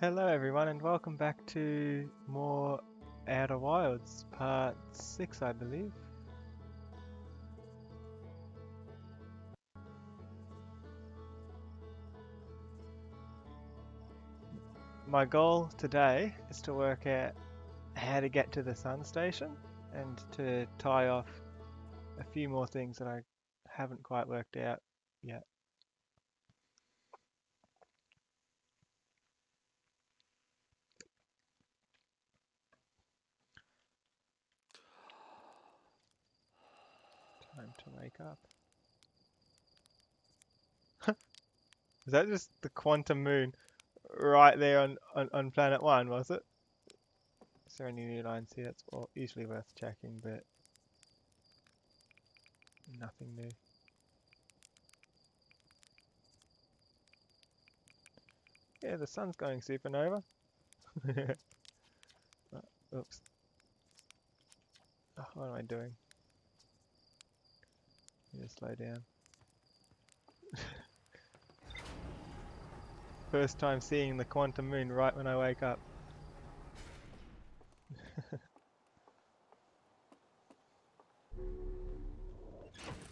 Hello everyone and welcome back to more Outer Wilds, part 6 I believe. My goal today is to work out how to get to the sun station and to tie off a few more things that I haven't quite worked out yet. Time to wake up. Is that just the quantum moon right there on planet 1, was it? Is there any new lines here? That's usually worth checking, but nothing new. Yeah, the sun's going supernova. Oops. Oh, what am I doing? Need to slow down. First time seeing the quantum moon right when I wake up.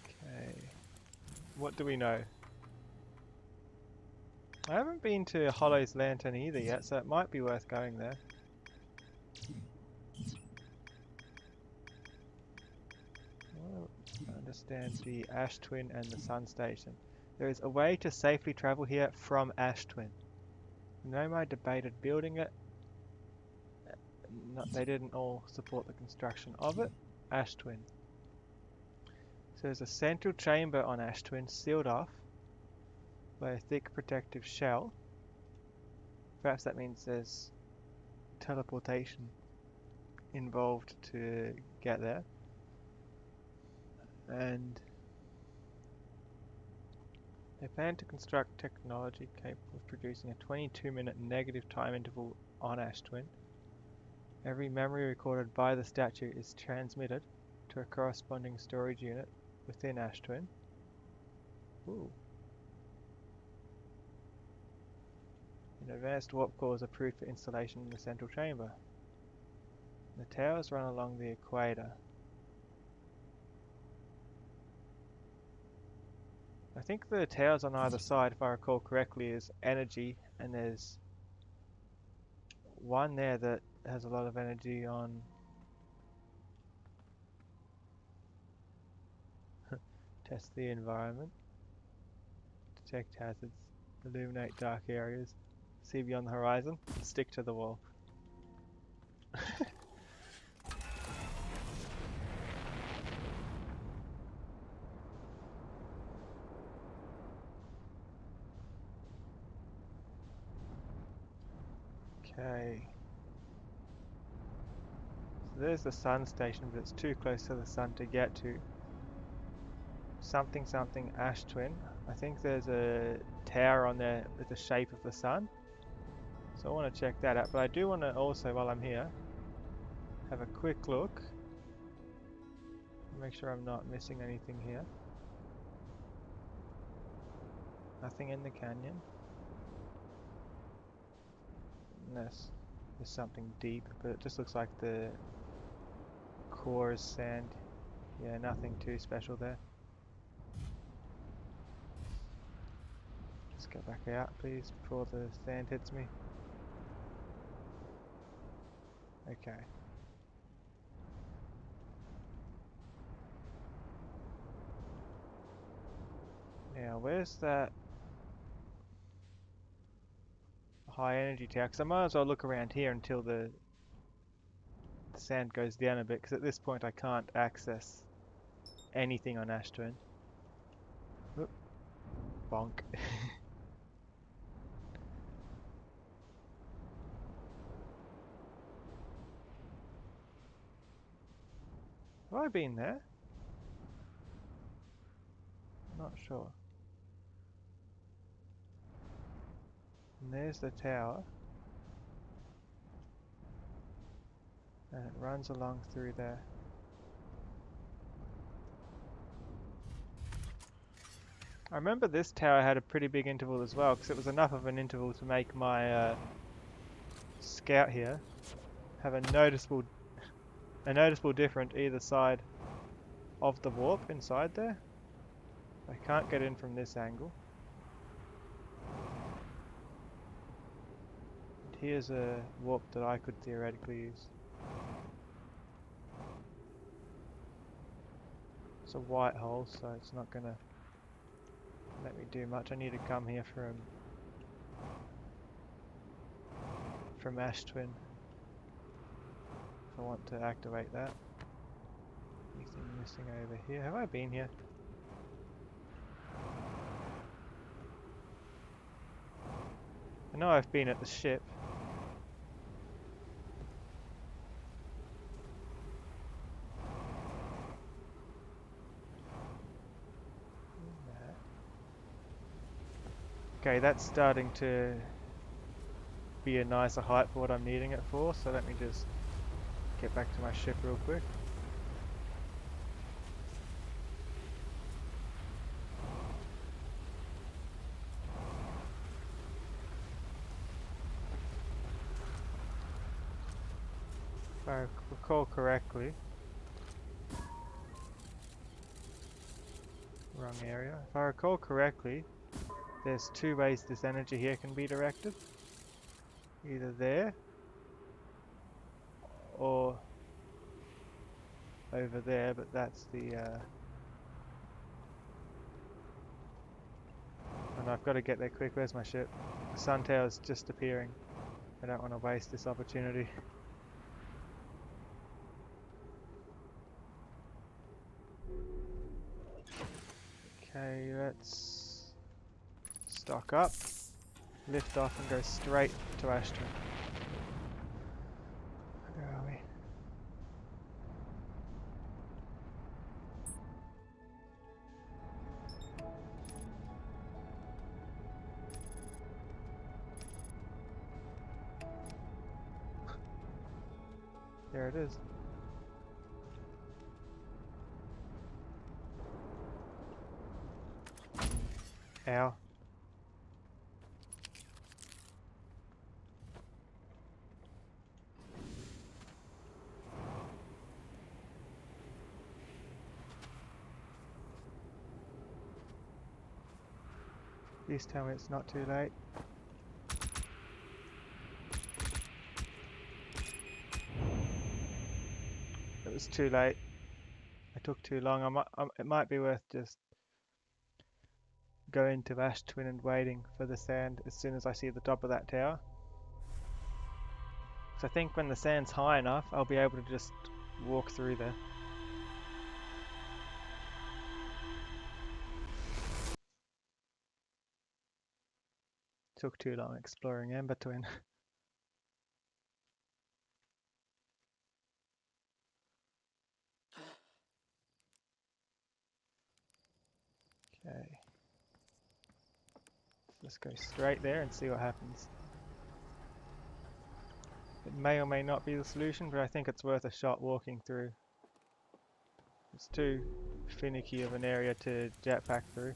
Okay. What do we know? I haven't been to Hollow's Lantern either yet, so it might be worth going there. I understand the Ash Twin and the Sun Station. There is a way to safely travel here from Ash Twin. Nomai debated building it. No, they didn't all support the construction of it. Ash Twin. So there's a central chamber on Ash Twin sealed off by a thick protective shell. Perhaps that means there's teleportation involved to get there. And they plan to construct technology capable of producing a 22-minute negative time interval on Ash Twin. Every memory recorded by the statue is transmitted to a corresponding storage unit within Ash Twin. Ooh. An advanced warp core is approved for installation in the central chamber. The towers run along the equator. I think the towers on either side, if I recall correctly, is energy, and there's one there that has a lot of energy on test the environment, detect hazards, illuminate dark areas, see beyond the horizon, and stick to the wall. Okay. So there's the sun station, but it's too close to the sun to get to. Something something Ash Twin. I think there's a tower on there with the shape of the sun. So I want to check that out. But I do want to also, while I'm here, have a quick look. Make sure I'm not missing anything here. Nothing in the canyon. Unless there's something deep, but it just looks like the core is sand. Yeah, nothing too special there. Just go back out, please, before the sand hits me. Okay. Now, where's that high energy tower? Because I might as well look around here until the sand goes down a bit, because at this point I can't access anything on Ash Twin. Oop. Bonk. Have I been there? Not sure. And there's the tower. And it runs along through there. I remember this tower had a pretty big interval as well, because it was enough of an interval to make my scout here have a noticeable difference either side of the warp inside there. I can't get in from this angle. And here's a warp that I could theoretically use. It's a white hole, so it's not gonna let me do much. I need to come here from Ash Twin if I want to activate that. Anything missing over here? Have I been here? I know I've been at the ship. Okay, that's starting to be a nicer height for what I'm needing it for, so let me just get back to my ship real quick. If I recall correctly, wrong area. If I recall correctly, there's two ways this energy here can be directed. Either there or over there, but that's the and I've got to get there quick. Where's my ship? The sun tower's just appearing. I don't want to waste this opportunity. Okay, let's stock up, lift off and go straight to Ashton. Where are we? There it is. Ow. Please tell me it's not too late. It was too late. I took too long. It might be worth just going to Ash Twin and waiting for the sand as soon as I see the top of that tower. So I think when the sand's high enough, I'll be able to just walk through there. Took too long exploring Ember Twin. Okay. Let's go straight there and see what happens. It may or may not be the solution, but I think it's worth a shot walking through. It's too finicky of an area to jetpack through.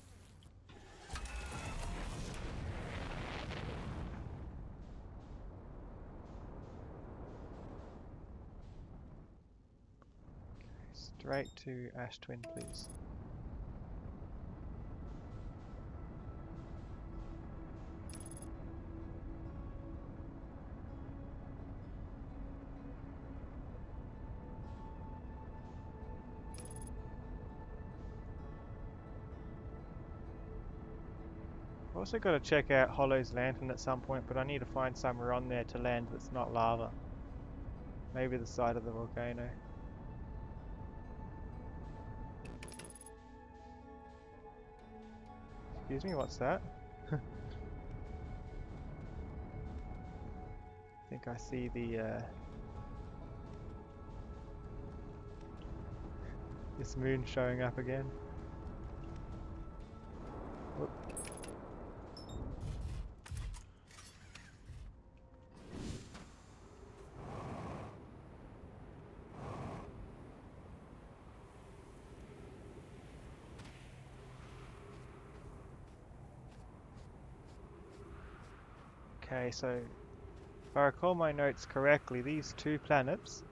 Straight to Ash Twin, please. I've also got to check out Hollow's Lantern at some point, but I need to find somewhere on there to land that's not lava. Maybe the side of the volcano. Excuse me, what's that? I think I see the this moon showing up again. Whoop. Okay, so If I recall my notes correctly, these two planets,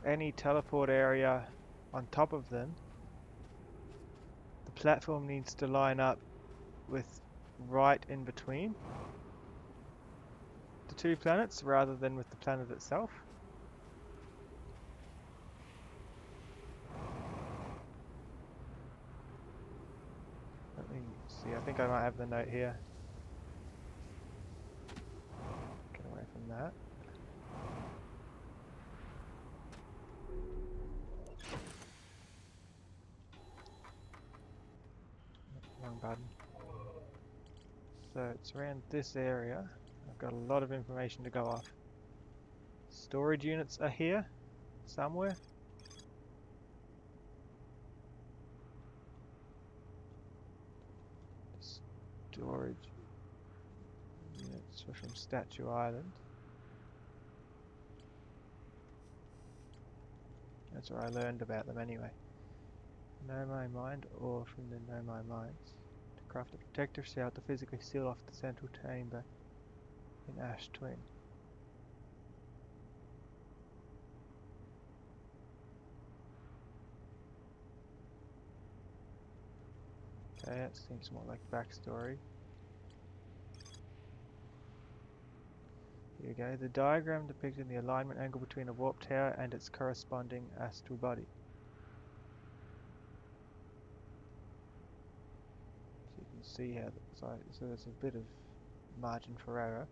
any teleport area on top of them, the platform needs to line up with right in between the two planets rather than with the planet itself. Let me see, I think I might have the note here. Get away from that. Wrong button. So it's around this area. I've got a lot of information to go off. Storage units are here somewhere. Storage units are from Statue Island. That's where I learned about them anyway. Know My Mind, or from the Know My Minds. To craft a protective shell to physically seal off the central chamber in Ash Twin. Okay, that seems more like backstory. Here we go. The diagram depicting the alignment angle between a warp tower and its corresponding astral body. So you can see how so there's a bit of margin for error.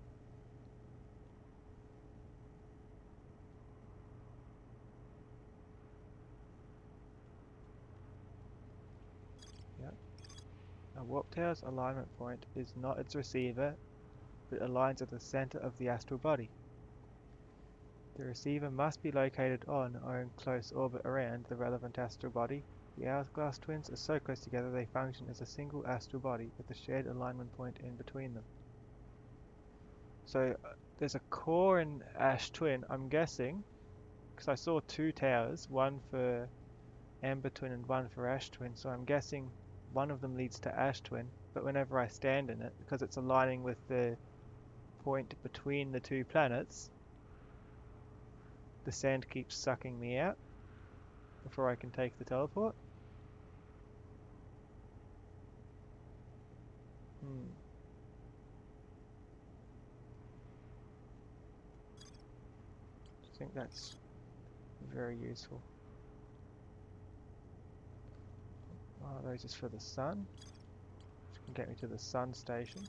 Yep. A warp tower's alignment point is not its receiver, but aligns at the center of the astral body. The receiver must be located on or in close orbit around the relevant astral body. The hourglass twins are so close together they function as a single astral body with a shared alignment point in between them. So there's a core in Ash Twin, I'm guessing, because I saw two towers, one for Ember Twin and one for Ash Twin, so I'm guessing one of them leads to Ash Twin, but whenever I stand in it, because it's aligning with the point between the two planets, the sand keeps sucking me out before I can take the teleport. I think that's very useful. Oh, those is for the sun. Which can get me to the sun station.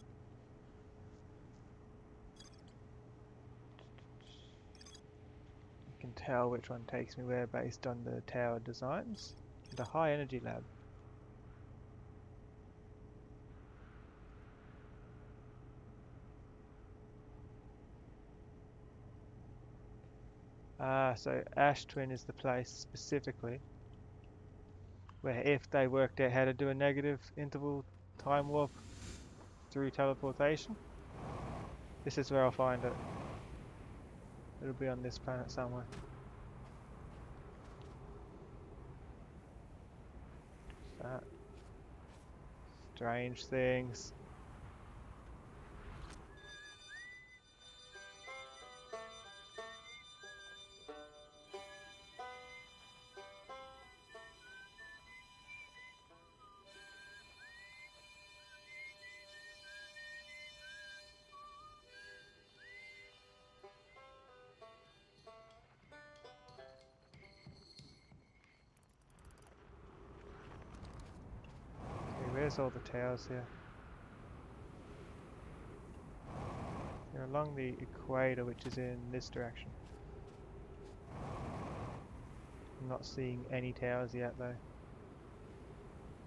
You can tell which one takes me where based on the tower designs. And a high energy lab. So Ash Twin is the place specifically where if they worked out how to do a negative interval time warp through teleportation, this is where I'll find it. It'll be on this planet somewhere. That. Strange things. Where's all the towers here? They're along the equator, which is in this direction. I'm not seeing any towers yet though.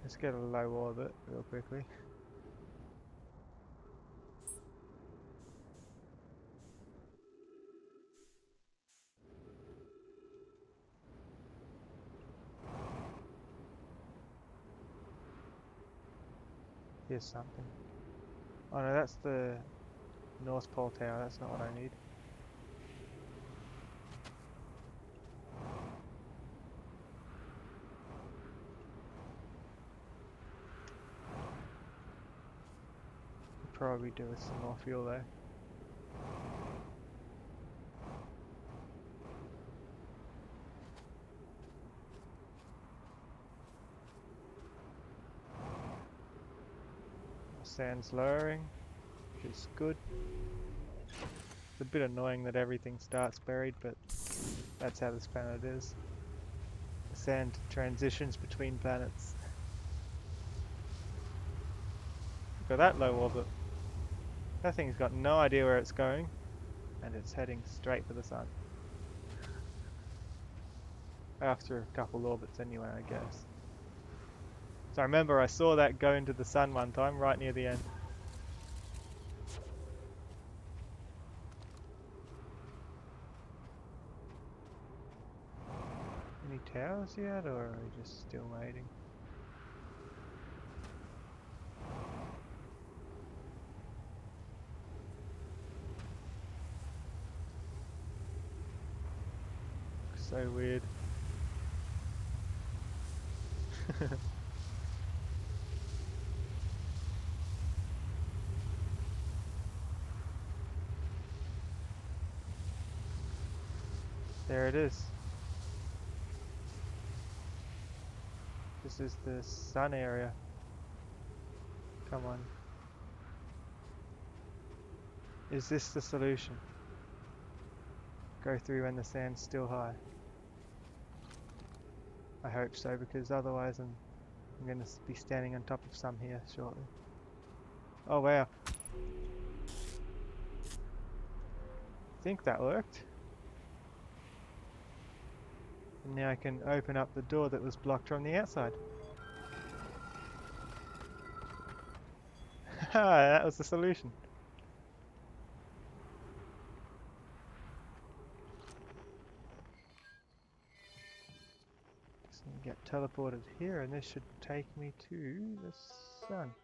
Let's get a low orbit real quickly. Here's something. Oh no, that's the North Pole Tower, that's not what I need. Could probably do with some more fuel though. Sand's lowering, which is good. It's a bit annoying that everything starts buried, but that's how this planet is. The sand transitions between planets. Look at that low orbit. That thing's got no idea where it's going, and it's heading straight for the sun. After a couple orbits anyway, I guess. So I remember I saw that go into the sun one time, right near the end. Any towers yet, or are we just still waiting? So weird. There it is. This is the sun area. Come on. Is this the solution? Go through when the sand's still high. I hope so, because otherwise I'm going to be standing on top of some here shortly. Oh wow. I think that worked. And now I can open up the door that was blocked from the outside. Haha, that was the solution. Just gonna get teleported here, and this should take me to the sun.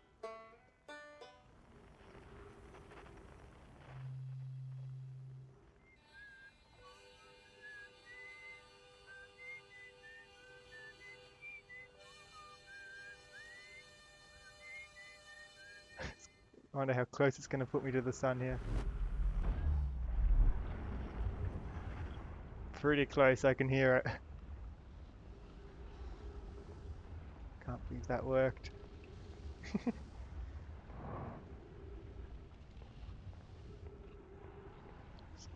I wonder how close it's going to put me to the sun here. Pretty close, I can hear it. Can't believe that worked.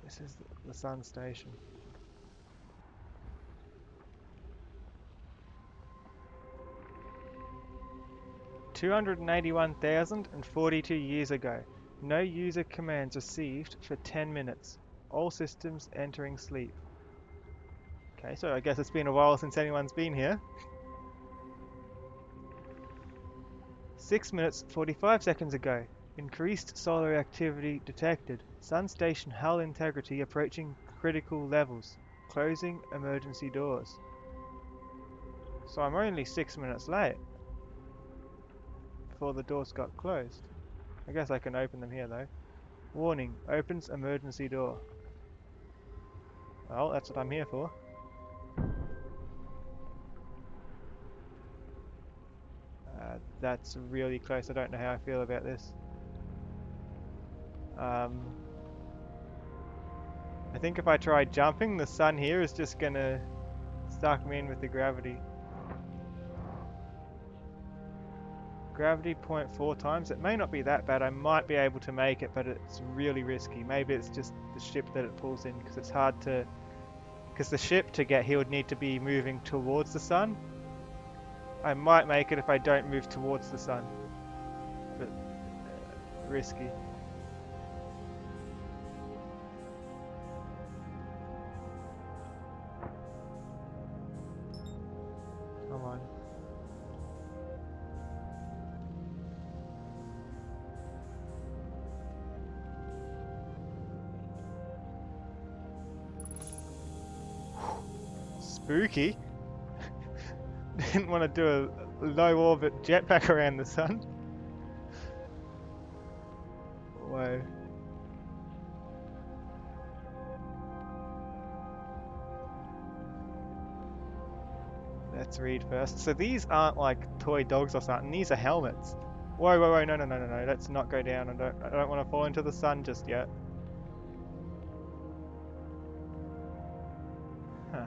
This is the sun station. $281,042 years ago. No user commands received for 10 minutes. All systems entering sleep. Okay, so I guess it's been a while since anyone's been here. 6 minutes 45 seconds ago. Increased solar activity detected. Sun station hull integrity approaching critical levels. Closing emergency doors. So I'm only 6 minutes late before the doors got closed. I guess I can open them here though. Warning, opens emergency door. Well, that's what I'm here for. That's really close. I don't know how I feel about this. I think if I try jumping, the sun here is just gonna suck me in with the gravity. Gravity 0.4 times. It may not be that bad. I might be able to make it, but it's really risky. Maybe it's just the ship that it pulls in, because it's hard to... Because the ship, to get here, would need to be moving towards the sun. I might make it if I don't move towards the sun. But risky. Come on. Spooky. Didn't want to do a low orbit jetpack around the sun. Whoa. Let's read first. So these aren't like toy dogs or something. These are helmets. Whoa, whoa, whoa! No, no, no, no, no! Let's not go down. I don't want to fall into the sun just yet. Huh.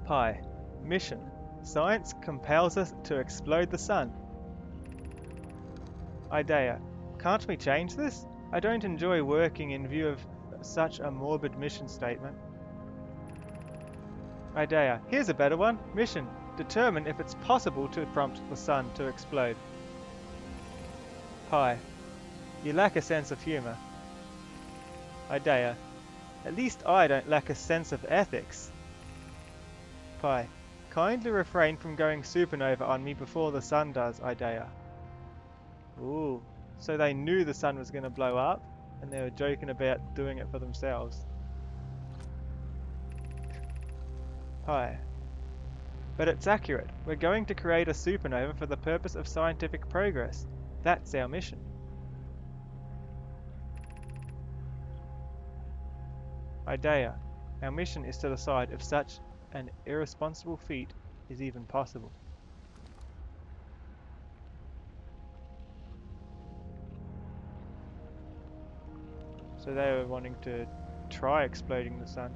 Pi. Mission. Science compels us to explode the sun. Idea. Can't we change this? I don't enjoy working in view of such a morbid mission statement. Idea. Here's a better one. Mission. Determine if it's possible to prompt the sun to explode. Pi. You lack a sense of humor. Idea. At least I don't lack a sense of ethics. Pi. Kindly refrain from going supernova on me before the sun does, Idea. Ooh. So they knew the sun was going to blow up, and they were joking about doing it for themselves. Pi. But it's accurate. We're going to create a supernova for the purpose of scientific progress. That's our mission. Idea. Our mission is to decide if such an irresponsible feat is even possible. So they were wanting to try exploding the sun.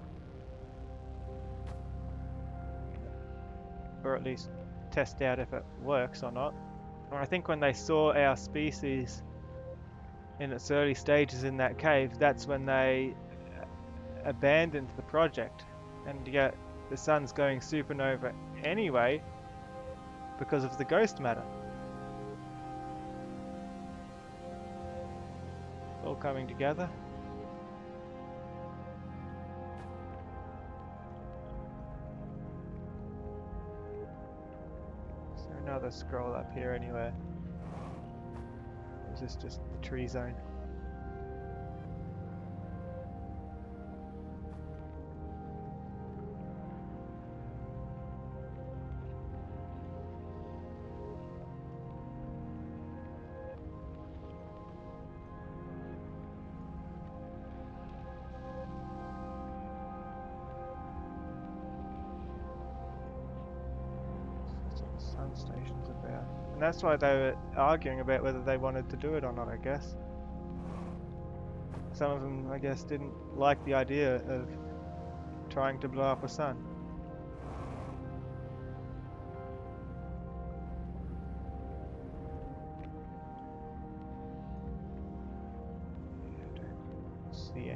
Or at least test out if it works or not. Or I think when they saw our species in its early stages in that cave, that's when they abandoned the project. And yet the sun's going supernova anyway because of the ghost matter. It's all coming together. Is there another scroll up here anywhere? Or is this just the tree zone? Sun station's about. And that's why they were arguing about whether they wanted to do it or not, I guess. Some of them, I guess, didn't like the idea of trying to blow up a sun. I don't see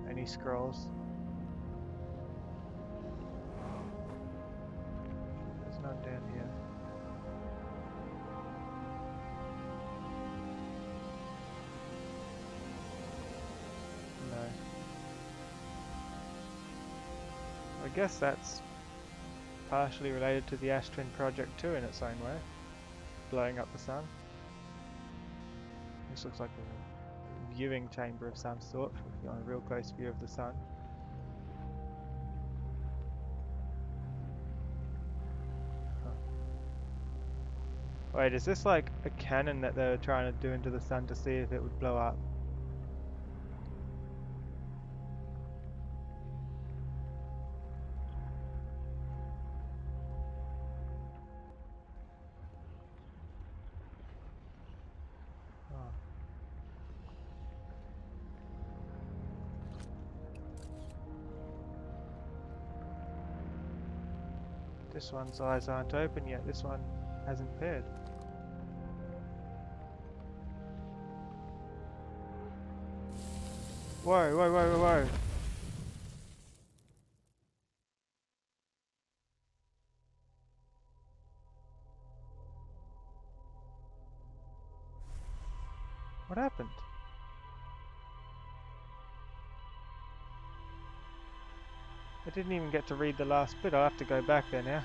any scrolls. There's none down here. No. I guess that's partially related to the Ash Twin project too in its own way. Blowing up the sun. This looks like a viewing chamber of some sort, if you're on a real close view of the sun. Wait, is this like a cannon that they were trying to do into the sun to see if it would blow up? Oh. This one's eyes aren't open yet, this one hasn't paired. Whoa, whoa, whoa, whoa, whoa. What happened? I didn't even get to read the last bit, I'll have to go back there now.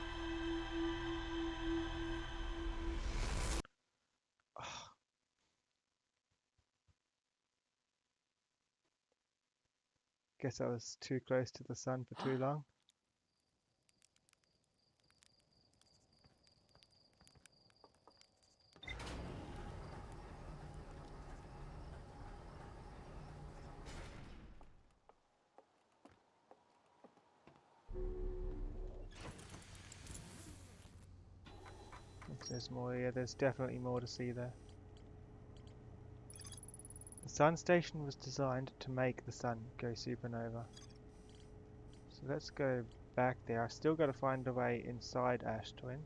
Guess I was too close to the sun for too long. If there's more, yeah, there's definitely more to see there. The sun station was designed to make the sun go supernova. So let's go back there. I've still got to find a way inside Ash Twin.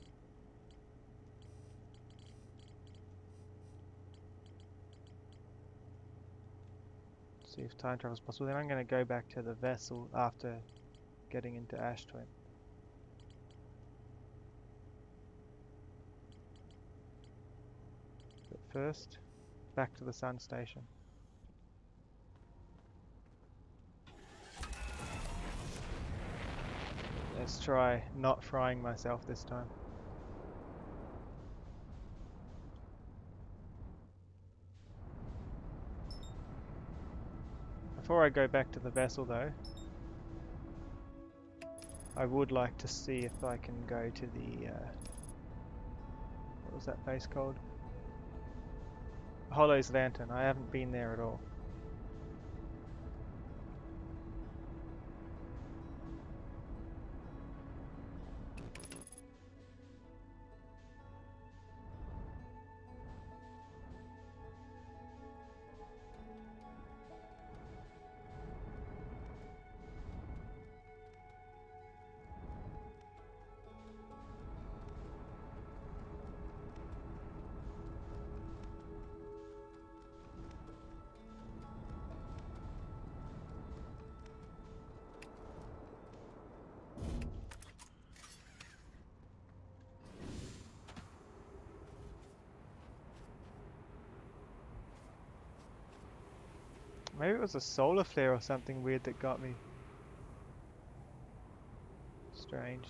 See if time travel is possible. Then I'm going to go back to the vessel after getting into Ash Twin. But first, back to the sun station. Let's try not frying myself this time. Before I go back to the vessel though, I would like to see if I can go to the, what was that place called? Hollow's Lantern. I haven't been there at all. Maybe it was a solar flare or something weird that got me. Strange.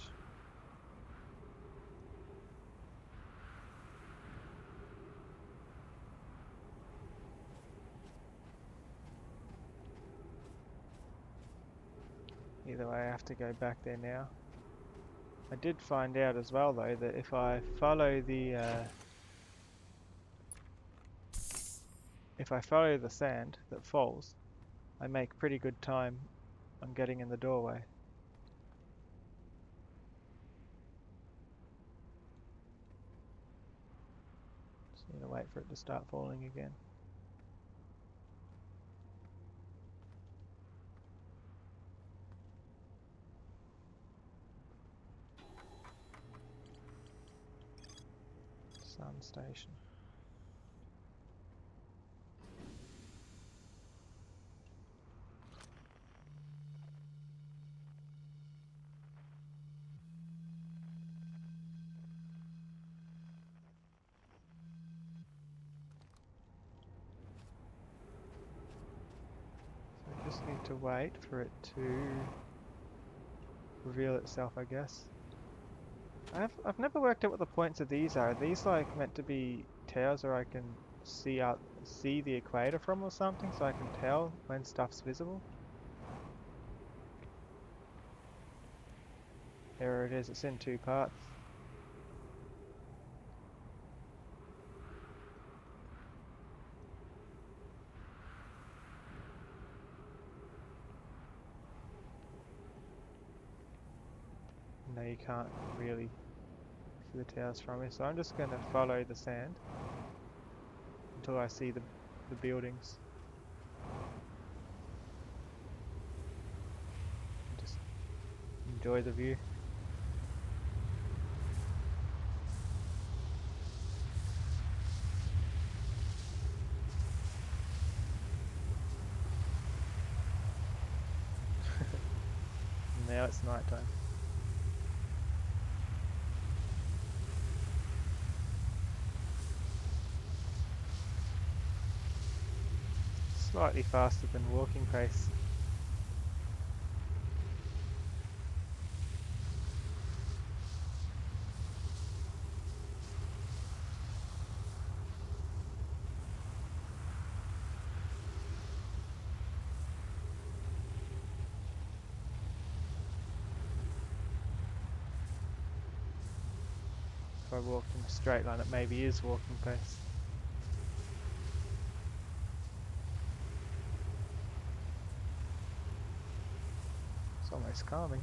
Either way, I have to go back there now. I did find out as well though that if I follow the sand that falls, I make pretty good time on getting in the doorway. Just need to wait for it to start falling again. Sun station. So I just need to wait for it to reveal itself, I guess. I've never worked out what the points of these are. Are these like meant to be towers where I can see the equator from or something, so I can tell when stuff's visible? There it is, it's in two parts. No, you can't really see the towers from here, so I'm just going to follow the sand until I see the buildings. Just enjoy the view. Now it's nighttime. Slightly faster than walking pace. If I walked in a straight line, it maybe is walking pace. It's almost calming.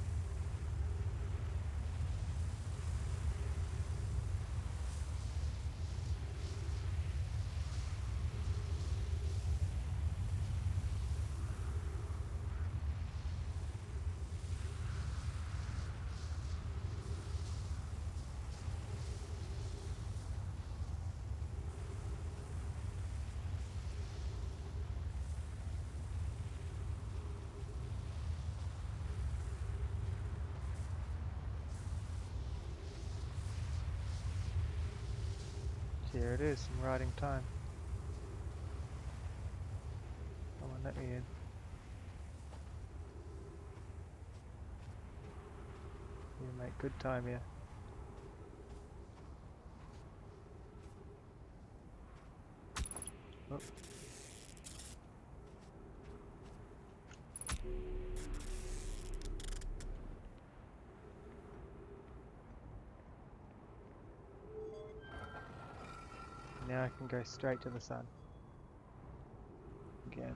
There it is, I'm riding time. Come on, let me in. You make good time here. Oh. Now I can go straight to the sun. Again.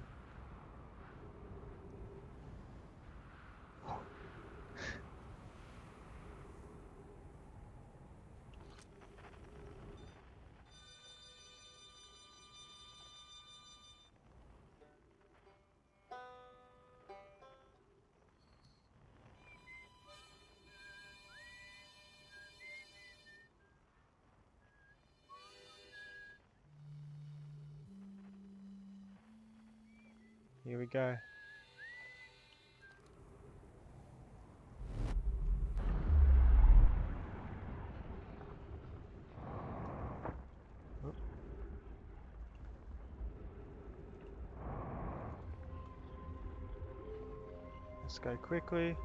Here we go. Oh. Let's go quickly.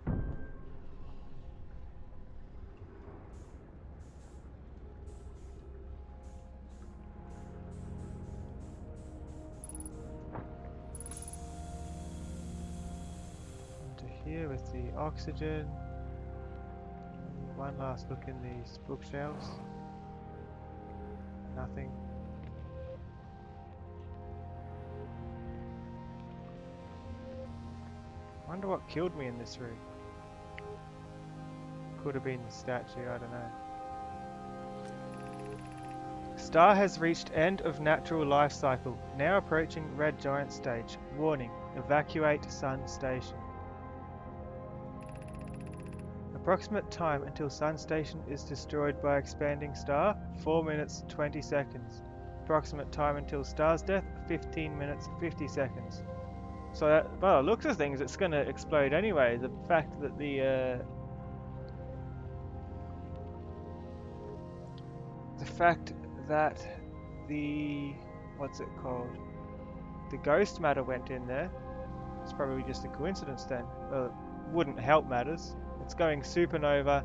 Into here with the oxygen. One last look in these bookshelves. Nothing. Wonder what killed me in this room. Could have been the statue, I don't know. Star has reached end of natural life cycle. Now approaching red giant stage. Warning, evacuate sun station. Approximate time until sun station is destroyed by expanding star, 4 minutes 20 seconds. Approximate time until star's death, 15 minutes 50 seconds. So that, by the looks of things, it's going to explode anyway. The fact that the what's it called? The ghost matter went in there. It's probably just a coincidence then. Well, it wouldn't help matters. It's going supernova,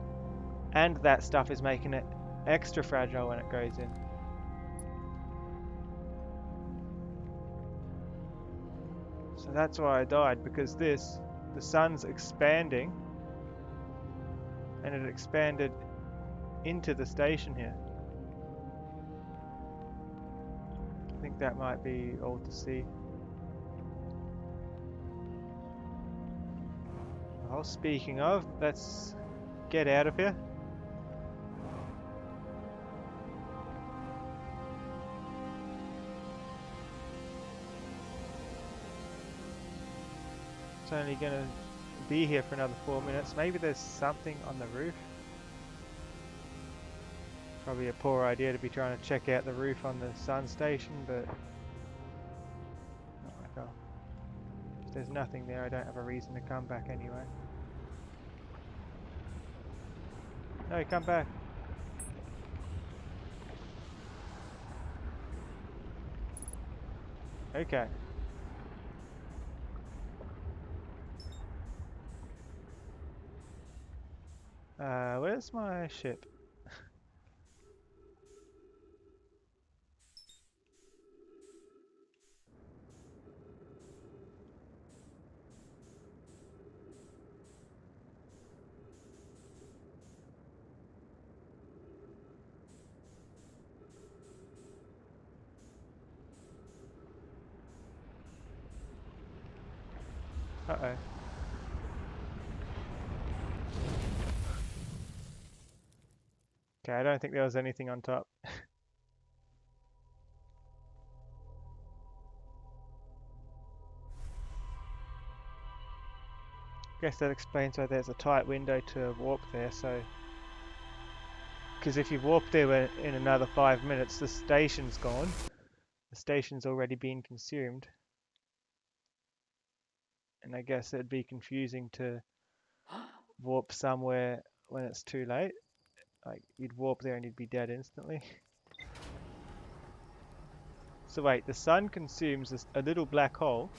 and that stuff is making it extra fragile when it goes in. So that's why I died, because the sun's expanding, and it expanded into the station here. I think that might be all to see. Well, speaking of, let's get out of here. It's only going to be here for another 4 minutes. Maybe there's something on the roof. Probably a poor idea to be trying to check out the roof on the sun station, but oh my God. If there's nothing there, I don't have a reason to come back anyway. No, come back. Okay. Where's my ship? Uh-oh. Okay, I don't think there was anything on top. Guess that explains why there's a tight window to warp there, so... Because if you warp there in another 5 minutes, the station's gone. The station's already been consumed. And I guess it'd be confusing to warp somewhere when it's too late. Like, you'd warp there and you'd be dead instantly. So wait, the sun consumes a little black hole,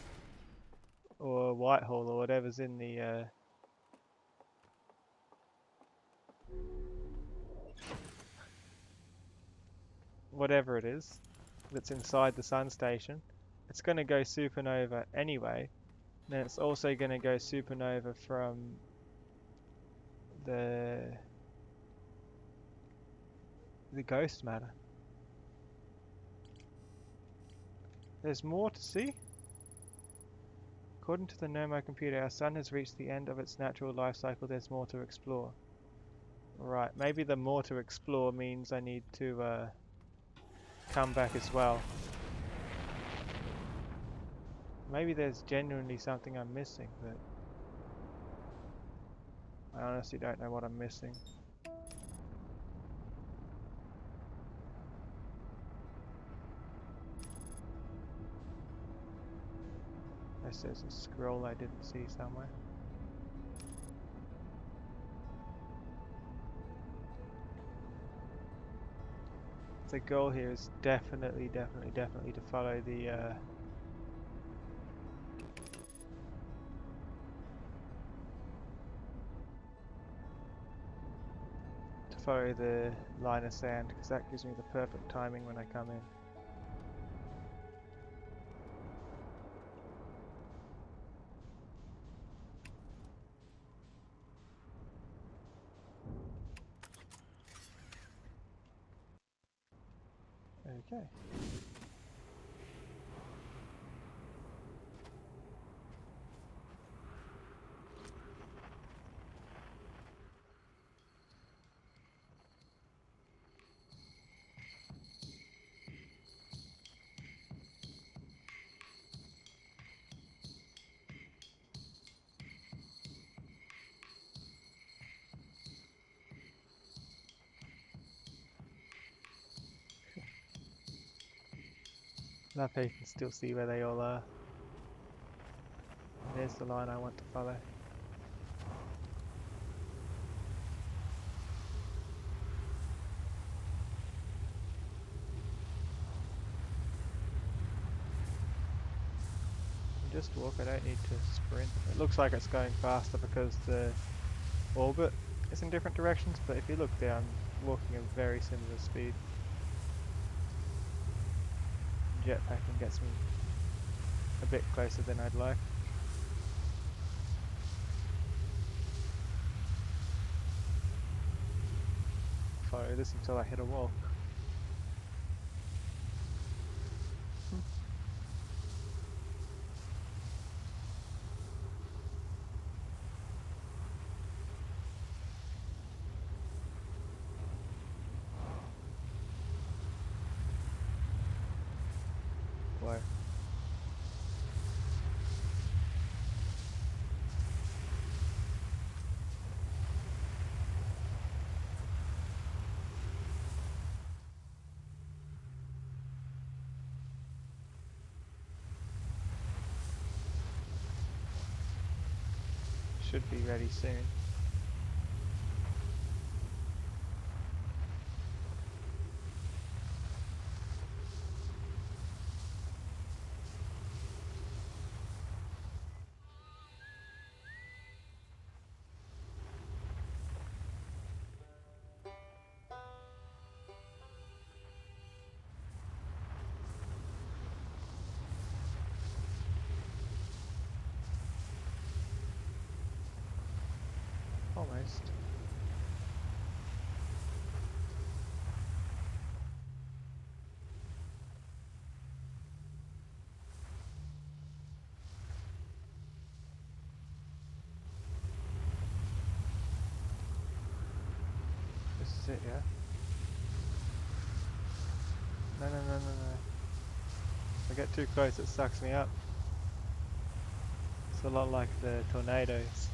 or a white hole, or whatever's in the whatever it is that's inside the sun station. It's going to go supernova anyway. Then it's also going to go supernova from the ghost matter. There's more to see. According to the Nomad computer, our sun has reached the end of its natural life cycle. There's more to explore. Right, maybe the more to explore means I need to come back as well. Maybe there's genuinely something I'm missing, but I honestly don't know what I'm missing. Unless there's a scroll I didn't see somewhere. The goal here is definitely to follow the line of sand, because that gives me the perfect timing when I come in. Okay. Love how you can still see where they all are. There's the line I want to follow. Just walk, I don't need to sprint. It looks like it's going faster because the orbit is in different directions, but if you look there, I'm walking a very similar speed. Jetpacking gets me a bit closer than I'd like. Follow this until I hit a wall. Whoa. Should be ready soon. Almost. This is it, yeah? No. If I get too close, it sucks me up. It's a lot like the tornadoes.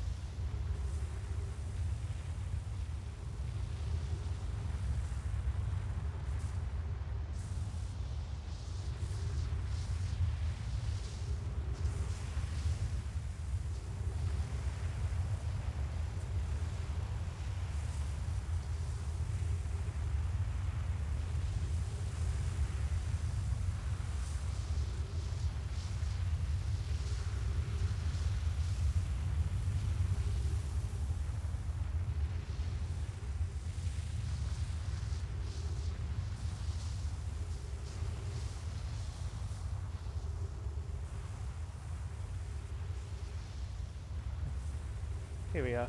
Here we are.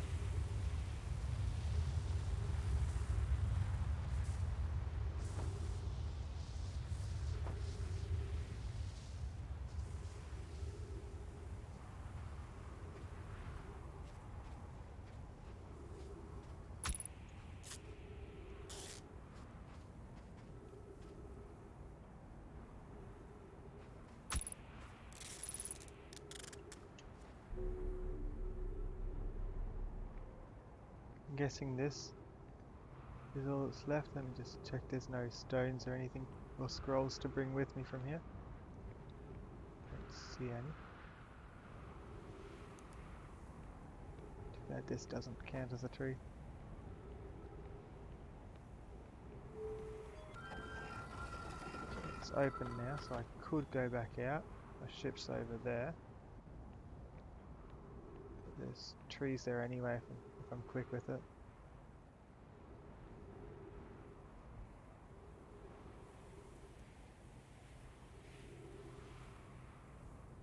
I'm guessing this is all that's left. Let me just check there's no stones or anything or scrolls to bring with me from here. Don't see any. Too bad this doesn't count as a tree. It's open now, so I could go back out. My ship's over there. But there's trees there anyway if I'm quick with it.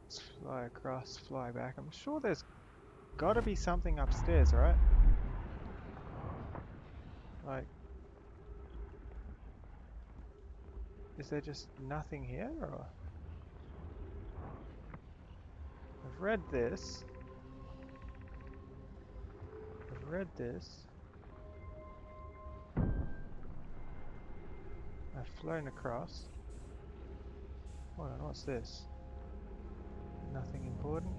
Let's fly across, fly back. I'm sure there's gotta be something upstairs, right? Like, is there just nothing here, or? I've read this. I've flown across. Hold on, what's this? Nothing important?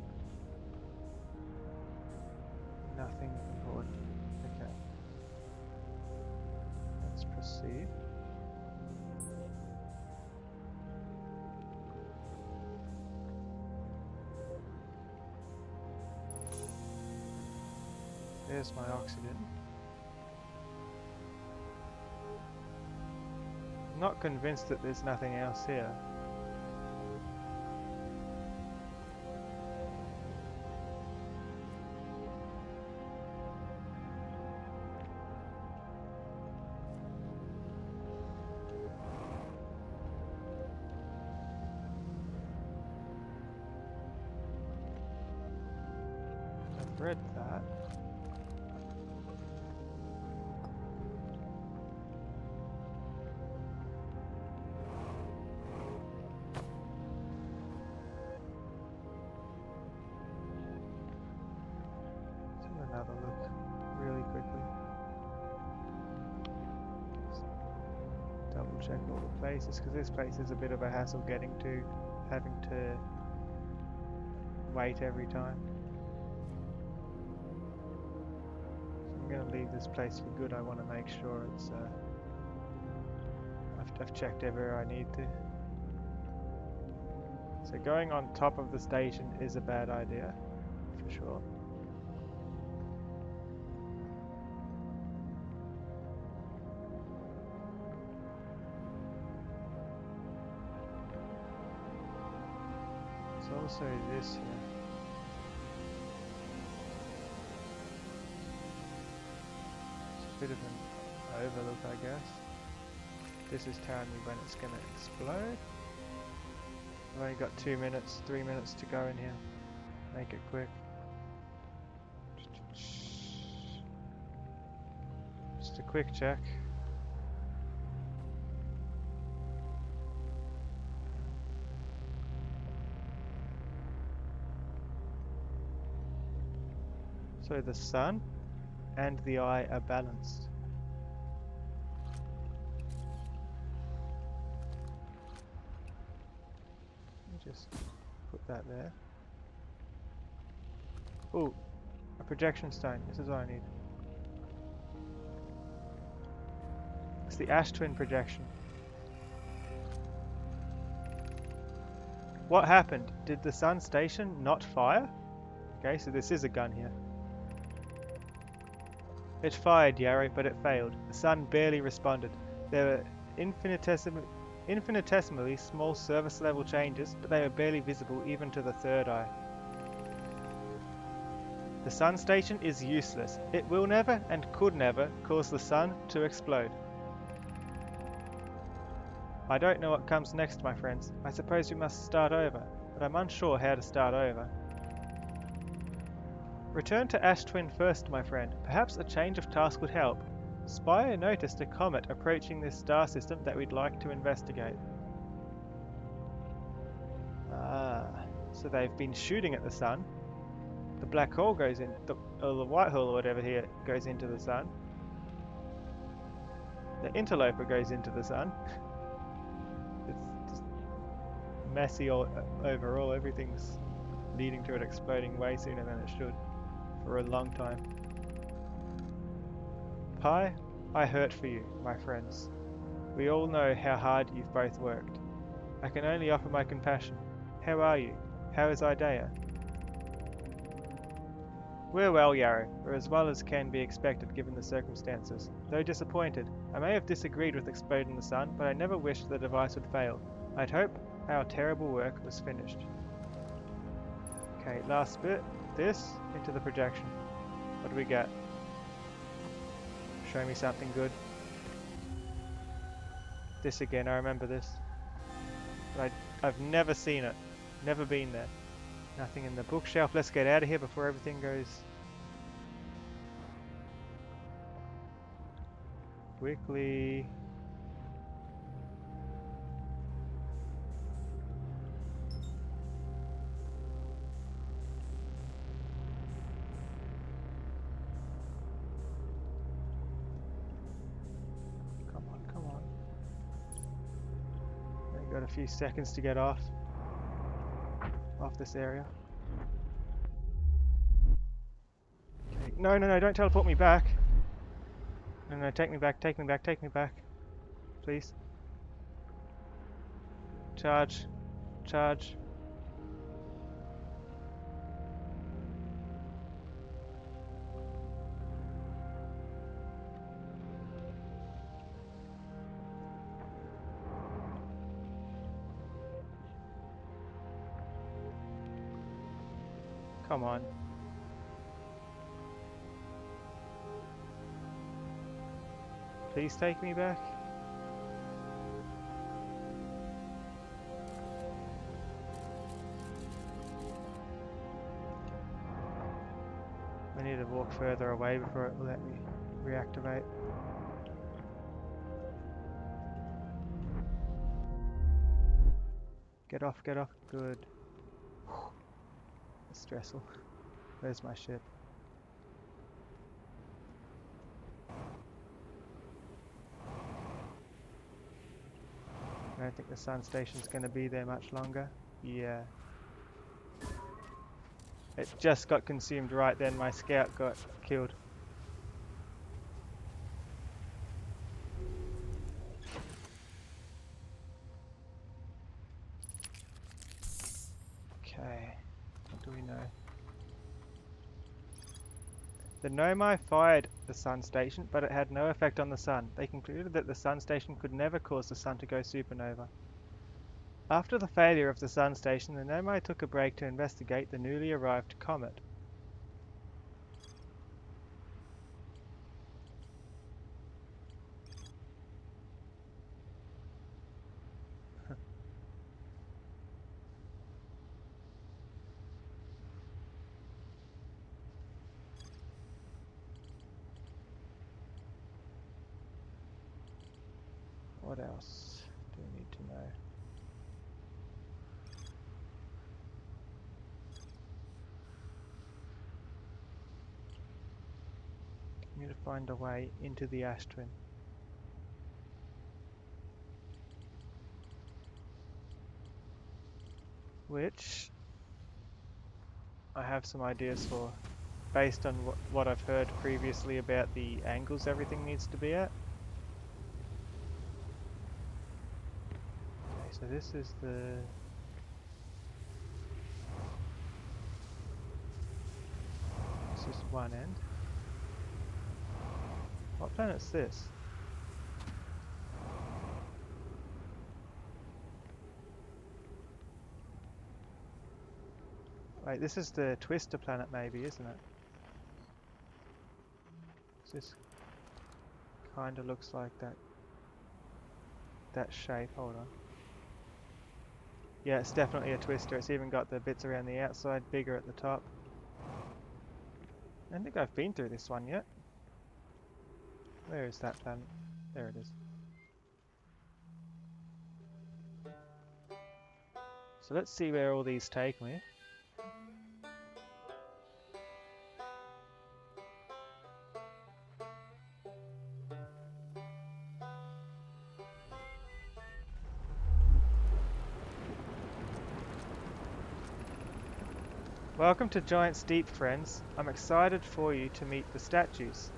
Nothing important. Okay. Let's proceed. There's my oxygen. I'm not convinced that there's nothing else here. I've read that. Another look really quickly. Just double check all the places, because this place is a bit of a hassle getting to, having to wait every time. So I'm going to leave this place for good. I want to make sure it's I've checked everywhere I need to. So going on top of the station is a bad idea, for sure. There's also this here. It's a bit of an overlook, I guess. This is telling me when it's going to explode. I've only got 2 minutes, 3 minutes to go in here. Make it quick. Just a quick check. So the sun and the eye are balanced. Just put that there. Oh, a projection stone. This is what I need. It's the ash twin projection. What happened? Did the sun station not fire? Okay, so this is a gun here. It fired, Yarrow, but it failed. The sun barely responded. There were infinitesimally small surface level changes, but they were barely visible even to the third eye. The sun station is useless. It will never and could never cause the sun to explode. I don't know what comes next, my friends. I suppose we must start over, but I'm unsure how to start over. Return to Ash Twin first, my friend. Perhaps a change of task would help. Spire noticed a comet approaching this star system that we'd like to investigate. So they've been shooting at the sun. The black hole goes in, or the white hole or whatever here goes into the sun. The interloper goes into the sun. It's just messy overall. Everything's leading to it exploding way sooner than it should for a long time. Pi, I hurt for you, my friends. We all know how hard you've both worked. I can only offer my compassion. How are you? How is Idea? We're well, Yarrow, or as well as can be expected given the circumstances. Though disappointed, I may have disagreed with exploding the sun, but I never wished the device would fail. I'd hope our terrible work was finished. Okay, last bit. This into the projection. What do we get? Show me something good. This again, I remember this. But I've never seen it. Never been there. Nothing in the bookshelf. Let's get out of here before everything goes quickly. Come on, come on. Only got a few seconds to get off this area. Okay. No, no, no, don't teleport me back. No, no, take me back, take me back, take me back. Please. Charge. Charge. Come on. Please take me back. I need to walk further away before it will let me reactivate. Get off, get off. Good. It's stressful. Where's my ship? I don't think the sun station's going to be there much longer. Yeah. It just got consumed right then. My scout got killed. Okay. What do we know? The Nomai fired the sun station, but it had no effect on the sun. They concluded that the sun station could never cause the sun to go supernova. After the failure of the sun station, the Nomai took a break to investigate the newly arrived comet. What else do we need to know? We need to find a way into the Ash Twin. Which I have some ideas for, based on what I've heard previously about the angles everything needs to be at. Okay, so this is one end. What planet's this? Wait, this is the Twister planet maybe, isn't it? This kinda looks like that shape. Hold on. Yeah, it's definitely a Twister. It's even got the bits around the outside bigger at the top. I don't think I've been through this one yet. Where is that planet? There it is. So let's see where all these take me. Welcome to Giant's Deep, friends. I'm excited for you to meet the statues.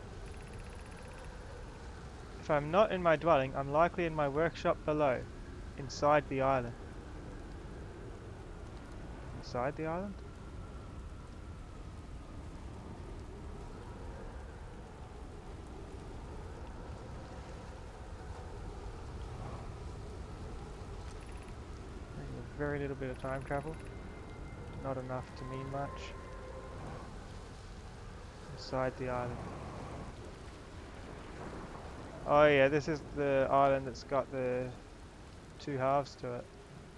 If I'm not in my dwelling, I'm likely in my workshop below, inside the island. Inside the island? A very little bit of time travel. Not enough to mean much. Inside the island. Oh yeah, this is the island that's got the two halves to it.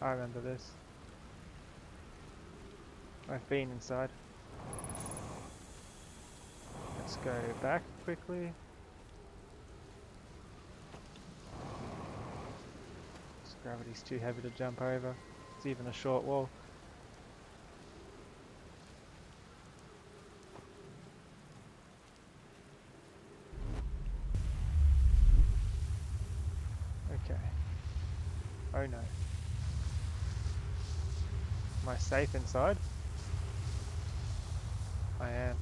I remember this. I've been inside. Let's go back quickly. This gravity's too heavy to jump over. It's even a short wall. Okay. Oh no. Am I safe inside? I am.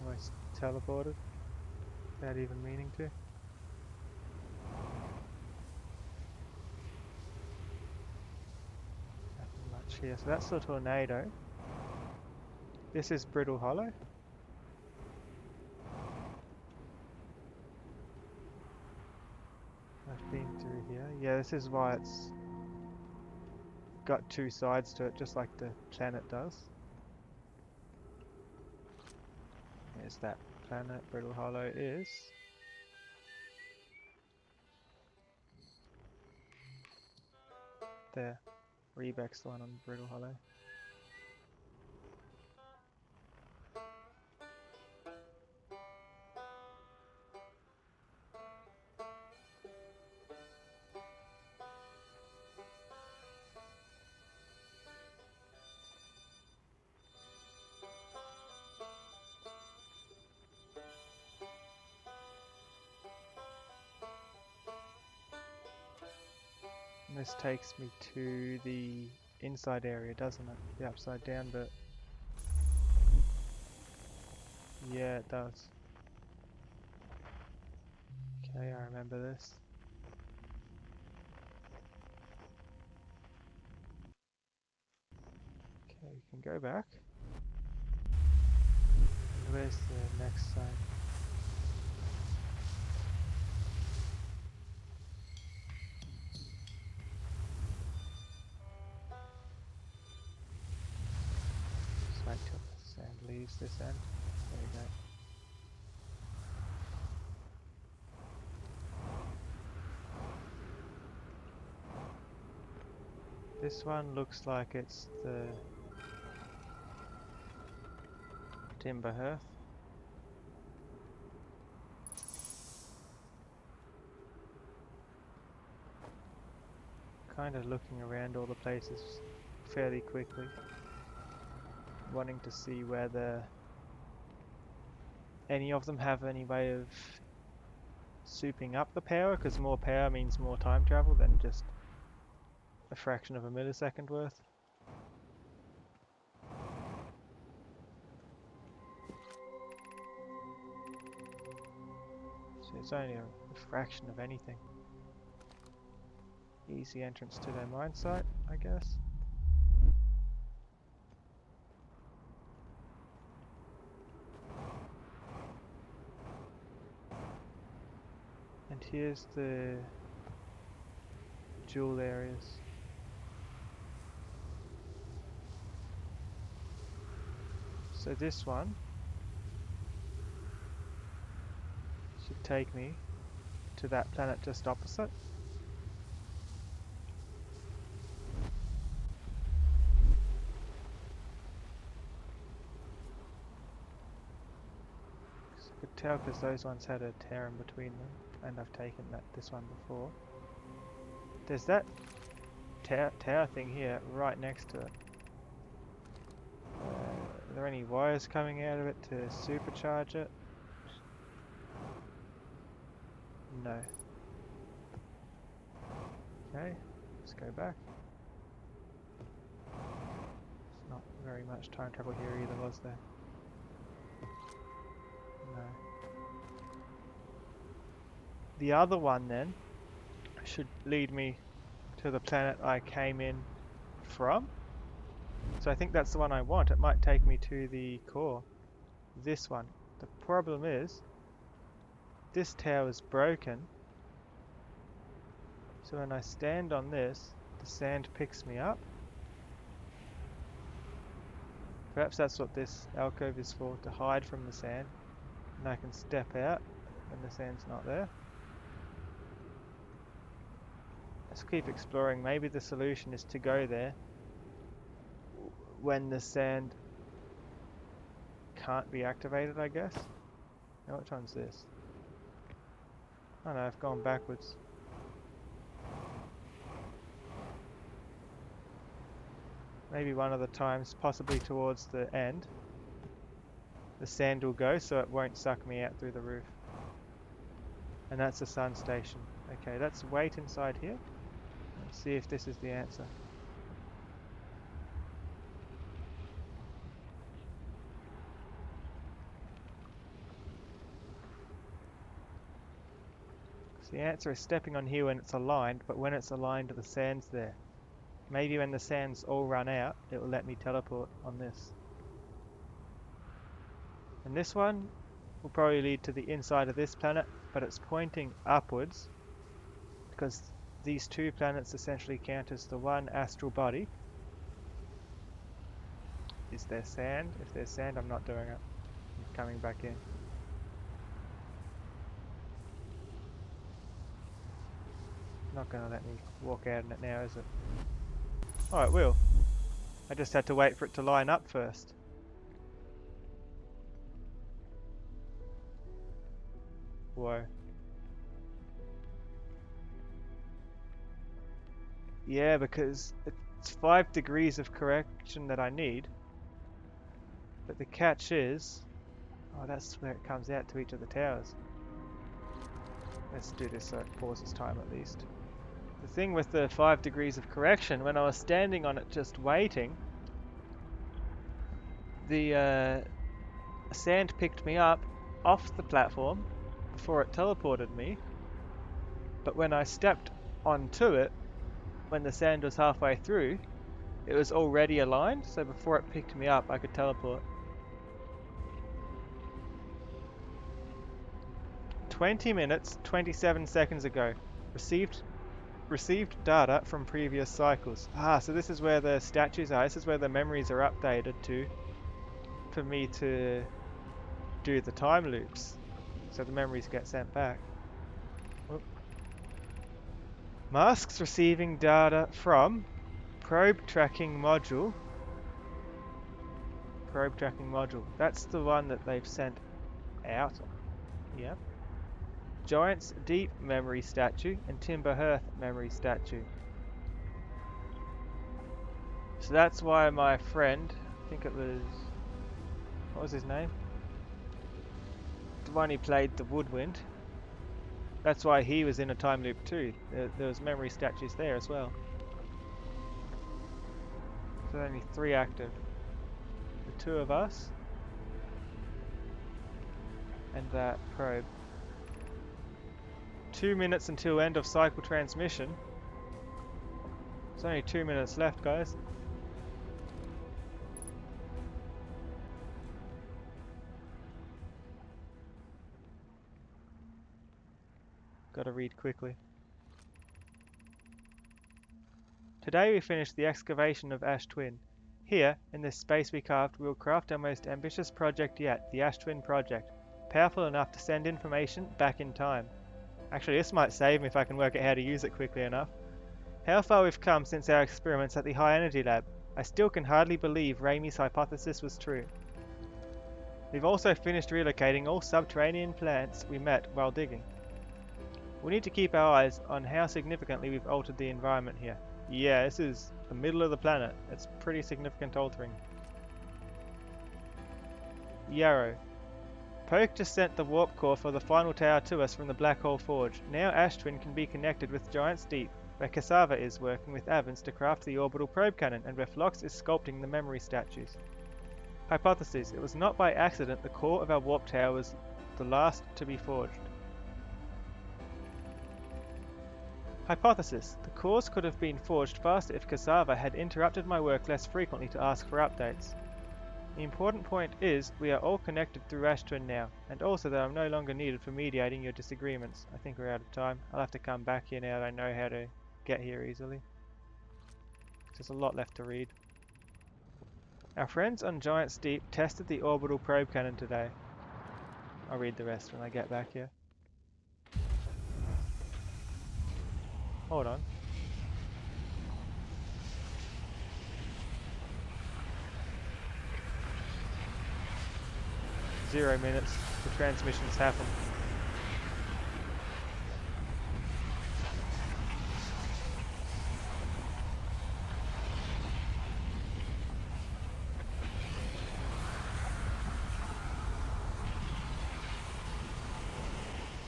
Almost teleported without even meaning to. Nothing much here. So that's the tornado. This is Brittle Hollow. I've been through here. Yeah, this is why it's got two sides to it, just like the planet does. There's that planet. Brittle Hollow is. There. Rebec's the one on Brittle Hollow. And this takes me to the inside area, doesn't it? The upside down bit. Yeah, it does. Okay, I remember this. Okay, we can go back. And where's the next zone? Just wait till the sand leaves this end. There we go. This one looks like it's the timber hearth. Kind of looking around all the places fairly quickly, wanting to see whether any of them have any way of souping up the power, because more power means more time travel than just a fraction of a millisecond worth. So it's only a fraction of anything. Easy entrance to their mine site, I guess. And here's the jewel areas. So this one should take me to that planet just opposite. I could tell because those ones had a tear in between them, and I've taken this one before. There's that tower thing here right next to it. Are there any wires coming out of it to supercharge it? No. Okay, let's go back. There's not very much time travel here either, was there? No. The other one then should lead me to the planet I came in from. So I think that's the one I want. It might take me to the core. This one. The problem is, this tower is broken. So when I stand on this, the sand picks me up. Perhaps that's what this alcove is for, to hide from the sand. And I can step out when the sand's not there. Let's keep exploring. Maybe the solution is to go there when the sand can't be activated, I guess. Now which one's this? Oh no, I've gone backwards. Maybe one of the times, possibly towards the end, the sand will go so it won't suck me out through the roof. And that's the sun station. Okay, let's wait inside here and see if this is the answer. The answer is stepping on here when it's aligned, but when it's aligned the sand's there. Maybe when the sand's all run out, it will let me teleport on this. And this one will probably lead to the inside of this planet, but it's pointing upwards because these two planets essentially count as the one astral body. Is there sand? If there's sand, I'm not doing it. I'm coming back in. Not gonna let me walk out in it now, is it? Oh, it will. I just had to wait for it to line up first. Whoa. Yeah, because it's 5 degrees of correction that I need. But the catch is... Oh, that's where it comes out to each of the towers. Let's do this so it pauses time at least. The thing with the 5 degrees of correction, when I was standing on it just waiting, the sand picked me up off the platform before it teleported me. But when I stepped onto it, when the sand was halfway through, it was already aligned, so before it picked me up I could teleport. 20 minutes, 27 seconds ago. Received data from previous cycles. Ah, so this is where the statues are. This is where the memories are updated to for me to do the time loops. So the memories get sent back. Whoop. Masks receiving data from probe tracking module. Probe tracking module. That's the one that they've sent out. Yep. Giant's Deep memory statue and Timber Hearth memory statue. So that's why my friend, I think it was, what was his name? The one who played the woodwind. That's why he was in a time loop too. There was memory statues there as well. So only 3 active. The 2 of us and that probe. 2 minutes until end of cycle transmission. There's only 2 minutes left, guys. Gotta read quickly. Today we finished the excavation of Ash Twin. Here, in this space we carved, we will craft our most ambitious project yet, the Ash Twin project, powerful enough to send information back in time. Actually, this might save me if I can work out how to use it quickly enough. How far we've come since our experiments at the High Energy Lab. I still can hardly believe Ramey's hypothesis was true. We've also finished relocating all subterranean plants we met while digging. We need to keep our eyes on how significantly we've altered the environment here. Yeah, this is the middle of the planet. It's pretty significant altering. Yarrow. Poke just sent the warp core for the final tower to us from the Black Hole Forge. Now Ash Twin can be connected with Giant's Deep, where Cassava is working with Avans to craft the orbital probe cannon, and where Phlox is sculpting the memory statues. Hypothesis. It was not by accident the core of our warp tower was the last to be forged. Hypothesis. The cores could have been forged faster if Cassava had interrupted my work less frequently to ask for updates. The important point is, we are all connected through Ash Twin now, and also that I'm no longer needed for mediating your disagreements. I think we're out of time. I'll have to come back here now that I know how to get here easily. There's a lot left to read. Our friends on Giant's Deep tested the orbital probe cannon today. I'll read the rest when I get back here. Hold on. Zero minutes. The transmissions happen.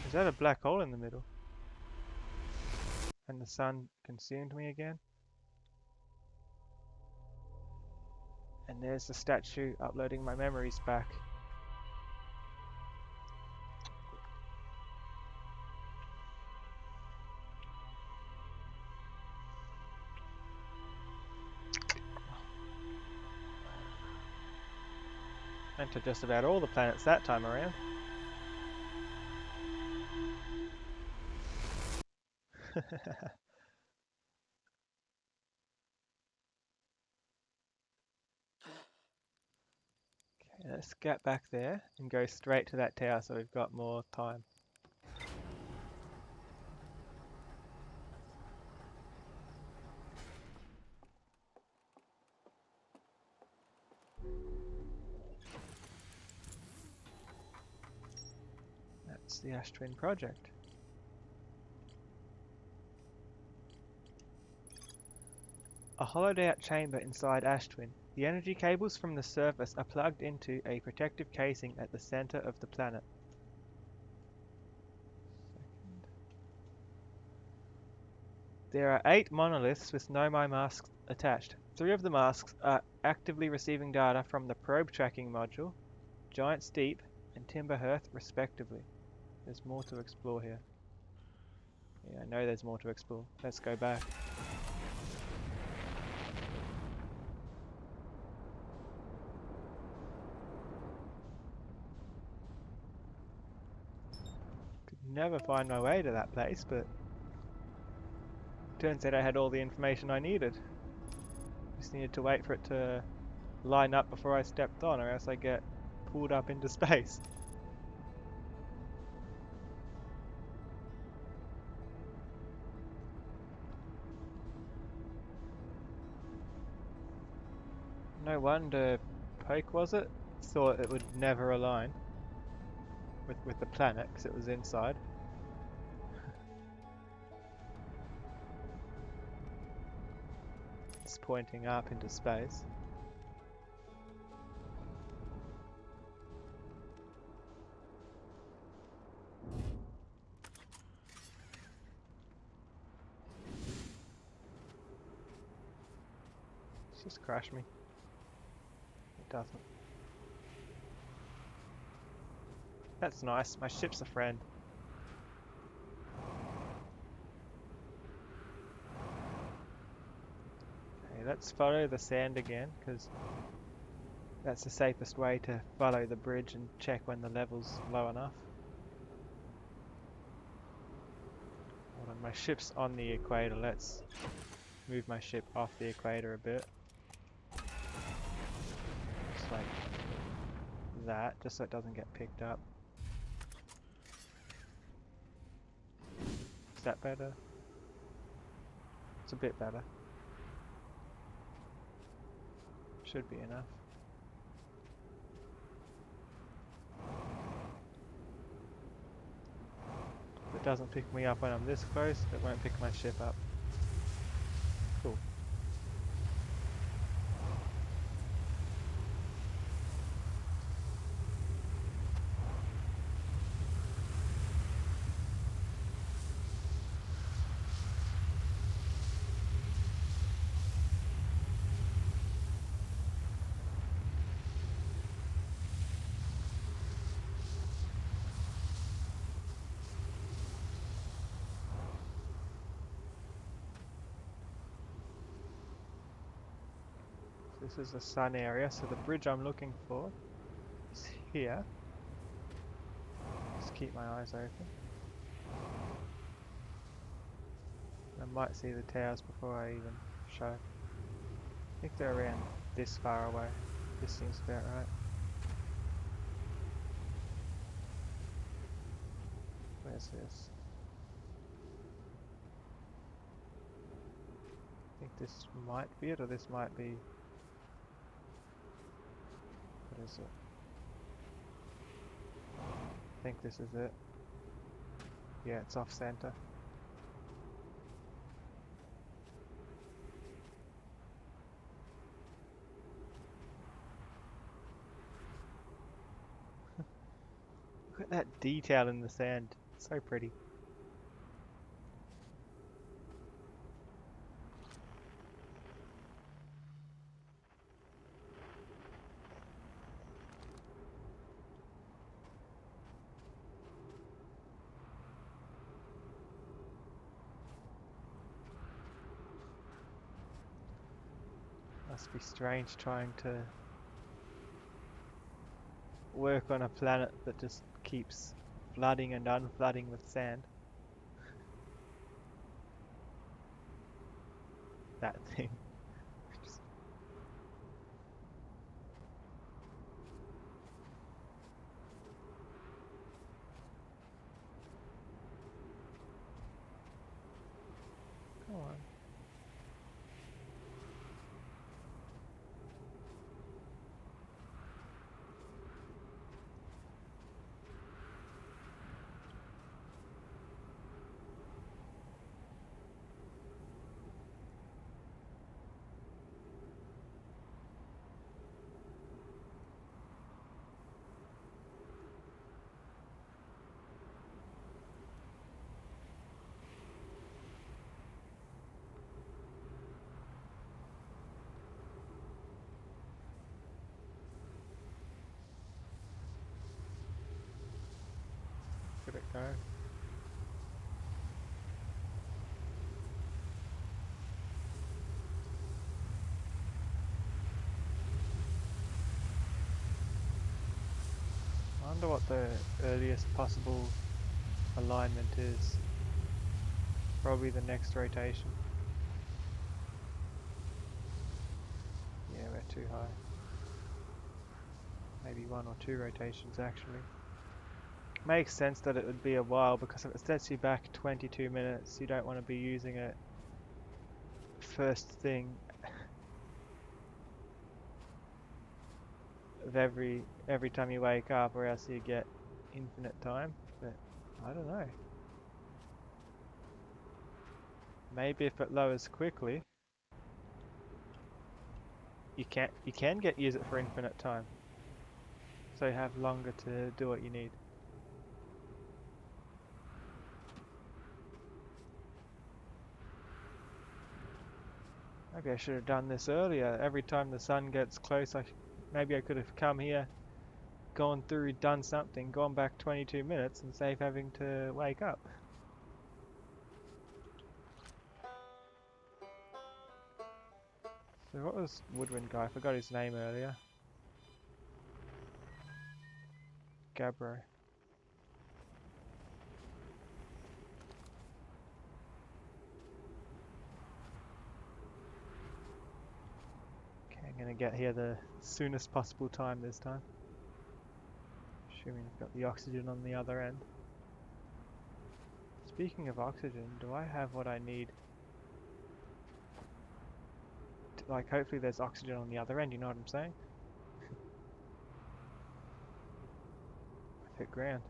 Is that a black hole in the middle? And the sun consumed me again? And there's the statue uploading my memories back. And to just about all the planets that time around. Okay, let's get back there and go straight to that tower so we've got more time. That's the Ash Twin project. A hollowed out chamber inside Ash Twin. The energy cables from the surface are plugged into a protective casing at the center of the planet. There are 8 monoliths with Nomai masks attached. 3 of the masks are actively receiving data from the probe tracking module, Giant's Deep, and Timber Hearth respectively. There's more to explore here. Yeah, I know there's more to explore. Let's go back. Could never find my way to that place, but turns out I had all the information I needed. Just needed to wait for it to line up before I stepped on, or else I get pulled up into space. No wonder Poke, was it? Thought it would never align with the planet because it was inside. It's pointing up into space. Let's just crash me. It doesn't. That's nice. My ship's a friend. Okay, let's follow the sand again, because that's the safest way to follow the bridge and check when the level's low enough. Hold on, my ship's on the equator. Let's move my ship off the equator a bit. like that, just so it doesn't get picked up. Is that better? It's a bit better. Should be enough. If it doesn't pick me up when I'm this close, it won't pick my ship up. Cool. This is the sun area, so the bridge I'm looking for is here. Just keep my eyes open. I might see the towers before I even show. I think they're around this far away. This seems about right. Where's this? I think this might be it, or this might be... What is it? I think this is it. Yeah, it's off center. Look at that detail in the sand. It's so pretty. Must be strange trying to work on a planet that just keeps flooding and unflooding with sand. That thing. Just... Come on. Could it go? I wonder what the earliest possible alignment is. Probably the next rotation. Yeah, we're too high. Maybe one or two rotations actually. Makes sense that it would be a while, because if it sets you back 22 minutes, you don't want to be using it first thing of every time you wake up, or else you get infinite time. But I don't know. Maybe if it lowers quickly, you can use it for infinite time. So you have longer to do what you need. Maybe I should have done this earlier. Every time the sun gets close, maybe I could have come here, gone through, done something, gone back 22 minutes and save having to wake up. So what was Woodwind guy? I forgot his name earlier. Gabro. Okay, I'm gonna to get here the soonest possible time this time. Assuming I've got the oxygen on the other end. Speaking of oxygen, do I have what I need? Like, hopefully there's oxygen on the other end, you know what I'm saying? I've hit ground.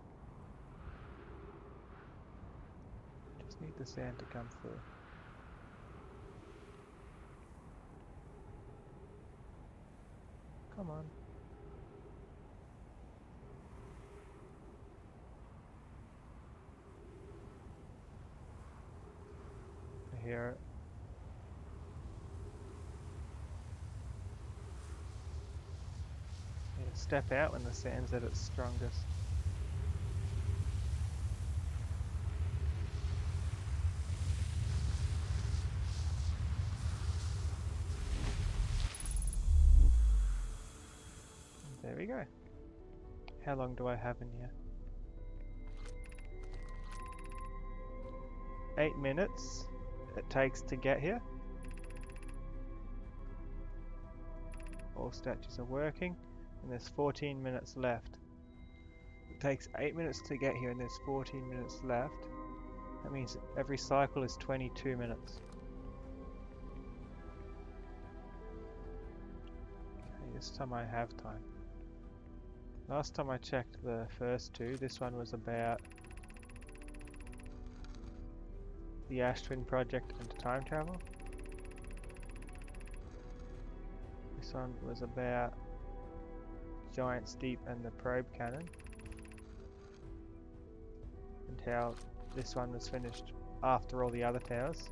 Just need the sand to come through. Come on. I hear it. Yeah, step out when the sand's at its strongest. There we go. How long do I have in here? 8 minutes it takes to get here. All statues are working, and there's 14 minutes left. It takes 8 minutes to get here, and there's 14 minutes left. That means every cycle is 22 minutes. Okay, this time I have time. Last time I checked the first two, this one was about the Ash Twin project and time travel. This one was about Giant Steep and the probe cannon. And how this one was finished after all the other towers.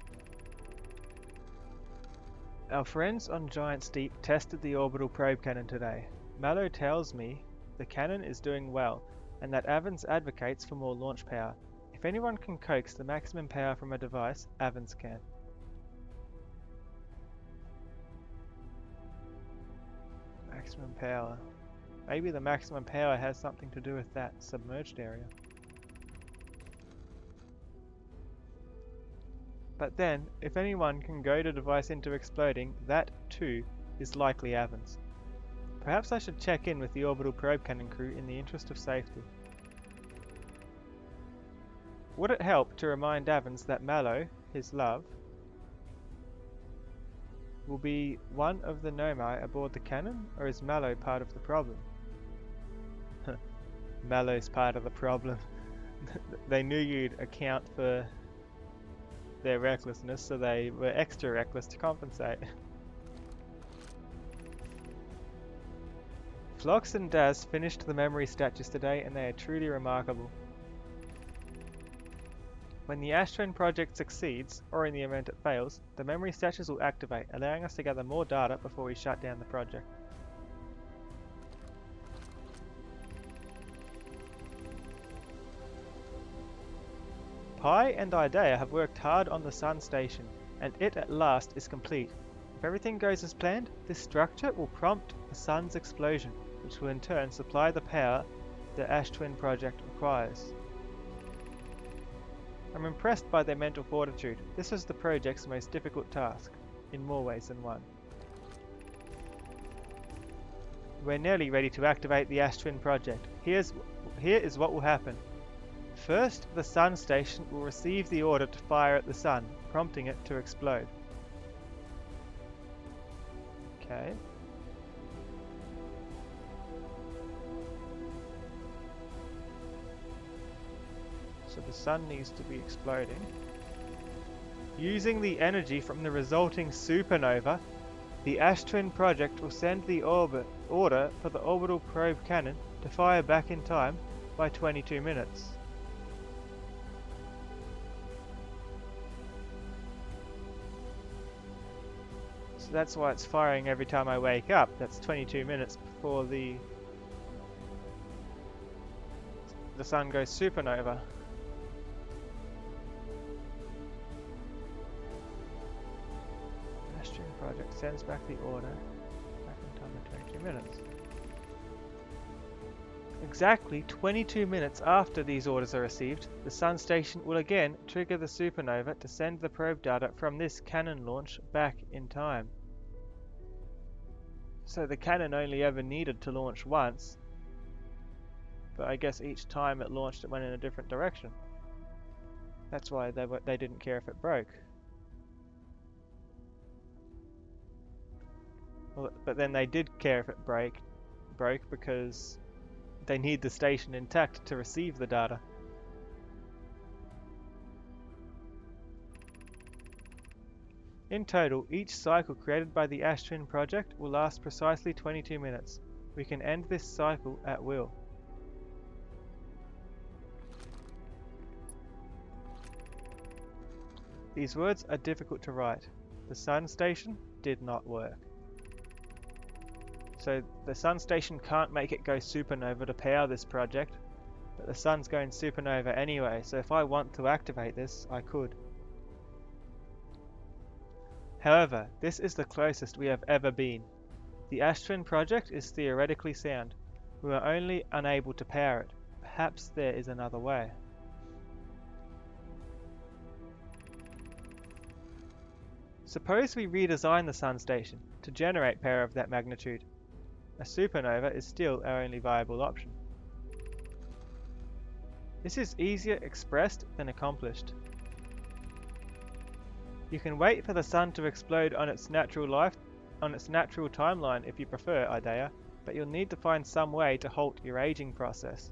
Our friends on Giant Steep tested the orbital probe cannon today. Mallow tells me the cannon is doing well, and that Avans advocates for more launch power. If anyone can coax the maximum power from a device, Avans can. Maximum power. Maybe the maximum power has something to do with that submerged area. But then, if anyone can goad a device into exploding, that too is likely Avans. Perhaps I should check in with the orbital probe cannon crew in the interest of safety. Would it help to remind Avans that Mallow, his love, will be one of the Nomai aboard the cannon, or is Mallow part of the problem? Mallow's part of the problem. They knew you'd account for their recklessness, so they were extra reckless to compensate. Phlox and Daz finished the memory statues today, and they are truly remarkable. When the Ash Twin project succeeds, or in the event it fails, the memory statues will activate, allowing us to gather more data before we shut down the project. Pi and Idea have worked hard on the Sun Station, and it at last is complete. If everything goes as planned, this structure will prompt the Sun's explosion, which will in turn supply the power the Ash Twin project requires. I'm impressed by their mental fortitude. This was the project's most difficult task, in more ways than one. We're nearly ready to activate the Ash Twin project. Here is what will happen. First, the Sun Station will receive the order to fire at the Sun, prompting it to explode. Okay. So the Sun needs to be exploding. Using the energy from the resulting supernova, the Ash Twin project will send the order for the orbital probe cannon to fire back in time by 22 minutes. So that's why it's firing every time I wake up. That's 22 minutes before the Sun goes supernova. Project sends back the order back in time in 22 minutes. Exactly 22 minutes after these orders are received, the Sun Station will again trigger the supernova to send the probe data from this cannon launch back in time. So the cannon only ever needed to launch once, but I guess each time it launched it went in a different direction. That's why they didn't care if it broke. Well, but then they did care if it broke because they need the station intact to receive the data. In total, each cycle created by the Ash Twin project will last precisely 22 minutes. We can end this cycle at will. These words are difficult to write. The sun station did not work. So the sun station can't make it go supernova to power this project, but the sun's going supernova anyway, so if I want to activate this, I could. However, this is the closest we have ever been. The Ash Twin project is theoretically sound. We are only unable to power it. Perhaps there is another way. Suppose we redesign the sun station to generate power of that magnitude. A supernova is still our only viable option. This is easier expressed than accomplished. You can wait for the sun to explode on its natural timeline if you prefer, Idea, but you'll need to find some way to halt your aging process.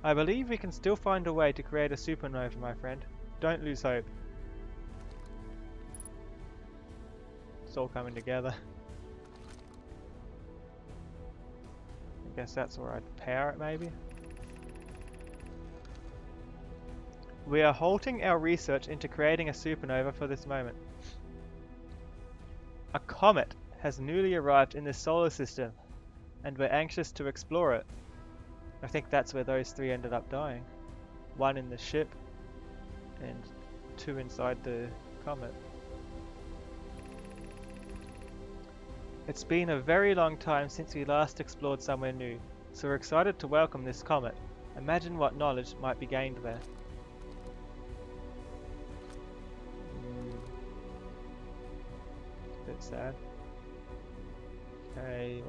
I believe we can still find a way to create a supernova, my friend. Don't lose hope. It's all coming together. I guess that's where I'd power it, maybe. We are halting our research into creating a supernova for this moment. A comet has newly arrived in this solar system, and we're anxious to explore it. I think that's where those three ended up dying. One in the ship, and two inside the comet. It's been a very long time since we last explored somewhere new, so we're excited to welcome this comet. Imagine what knowledge might be gained there. Bit sad. Okay,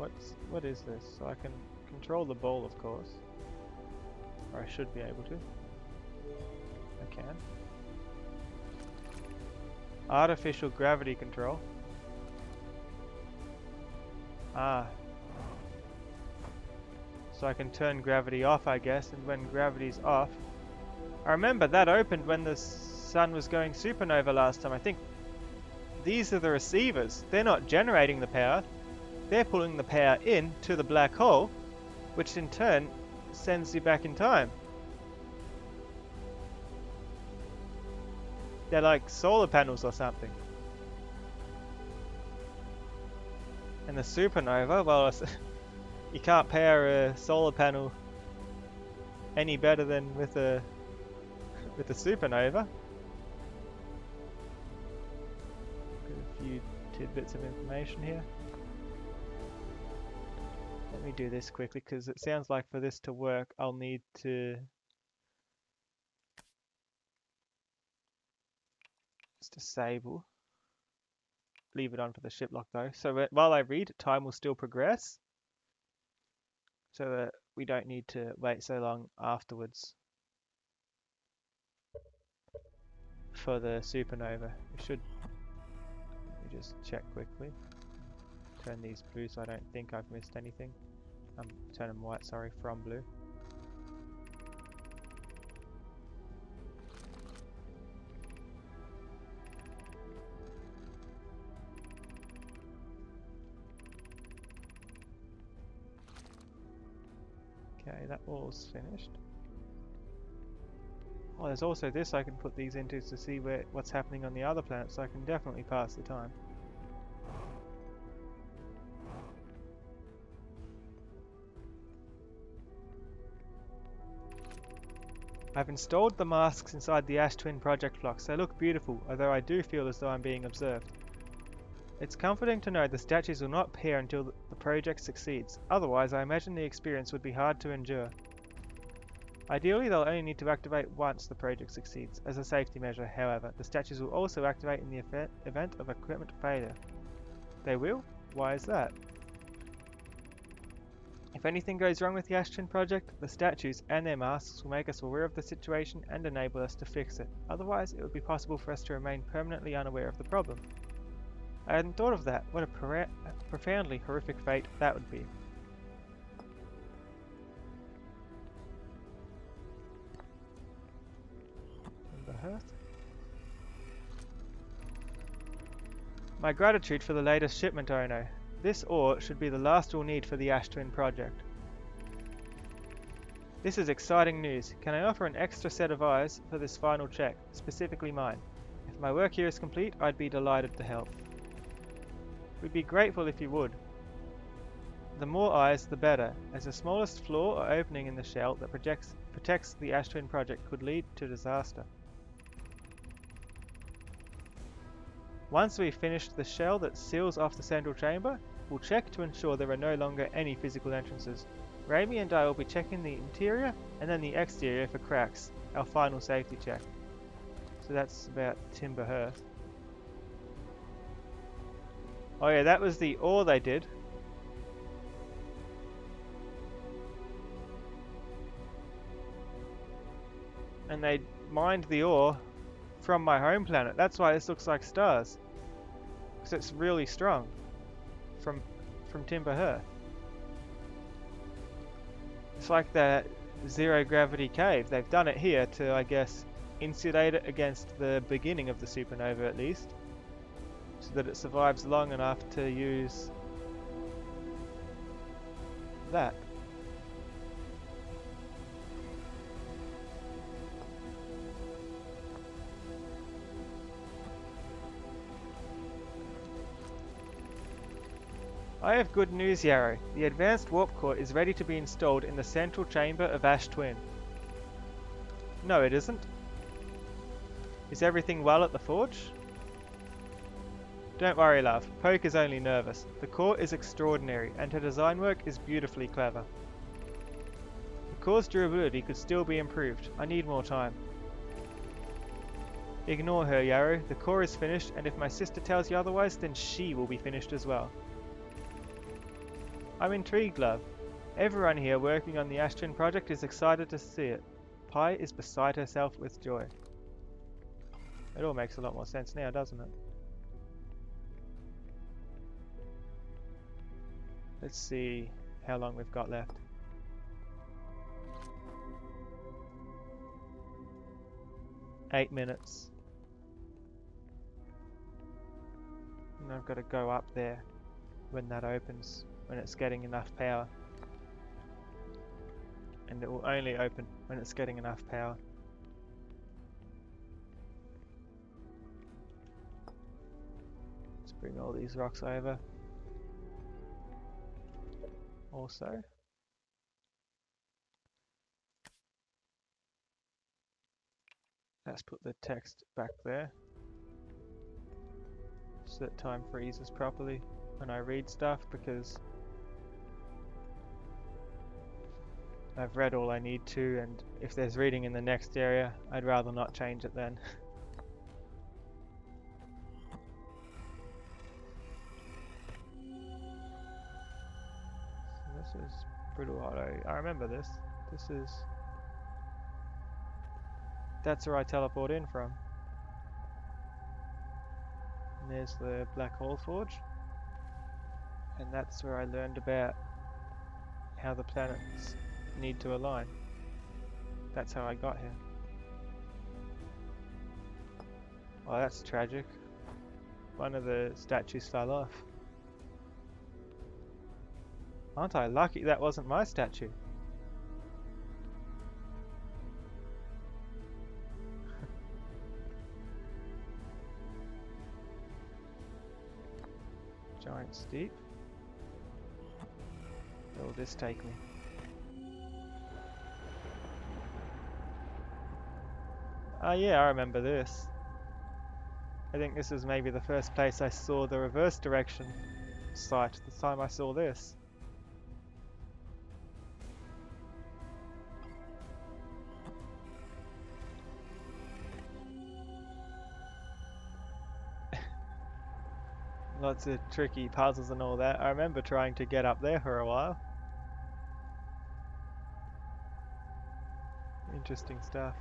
what is this? So I can control the ball, of course. Or I should be able to. I can. Artificial gravity control. Ah. So I can turn gravity off, I guess, and when gravity's off... I remember that opened when the sun was going supernova last time. I think these are the receivers. They're not generating the power. They're pulling the power in to the black hole, which in turn sends you back in time. They're like solar panels or something. And the supernova, well, you can't power a solar panel any better than with a supernova. Got a few tidbits of information here. Let me do this quickly because it sounds like for this to work I'll need to just disable. Leave it on for the ship lock though. So while I read, time will still progress, so that we don't need to wait so long afterwards for the supernova. We should. Let me just check quickly. Turn these blue so I don't think I've missed anything. Turn them white, sorry, from blue. Okay, that all's finished. Oh, there's also this I can put these into to see what's happening on the other planets, so I can definitely pass the time. I've installed the masks inside the Ash Twin project blocks. They look beautiful, although I do feel as though I'm being observed. It's comforting to know the statues will not appear until the project succeeds. Otherwise, I imagine the experience would be hard to endure. Ideally, they'll only need to activate once the project succeeds. As a safety measure, however, the statues will also activate in the event of equipment failure. They will? Why is that? If anything goes wrong with the Ash Twin project, the statues and their masks will make us aware of the situation and enable us to fix it. Otherwise, it would be possible for us to remain permanently unaware of the problem. I hadn't thought of that. What a profoundly horrific fate that would be. My gratitude for the latest shipment, Ono. This ore should be the last we'll need for the Ash Twin project. This is exciting news. Can I offer an extra set of eyes for this final check, specifically mine? If my work here is complete, I'd be delighted to help. We'd be grateful if you would. The more eyes, the better, as the smallest flaw or opening in the shell that protects the Ash Twin project could lead to disaster. Once we've finished the shell that seals off the central chamber, we'll check to ensure there are no longer any physical entrances. Raimi and I will be checking the interior and then the exterior for cracks, our final safety check. So that's about Timber Hearth. Oh yeah, that was the ore they did. And they mined the ore from my home planet. That's why this looks like stars. Because it's really strong from Timber Hearth. It's like that zero gravity cave. They've done it here to, I guess, insulate it against the beginning of the supernova at least, so that it survives long enough to use that. I have good news, Yarrow. The advanced warp core is ready to be installed in the central chamber of Ash Twin. No, it isn't. Is everything well at the forge? Don't worry, love. Poke is only nervous. The core is extraordinary, and her design work is beautifully clever. The core's durability could still be improved. I need more time. Ignore her, Yarrow. The core is finished, and if my sister tells you otherwise, then she will be finished as well. I'm intrigued, love. Everyone here working on the Ash Twin project is excited to see it. Pi is beside herself with joy. It all makes a lot more sense now, doesn't it? Let's see how long we've got left. Eight minutes. And I've got to go up there when that opens, when it's getting enough power. And it will only open when it's getting enough power. Let's bring all these rocks over. Also, let's put the text back there so that time freezes properly when I read stuff, because I've read all I need to, and if there's reading in the next area, I'd rather not change it then. So this is Brittle Hollow. I remember this. This is... That's where I teleport in from. And there's the Black Hole Forge. And that's where I learned about how the planets need to align. That's how I got here. Oh, that's tragic. One of the statues fell off. Aren't I lucky that wasn't my statue? Giant steep. Where will this take me? Ah yeah, I remember this. I think this is maybe the first place I saw the reverse direction sight, the time I saw this. Lots of tricky puzzles and all that. I remember trying to get up there for a while. Interesting stuff.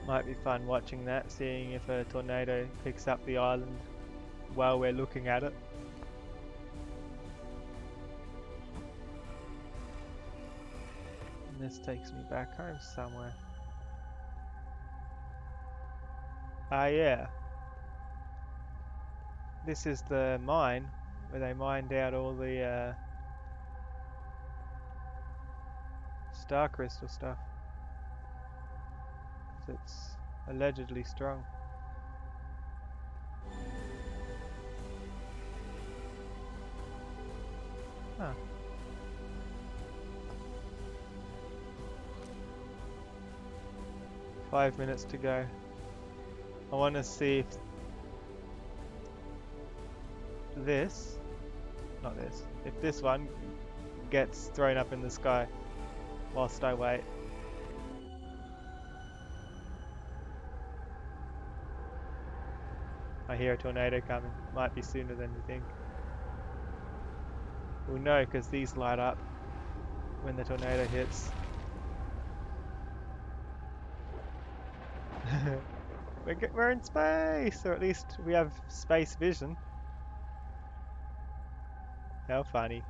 Might be fun watching that, seeing if a tornado picks up the island while we're looking at it. And this takes me back home somewhere. Ah yeah. This is the mine where they mined out all the star crystal stuff. It's allegedly strong. Huh. Five minutes to go. I want to see if if this one gets thrown up in the sky whilst I wait. I hear a tornado coming. Might be sooner than you think. We'll know because these light up when the tornado hits. We're in space, or at least we have space vision. How funny.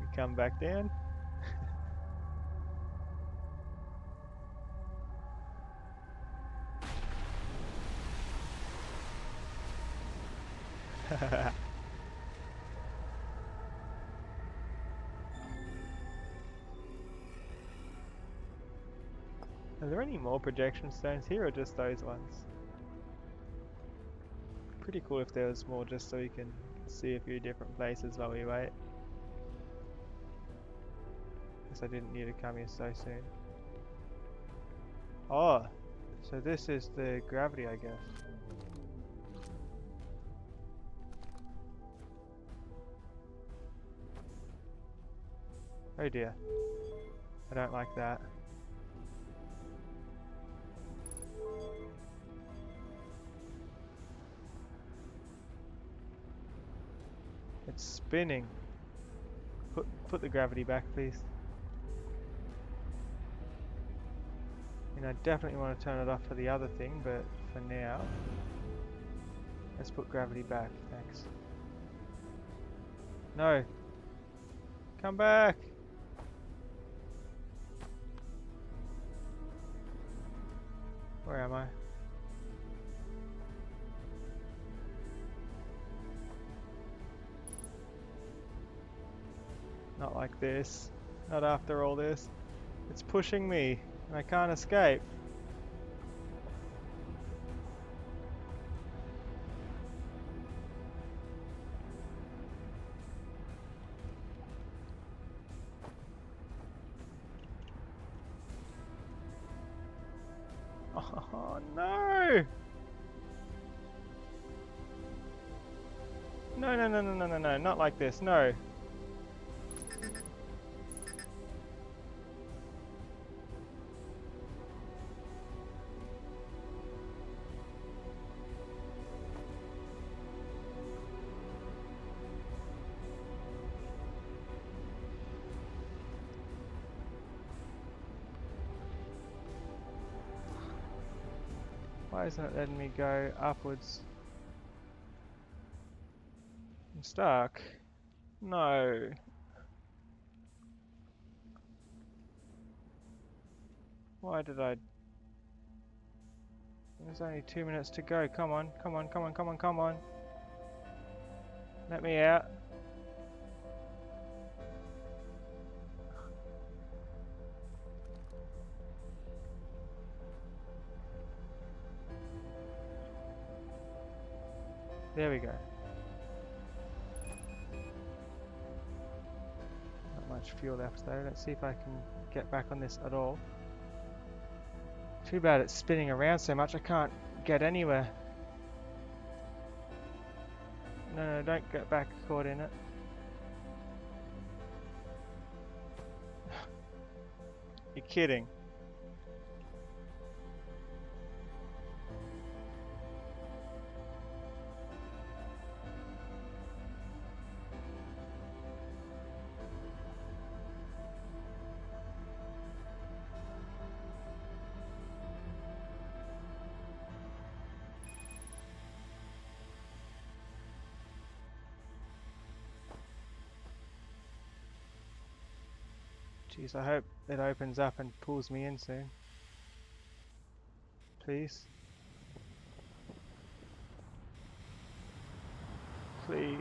We come back down. Are there any more projection stones here or just those ones? Pretty cool if there was more, just so we can see a few different places while we wait. Guess I didn't need to come here so soon. Oh, so this is the gravity, I guess. Oh dear. I don't like that. It's spinning. Put the gravity back, please. And I definitely want to turn it off for the other thing, but for now, let's put gravity back. Thanks. No. Come back. Where am I? Not like this. Not after all this. It's pushing me, and I can't escape. Oh no! No, no, no, no, no, no, no, not like this, no. Why isn't it letting me go upwards? I'm stuck. No. Why did I... There's only 2 minutes to go. Come on, come on, come on, come on, come on. Let me out. There we go. Not much fuel left though. Let's see if I can get back on this at all. Too bad it's spinning around so much I can't get anywhere. No, don't get back caught in it. You're kidding. Jeez, I hope it opens up and pulls me in soon. Please. Please.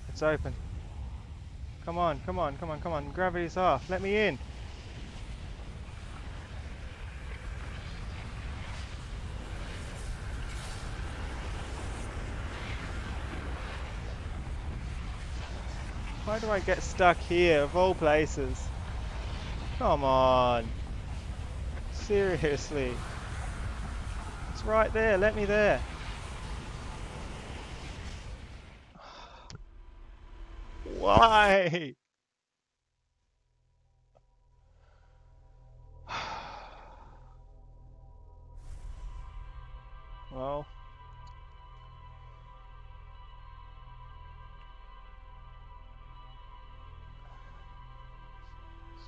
It's open. Come on, come on, come on, come on. Gravity's off. Let me in. Why do I get stuck here, of all places? Come on. Seriously. It's right there. Let me there. Why? Well.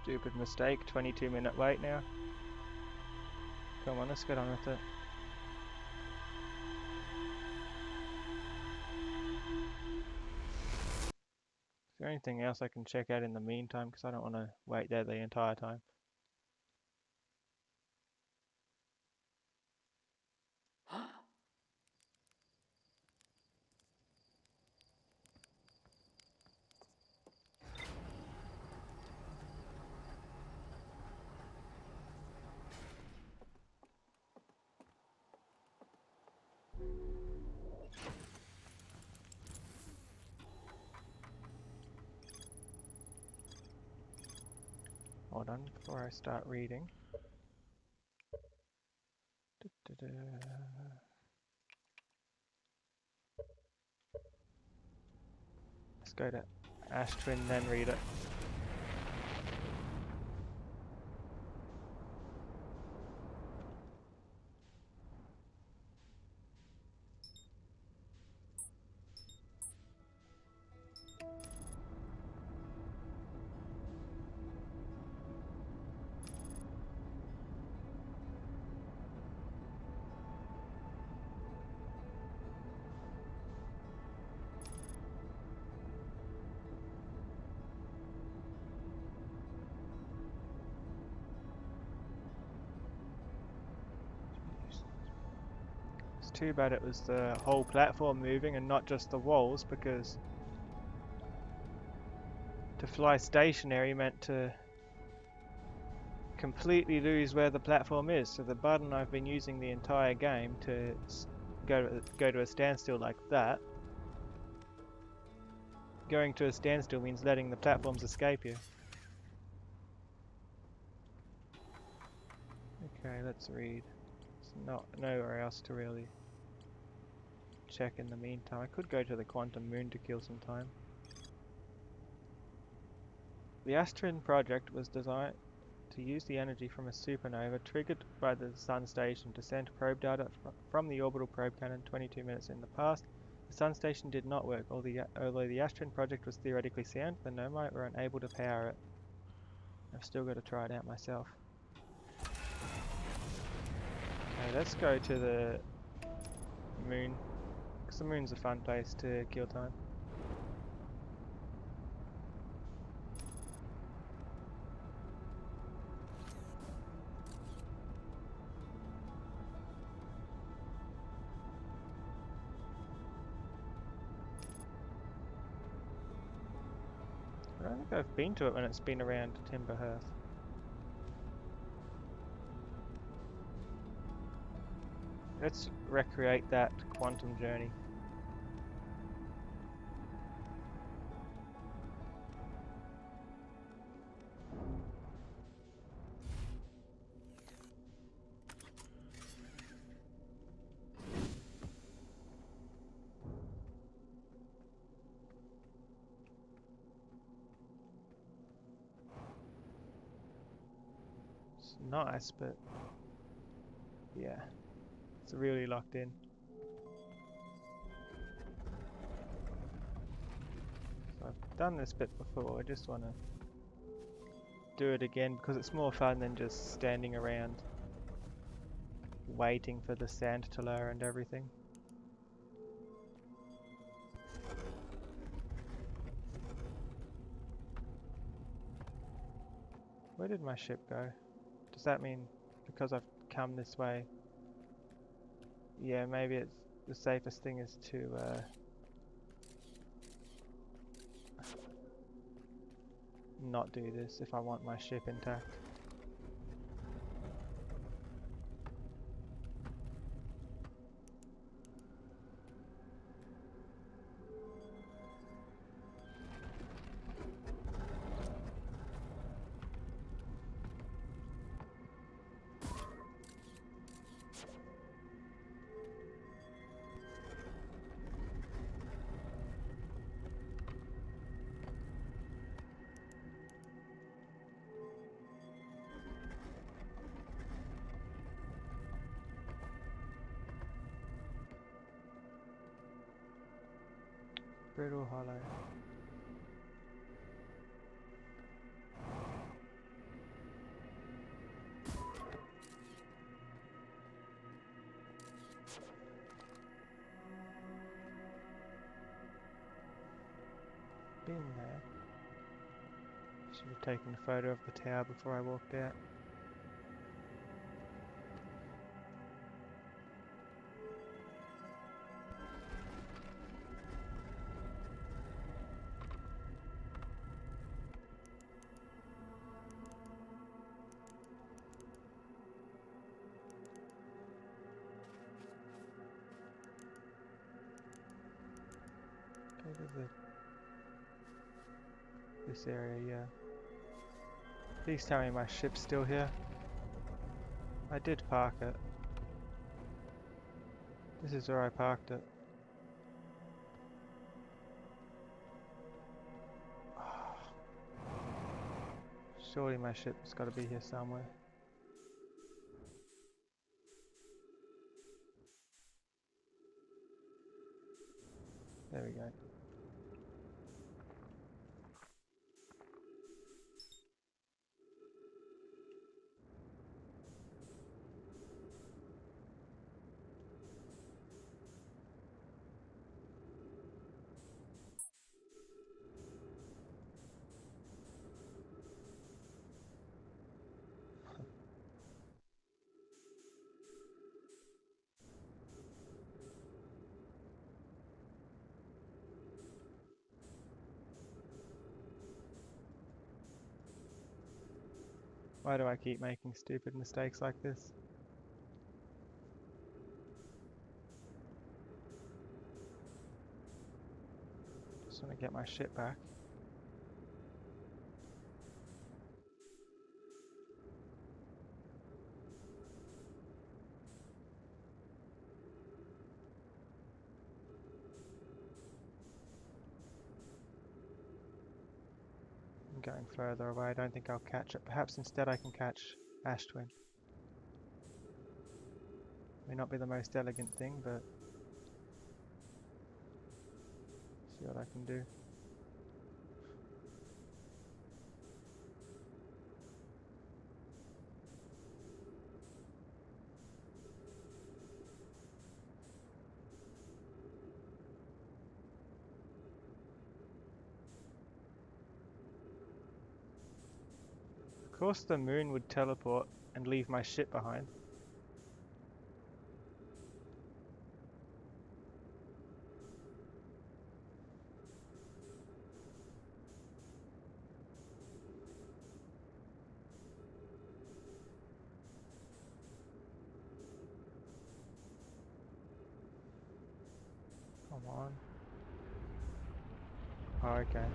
Stupid mistake. 22-minute wait now. Come on, let's get on with it. Is there anything else I can check out in the meantime? Because I don't want to wait there the entire time. Hold on, before I start reading. Let's go to Ash Twin, then read it. It's too bad it was the whole platform moving and not just the walls, because to fly stationary meant to completely lose where the platform is. So the button I've been using the entire game to go to a standstill like that, going to a standstill means letting the platforms escape you. Okay, let's read. There's nowhere else to really check in the meantime. I could go to the quantum moon to kill some time. The Astrin project was designed to use the energy from a supernova triggered by the sun station to send probe data from the orbital probe cannon 22 minutes in the past. The sun station did not work, although the Astrin project was theoretically sound. The Nomite were unable to power it. I've still got to try it out myself. Okay, let's go to the moon, because the moon's a fun place to kill time. I don't think I've been to it when it's been around Timberhearth. Let's recreate that quantum journey. nice, but yeah, it's really locked in. So I've done this bit before, I just want to do it again because it's more fun than just standing around waiting for the sand to lower and everything. Where did my ship go? Does that mean because I've come this way? Yeah, maybe it's the safest thing is to not do this if I want my ship intact. Brittle hollow. Been there. Should have taken a photo of the tower before I walked out. Go to this area, yeah. Please tell me my ship's still here. I did park it. This is where I parked it. Surely my ship's got to be here somewhere. There we go. Why do I keep making stupid mistakes like this? Just want to get my ship back. I'm going further away, I don't think I'll catch it. Perhaps instead I can catch Ash Twin. May not be the most elegant thing, but see what I can do. Of course the moon would teleport and leave my ship behind. Come on. Oh, okay.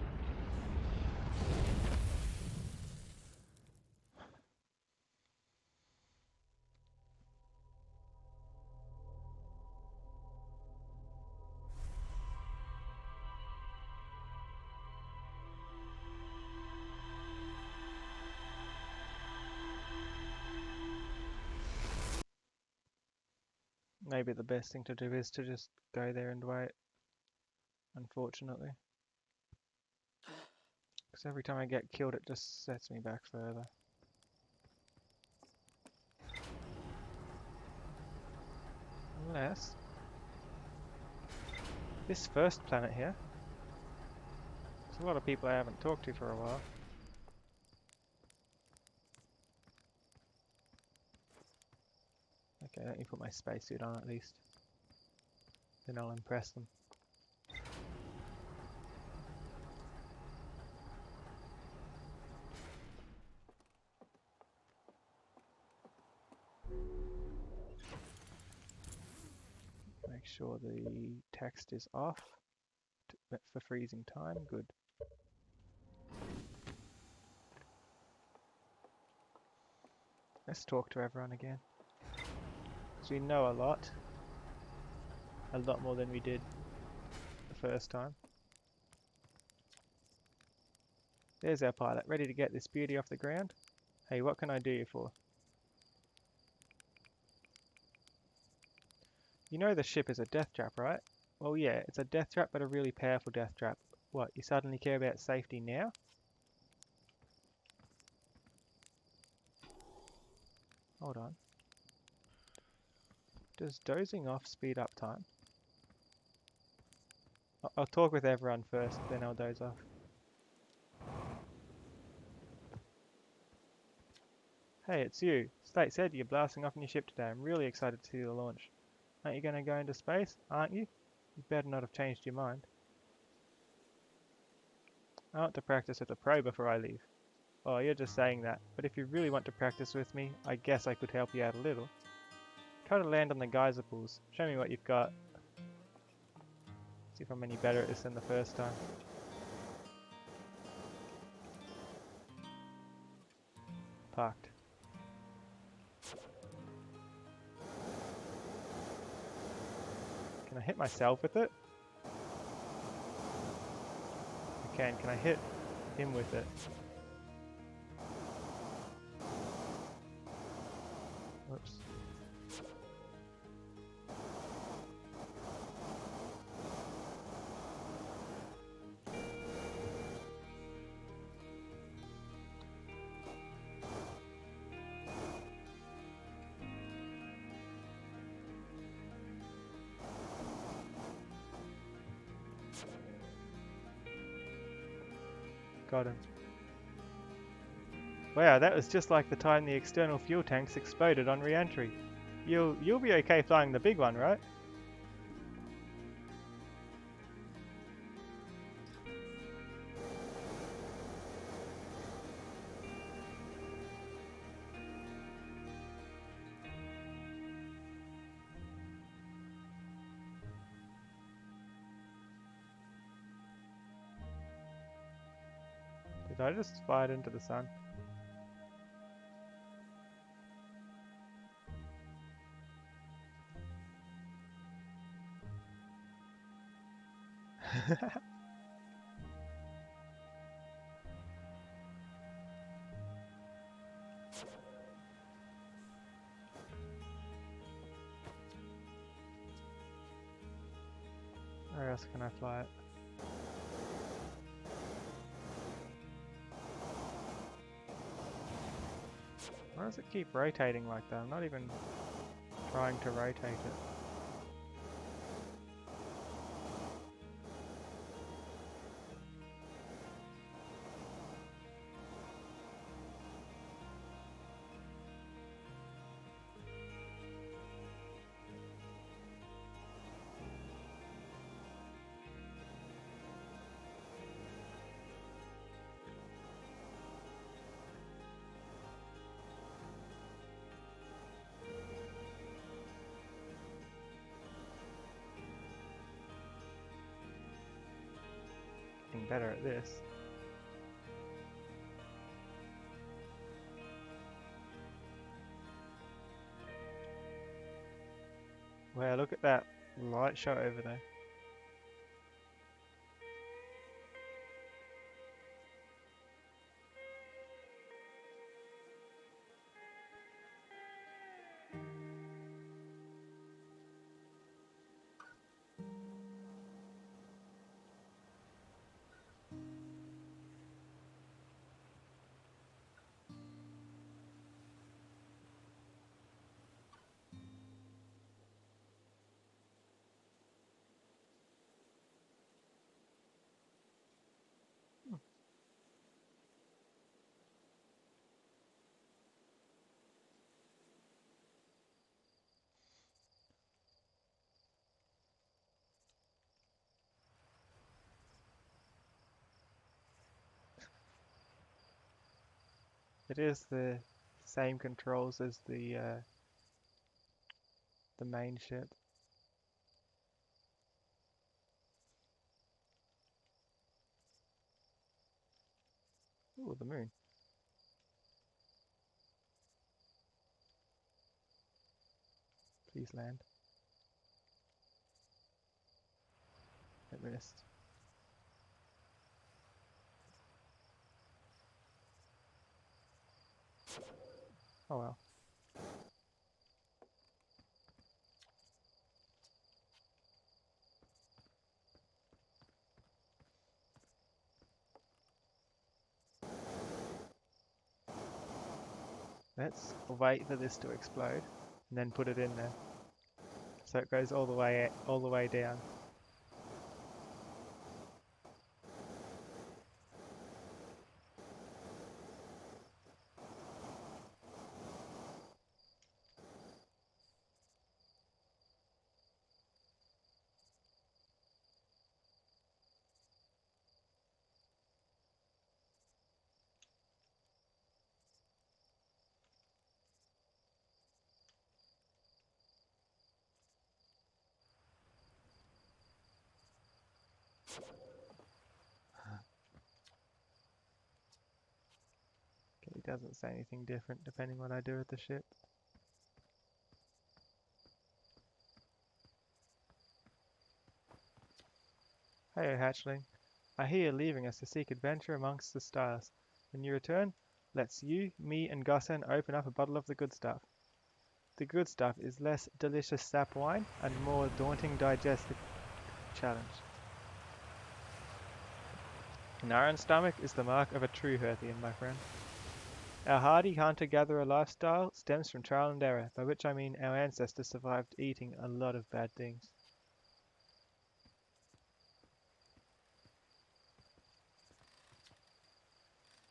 Maybe the best thing to do is to just go there and wait, unfortunately. Because every time I get killed it just sets me back further. Unless... this first planet here, there's a lot of people I haven't talked to for a while. Okay, let me put my spacesuit on at least. Then I'll impress them. Make sure the text is off for freezing time. Good. Let's talk to everyone again. Because we know a lot more than we did the first time. There's our pilot, ready to get this beauty off the ground. Hey, what can I do you for? You know the ship is a death trap, right? Well, yeah, it's a death trap, but a really powerful death trap. What, you suddenly care about safety now? Hold on. Does dozing off speed up time? I'll talk with everyone first, then I'll doze off. Hey, it's you. State said you're blasting off in your ship today. I'm really excited to see the launch. Aren't you going to go into space? Aren't you? You better not have changed your mind. I want to practice with a pro before I leave. Oh, you're just saying that. But if you really want to practice with me, I guess I could help you out a little. Try to land on the geyser pools. Show me what you've got. See if I'm any better at this than the first time. Parked. Can I hit myself with it? I can. Can I hit him with it? Whoops. Got him. Wow, that was just like the time the external fuel tanks exploded on re-entry. You'll be okay flying the big one, right? Did I just fly it into the sun? Where else can I fly it? Why does it keep rotating like that? I'm not even trying to rotate it. Getting better at this. Wow, look at that light show over there. It is the same controls as the main ship. Ooh, the moon. Please land. It missed. Oh well. Let's wait for this to explode and then put it in there. So it goes all the way down. It doesn't say anything different depending what I do with the ship. Hey, hatchling. I hear you're leaving us to seek adventure amongst the stars. When you return, let's you, me, and Gossan open up a bottle of the good stuff. The good stuff is less delicious sap wine and more daunting digestive challenge. An iron stomach is the mark of a true Herthian, my friend. Our hardy hunter-gatherer lifestyle stems from trial and error, by which I mean our ancestors survived eating a lot of bad things.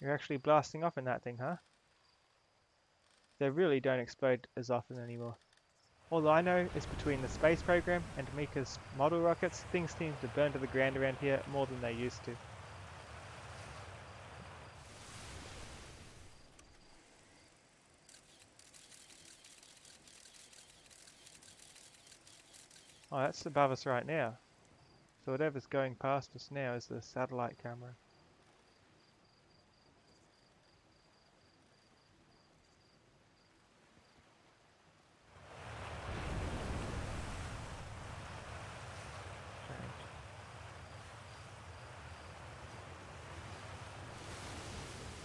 You're actually blasting off in that thing, huh? They really don't explode as often anymore. All I know is between the space program and Mika's model rockets, things seem to burn to the ground around here more than they used to. Oh, that's above us right now. So whatever's going past us now is the satellite camera.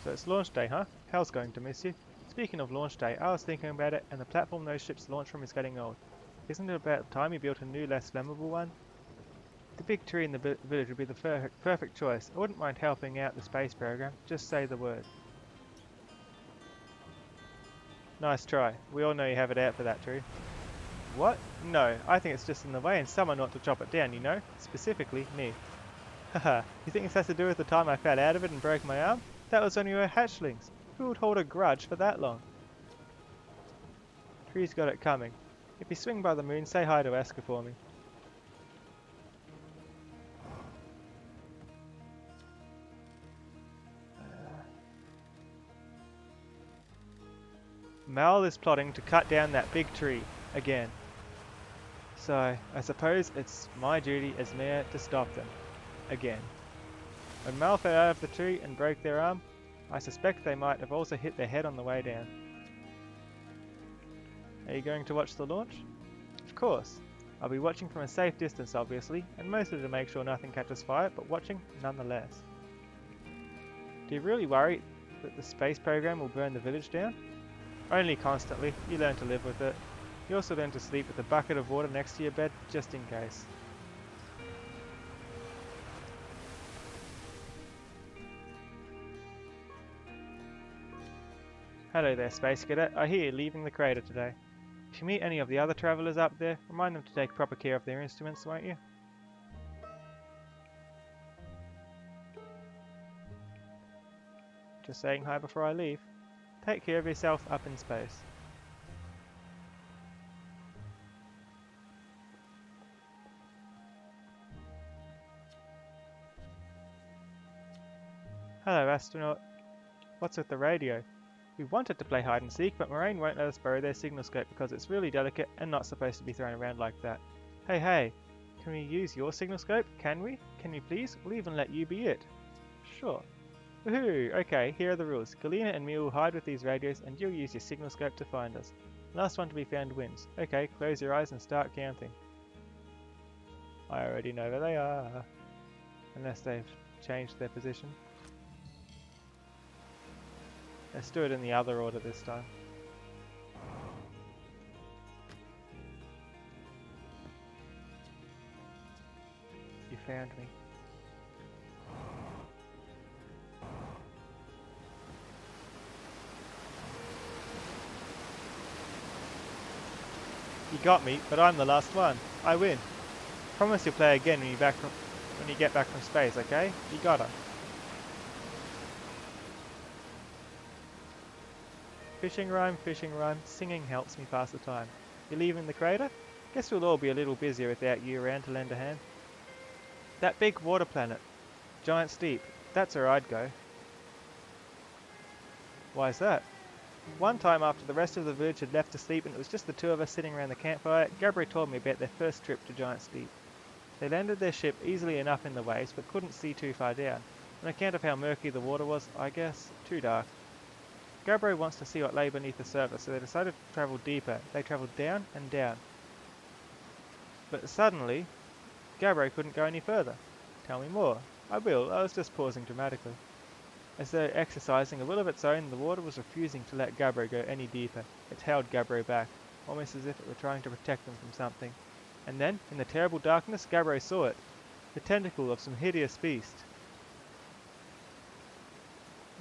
So it's launch day, huh? Hell's going to miss you. Speaking of launch day, I was thinking about it, and the platform those ships launch from is getting old. Isn't it about time you built a new, less flammable one? The big tree in the village would be the perfect choice. I wouldn't mind helping out the space program. Just say the word. Nice try. We all know you have it out for that tree. What? No, I think it's just in the way and someone ought to chop it down, you know? Specifically, me. Haha, you think this has to do with the time I fell out of it and broke my arm? That was when we were hatchlings. Who would hold a grudge for that long? Tree's got it coming. If you swing by the moon, say hi to Esker for me. Mal is plotting to cut down that big tree, again. So, I suppose it's my duty as mayor to stop them, again. When Mal fell out of the tree and broke their arm, I suspect they might have also hit their head on the way down. Are you going to watch the launch? Of course. I'll be watching from a safe distance, obviously, and mostly to make sure nothing catches fire, but watching nonetheless. Do you really worry that the space program will burn the village down? Only constantly. You learn to live with it. You also learn to sleep with a bucket of water next to your bed, just in case. Hello there, Space Cadet. I hear you're leaving the crater today. If you meet any of the other travelers up there, remind them to take proper care of their instruments, won't you? Just saying hi before I leave. Take care of yourself up in space. Hello, astronaut. What's with the radio? We wanted to play hide and seek, but Moraine won't let us borrow their signal scope because it's really delicate and not supposed to be thrown around like that. Hey, can we use your signal scope? Can we? Can we please? We'll even let you be it. Sure. Woohoo! Okay, here are the rules. Galena and me will hide with these radios and you'll use your signal scope to find us. Last one to be found wins. Okay, close your eyes and start counting. I already know where they are. Unless they've changed their position. Let's do it in the other order this time. You found me. You got me, but I'm the last one. I win. Promise you'll play again when you get back from space, okay? You gotta. Fishing rhyme, singing helps me pass the time. You leaving the crater? Guess we'll all be a little busier without you around to lend a hand. That big water planet. Giant Steep. That's where I'd go. Why's that? One time after the rest of the village had left to sleep and it was just the two of us sitting around the campfire, Gabriel told me about their first trip to Giant Steep. They landed their ship easily enough in the waves but couldn't see too far down. On account of how murky the water was, I guess, too dark. Gabriel wants to see what lay beneath the surface, so they decided to travel deeper. They travelled down and down. But suddenly, Gabriel couldn't go any further. Tell me more. I will, I was just pausing dramatically. As though exercising a will of its own, the water was refusing to let Gabriel go any deeper. It held Gabriel back, almost as if it were trying to protect them from something. And then, in the terrible darkness, Gabriel saw it. The tentacle of some hideous beast.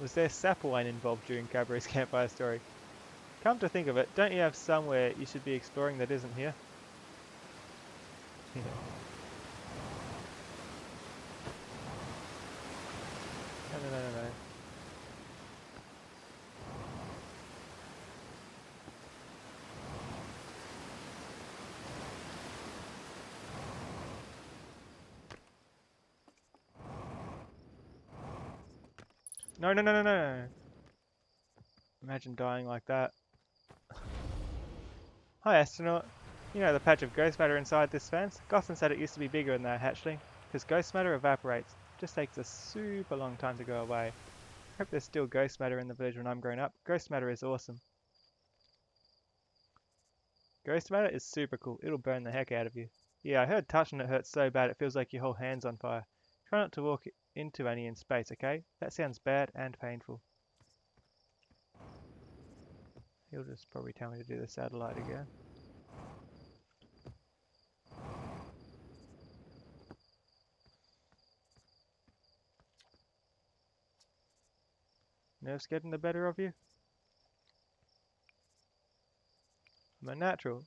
Was there sap wine involved during Gabriel's campfire story? Come to think of it, don't you have somewhere you should be exploring that isn't here? No. No. Imagine dying like that. Hi, astronaut. You know the patch of ghost matter inside this fence? Gotham said it used to be bigger than that, hatchling. Because ghost matter evaporates. It just takes a super long time to go away. Hope there's still ghost matter in the village when I'm grown up. Ghost matter is awesome. Ghost matter is super cool. It'll burn the heck out of you. Yeah, I heard touching it hurts so bad it feels like your whole hand's on fire. Try not to walk into any in space, okay? That sounds bad and painful. He'll just probably tell me to do the satellite again. Nerves getting the better of you? I'm a natural.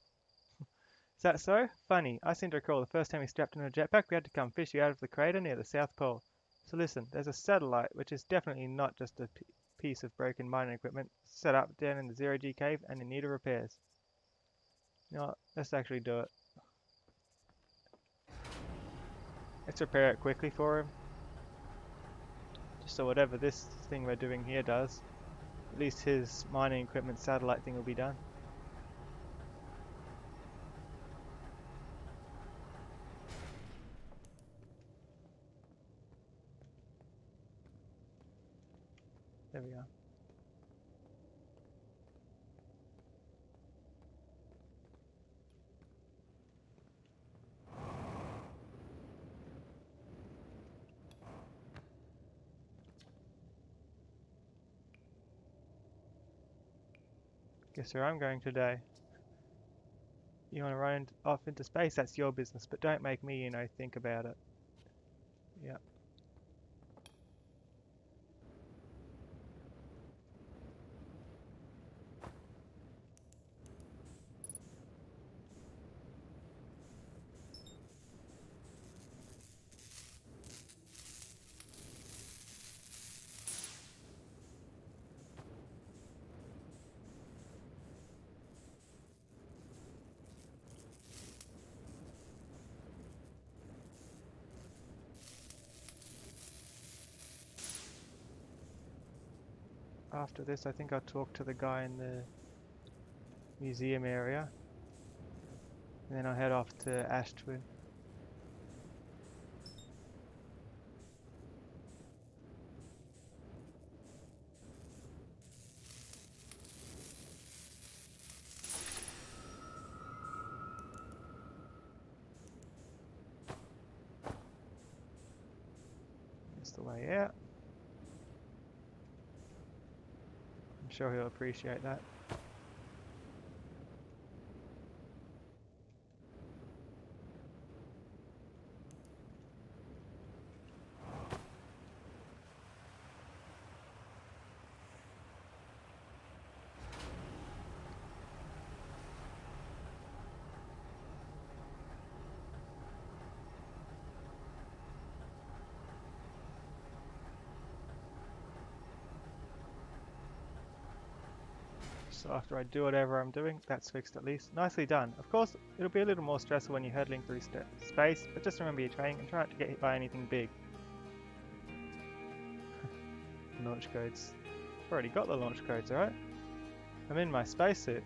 Is that so? Funny. I seem to recall the first time we strapped in a jetpack we had to come fish you out of the crater near the South Pole. So listen, there's a satellite, which is definitely not just a piece of broken mining equipment, set up down in the zero-G cave and in need of repairs. You know what? Let's actually do it. Let's repair it quickly for him. Just so whatever this thing we're doing here does, at least his mining equipment satellite thing will be done. There we are. Guess where I'm going today. You want to run off into space, that's your business, but don't make me, think about it. Yep. after this, I think I'll talk to the guy in the museum area. And then I'll head off to Ashtwin. That's the way out. I'm sure he'll appreciate that. So after I do whatever I'm doing, that's fixed at least. Nicely done. Of course, it'll be a little more stressful when you're hurtling through space, but just remember your training and try not to get hit by anything big. Launch codes. I've already got the launch codes, alright? I'm in my spacesuit.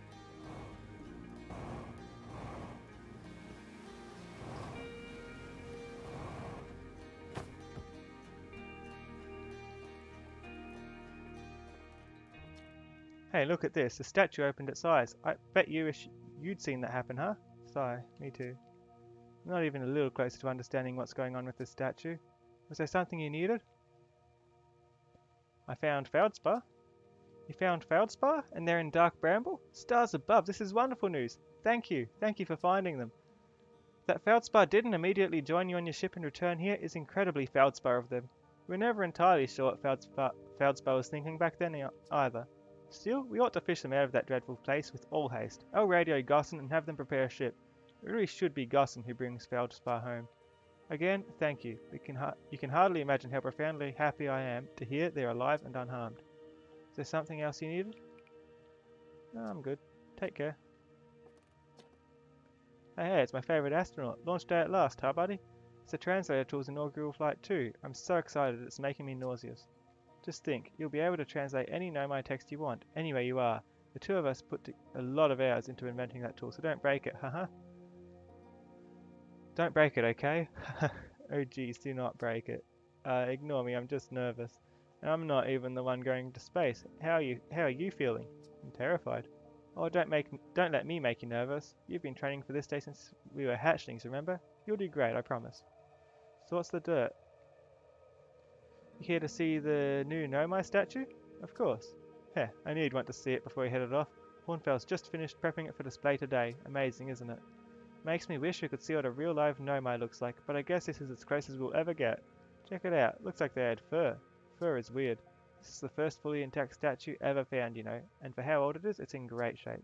Hey, look at this. The statue opened its eyes. I bet you wish you'd seen that happen, huh? Sigh. Me too. I'm not even a little closer to understanding what's going on with this statue. Was there something you needed? I found Feldspar. You found Feldspar? And they're in Dark Bramble? Stars above. This is wonderful news. Thank you. Thank you for finding them. That Feldspar didn't immediately join you on your ship and return here is incredibly Feldspar of them. We're never entirely sure what Feldspar was thinking back then either. Still, we ought to fish them out of that dreadful place with all haste. I'll radio Gosson and have them prepare a ship. It really should be Gosson who brings Feldspar home. Again, thank you. You can hardly imagine how profoundly happy I am to hear they're alive and unharmed. Is there something else you needed? No, I'm good. Take care. Hey, it's my favourite astronaut. Launch day at last, huh, buddy? It's the translator tool's inaugural flight too. I'm so excited it's making me nauseous. Just think, you'll be able to translate any Nomai text you want, anywhere you are. The two of us put a lot of hours into inventing that tool, so don't break it, haha. Don't break it, okay? Oh geez, do not break it. Ignore me, I'm just nervous. And I'm not even the one going to space. How are you feeling? I'm terrified. Oh, don't let me make you nervous. You've been training for this day since we were hatchlings, remember? You'll do great, I promise. So what's the dirt? You here to see the new Nomai statue? Of course. Heh, I knew you'd want to see it before you headed off. Hornfell's just finished prepping it for display today. Amazing, isn't it? Makes me wish we could see what a real live Nomai looks like, but I guess this is as close as we'll ever get. Check it out. Looks like they had fur. Fur is weird. This is the first fully intact statue ever found, you know, and for how old it is, it's in great shape.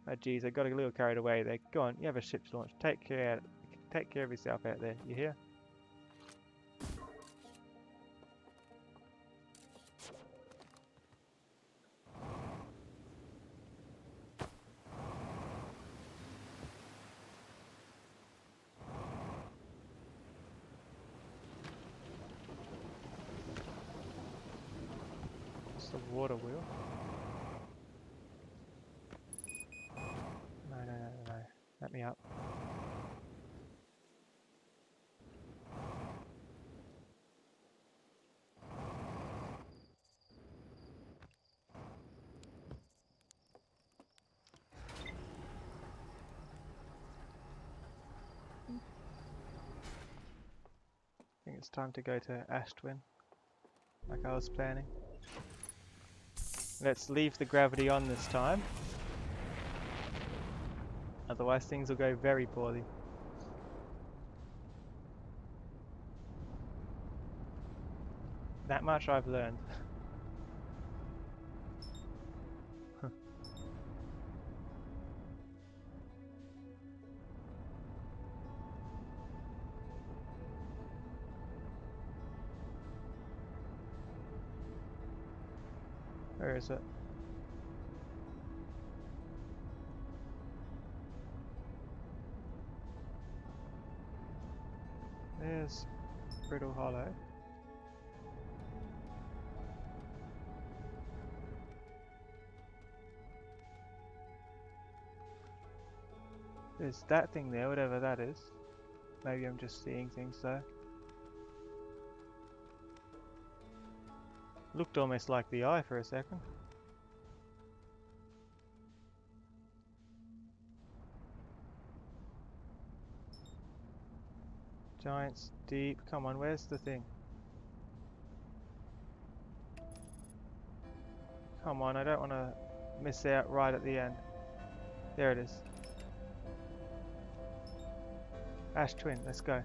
Oh geez, I got a little carried away there. Go on, you have a ship to launch. Take care of yourself out there, you hear? It's the water wheel. No. Let me up. I think it's time to go to Ashtwin, like I was planning. Let's leave the gravity on this time. Otherwise things will go very poorly. That much I've learned. Where is it? There's Brittle Hollow. There's that thing there, whatever that is. Maybe I'm just seeing things though. Looked almost like the eye for a second. Giants deep. Come on, where's the thing? Come on, I don't want to miss out right at the end. There it is. Ash Twin, let's go.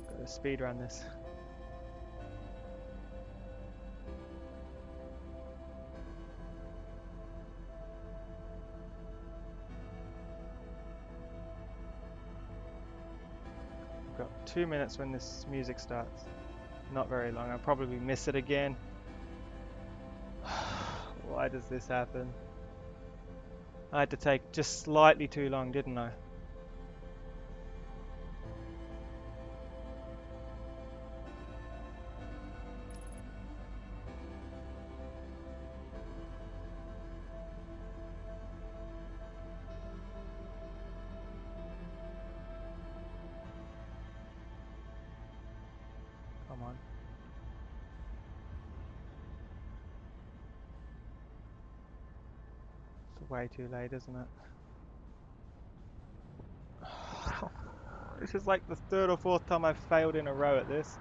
Got to speed run this. Got 2 minutes when this music starts. Not very long. I'll probably miss it again. Why does this happen? I had to take just slightly too long, didn't I? Come on. It's way too late, isn't it? This is like the third or fourth time I've failed in a row at this.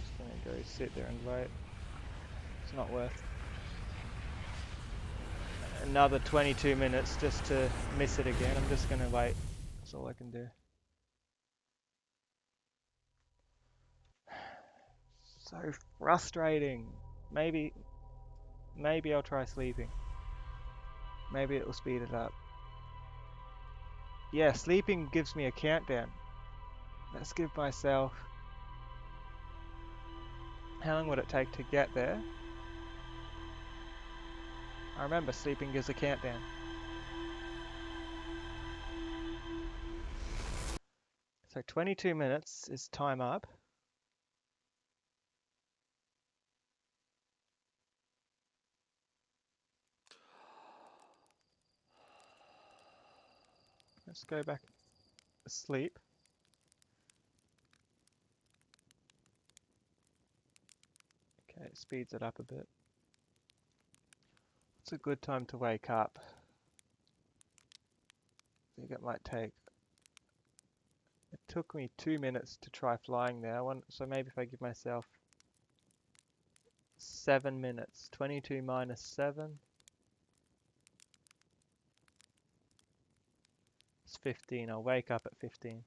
Just gonna go sit there and wait. It's not worth another 22 minutes just to miss it again. I'm just gonna wait. That's all I can do. So frustrating. Maybe I'll try sleeping. Maybe it will speed it up. Yeah, sleeping gives me a countdown. Let's give myself... How long would it take to get there? I remember sleeping gives a countdown. So 22 minutes is time up. Let's go back to sleep. Okay, it speeds it up a bit. It's a good time to wake up. I think it might take... It took me 2 minutes to try flying there, so maybe if I give myself 7 minutes. 22 minus 7. It's 15. I'll wake up at 15.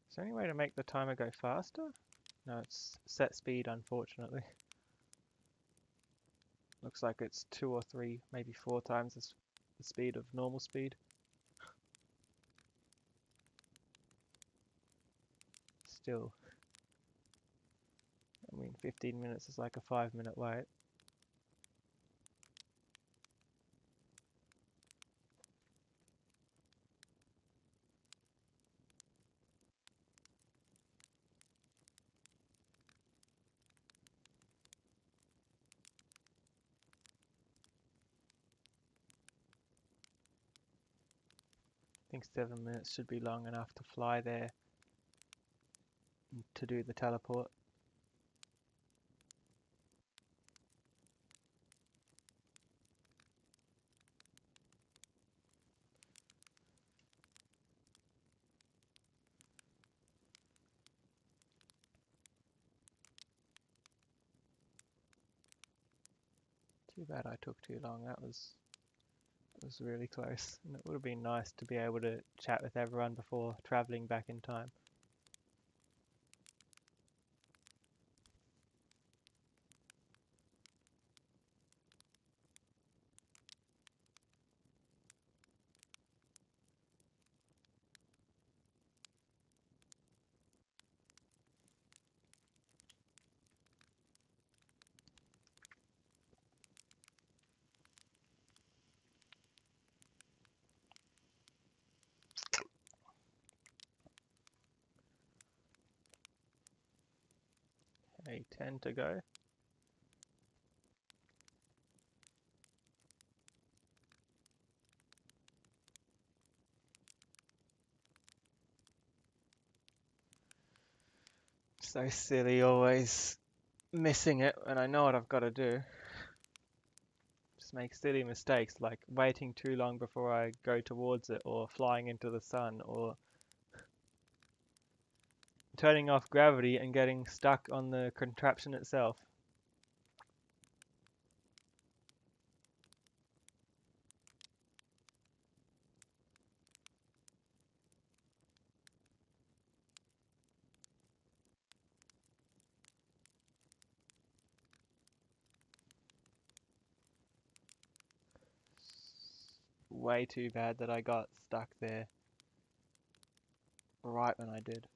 Is there any way to make the timer go faster? No, it's set speed, unfortunately. Looks like it's 2 or 3, maybe 4 times the speed of normal speed. Still, I mean, 15 minutes is like a 5-minute wait. I think 7 minutes should be long enough to fly there to do the teleport. Too bad I took too long. That was really close, and it would have been nice to be able to chat with everyone before traveling back in time. only 10 to go. So silly, always missing it when I know what I've got to do. Just make silly mistakes like waiting too long before I go towards it, or flying into the sun, or turning off gravity and getting stuck on the contraption itself. Way too bad that I got stuck there right when I did.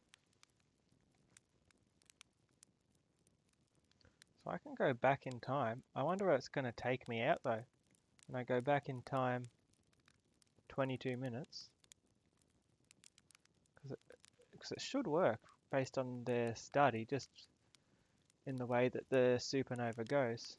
So I can go back in time. I wonder where it's going to take me out though. When I go back in time 22 minutes. Because it should work based on their study, just in the way that the supernova goes.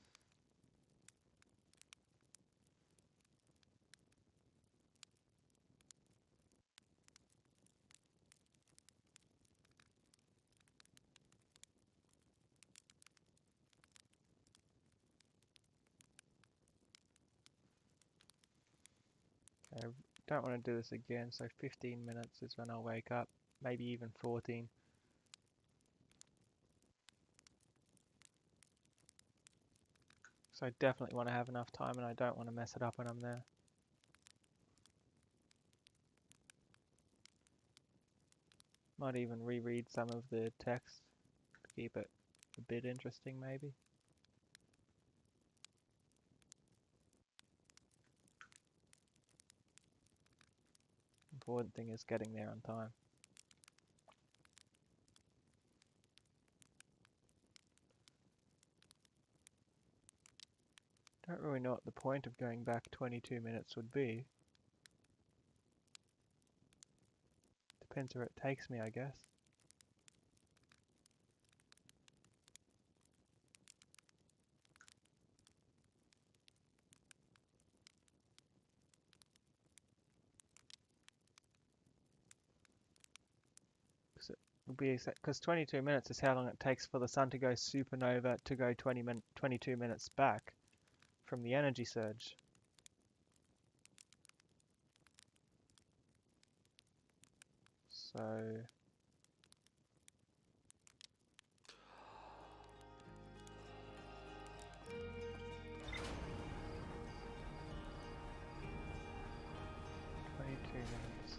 I don't want to do this again, so 15 minutes is when I'll wake up, maybe even 14. So I definitely want to have enough time, and I don't want to mess it up when I'm there. Might even reread some of the text to keep it a bit interesting, maybe. Important thing is getting there on time. Don't really know what the point of going back 22 minutes would be. Depends where it takes me, I guess. Because 22 minutes is how long it takes for the sun to go supernova to go 22 minutes back from the energy surge. So 22 minutes.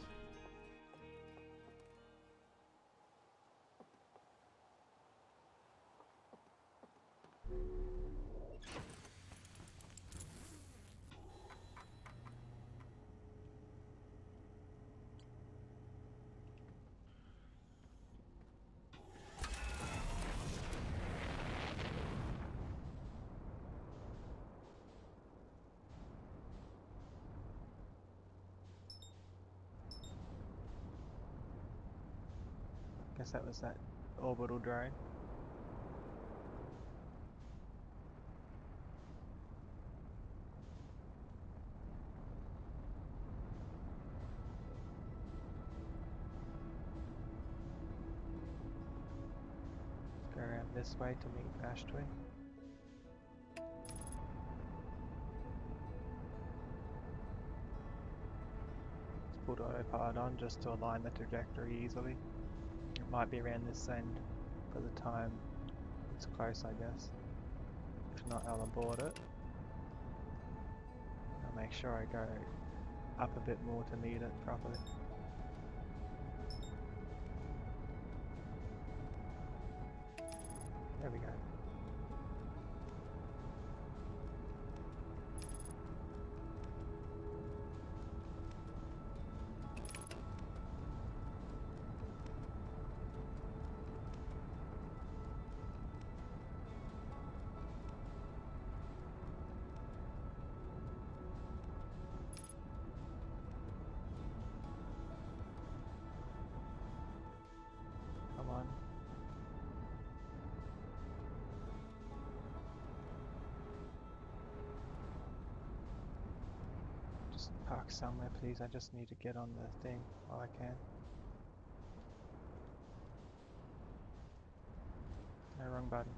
Guess that was that orbital drone. Go around this way to meet Ashtwin. Let's put autopilot on just to align the trajectory easily. It might be around this end by the time it's close, I guess. If not, I'll abort it. I'll make sure I go up a bit more to meet it properly. There we go. Come on. Just park somewhere, please. I just need to get on the thing while I can. No, wrong button.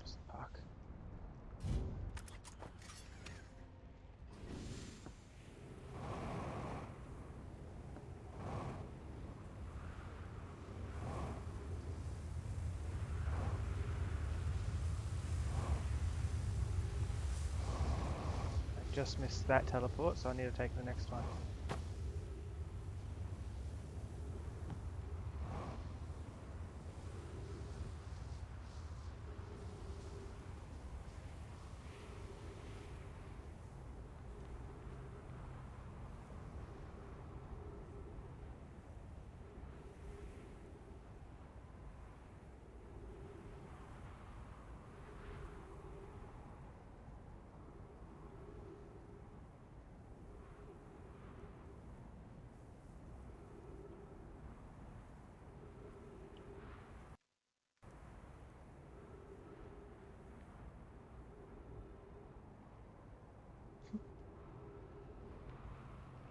Just park. I just missed that teleport, so I need to take the next one.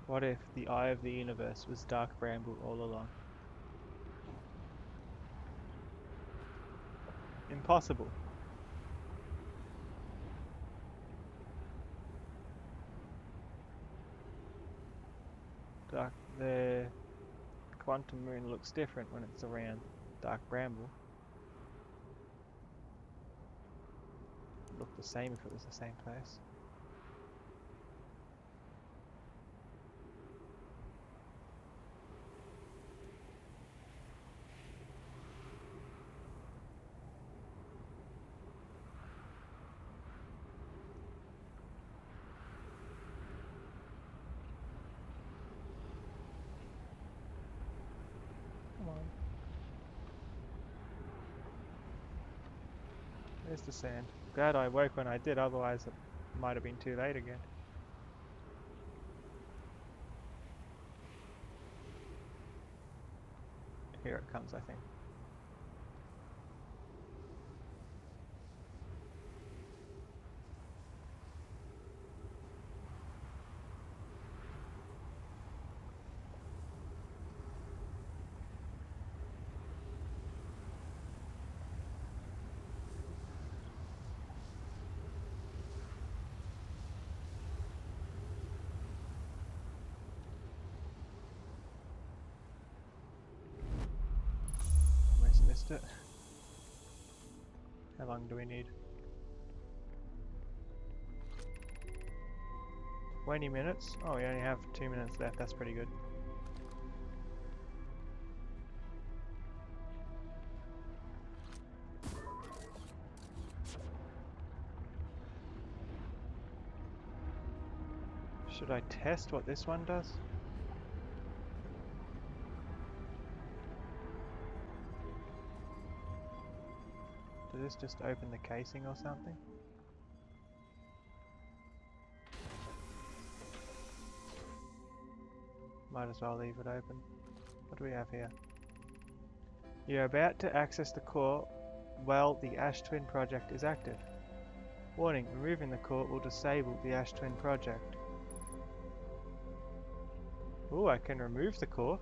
What if the eye of the universe was dark bramble all along? Impossible. The quantum moon looks different when it's around dark bramble. It'd look the same if it was the same place. Come on. There's the sand. Glad I woke when I did, otherwise it might have been too late again. Here it comes, I think. Almost missed it. How long do we need? 20 minutes? Oh, we only have 2 minutes left, that's pretty good. Should I test what this one does? Does this just open the casing or something? Might as well leave it open. What do we have here? You're about to access the core while the Ash Twin project is active. Warning, removing the core will disable the Ash Twin project. Ooh, I can remove the core.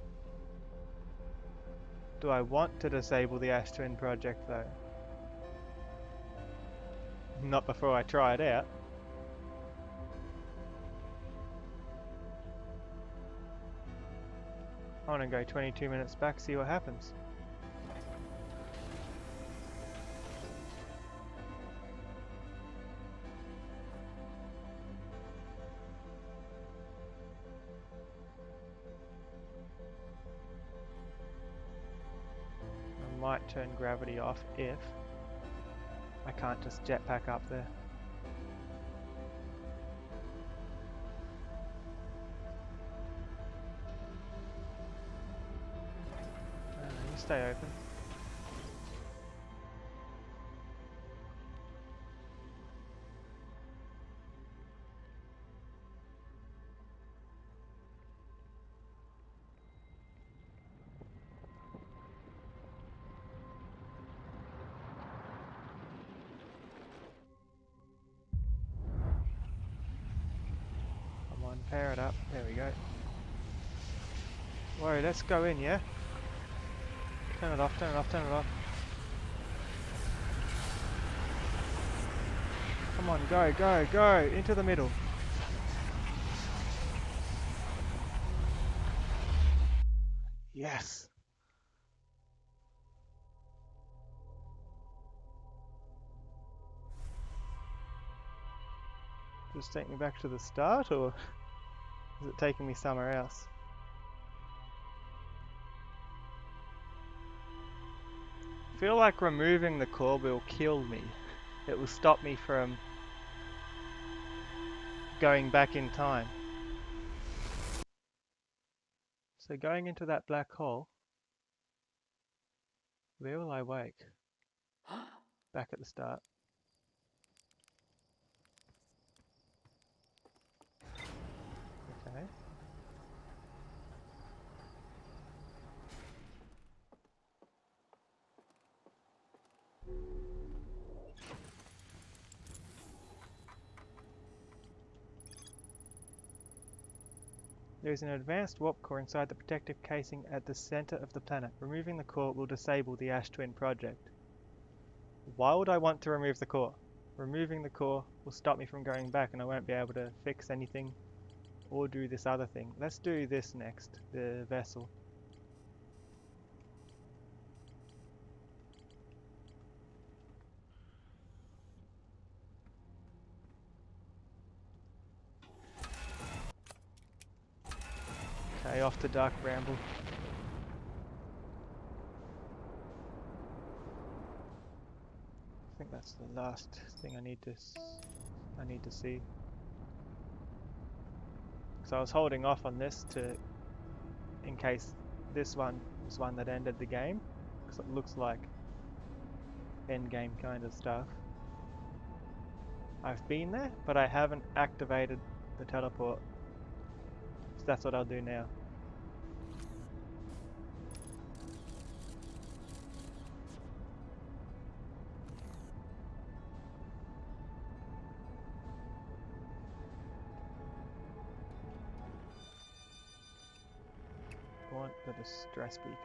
Do I want to disable the Ash Twin project though? Not before I try it out. I want to go 22 minutes back, see what happens. I might turn gravity off if I can't just jetpack up there. You stay open. Power it up. There we go. Whoa, let's go in, yeah? Turn it off, turn it off, turn it off. Come on, go, go, go! Into the middle. Yes! Just take me back to the start, or is it taking me somewhere else? I feel like removing the core will kill me. It will stop me from going back in time. So going into that black hole, where will I wake? Back at the start. Okay. There is an advanced warp core inside the protective casing at the center of the planet. Removing the core will disable the Ash Twin project. Why would I want to remove the core? Removing the core will stop me from going back and I won't be able to fix anything or do this other thing. Let's do this next, the vessel. Okay, off to Dark Bramble. I think that's the last thing I need to see. So I was holding off on this in case this one was one that ended the game, because it looks like end game kind of stuff. I've been there, but I haven't activated the teleport. So that's what I'll do now. I want the distress beacon.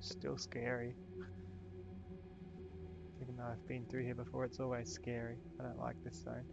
Still scary. Even though I've been through here before, it's always scary. I don't like this zone.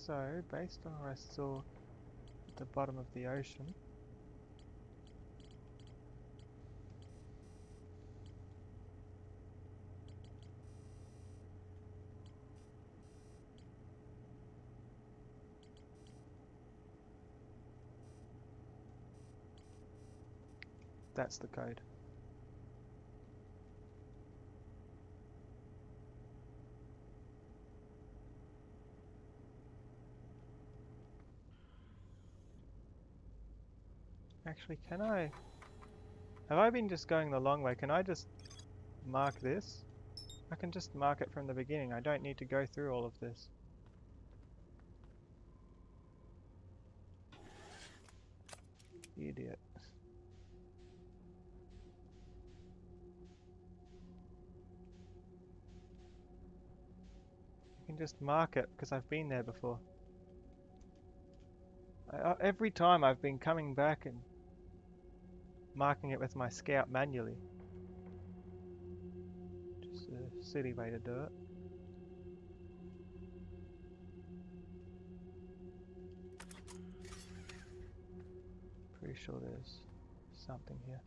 So, based on what I saw at the bottom of the ocean, that's the code. Actually, can I... Have I been just going the long way? Can I just mark this? I can just mark it from the beginning. I don't need to go through all of this. Idiot. I can just mark it because I've been there before. Every time I've been coming back and marking it with my scout manually. Just a silly way to do it. Pretty sure there's something here.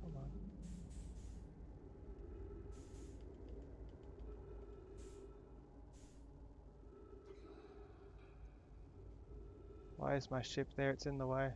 Come on. Why is my ship there? It's in the way.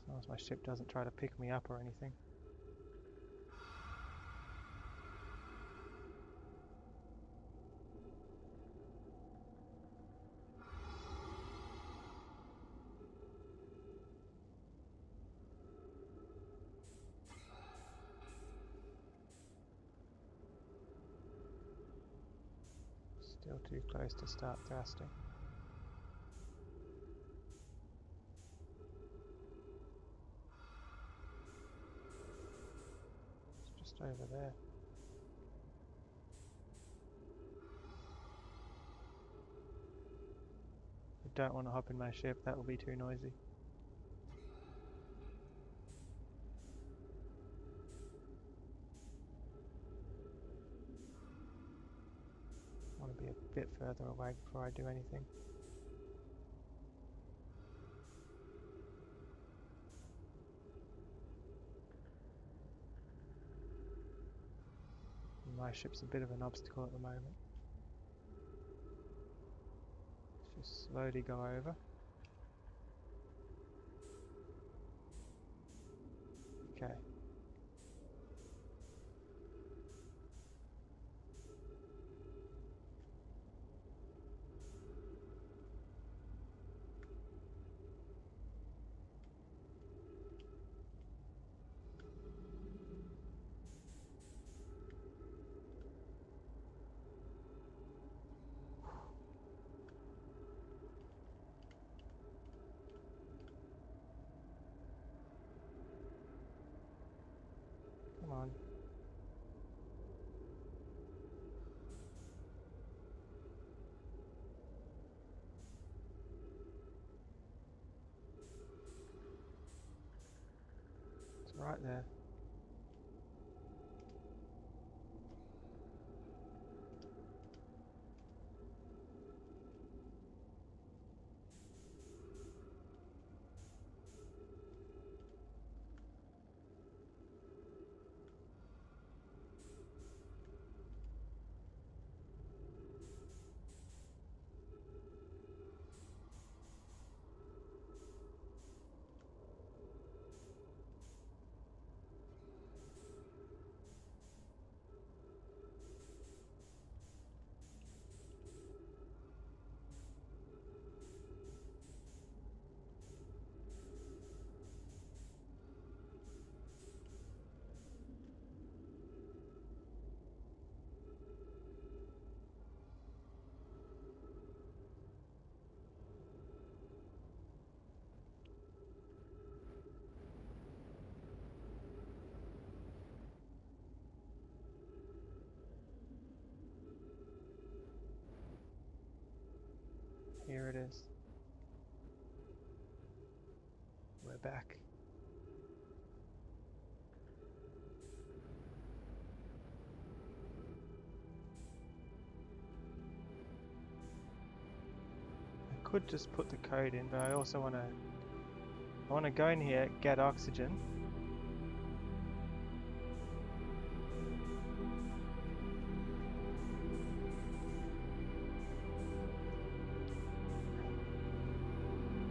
As long as my ship doesn't try to pick me up or anything. Still too close to start thrusting. It's just over there. I don't want to hop in my ship, that will be too noisy. I want to be a bit further away before I do anything. My ship's a bit of an obstacle at the moment. Let's just slowly go over. Okay. Come on. It's right there. Here it is. We're back. I could just put the code in, but I also want to go in here, get oxygen.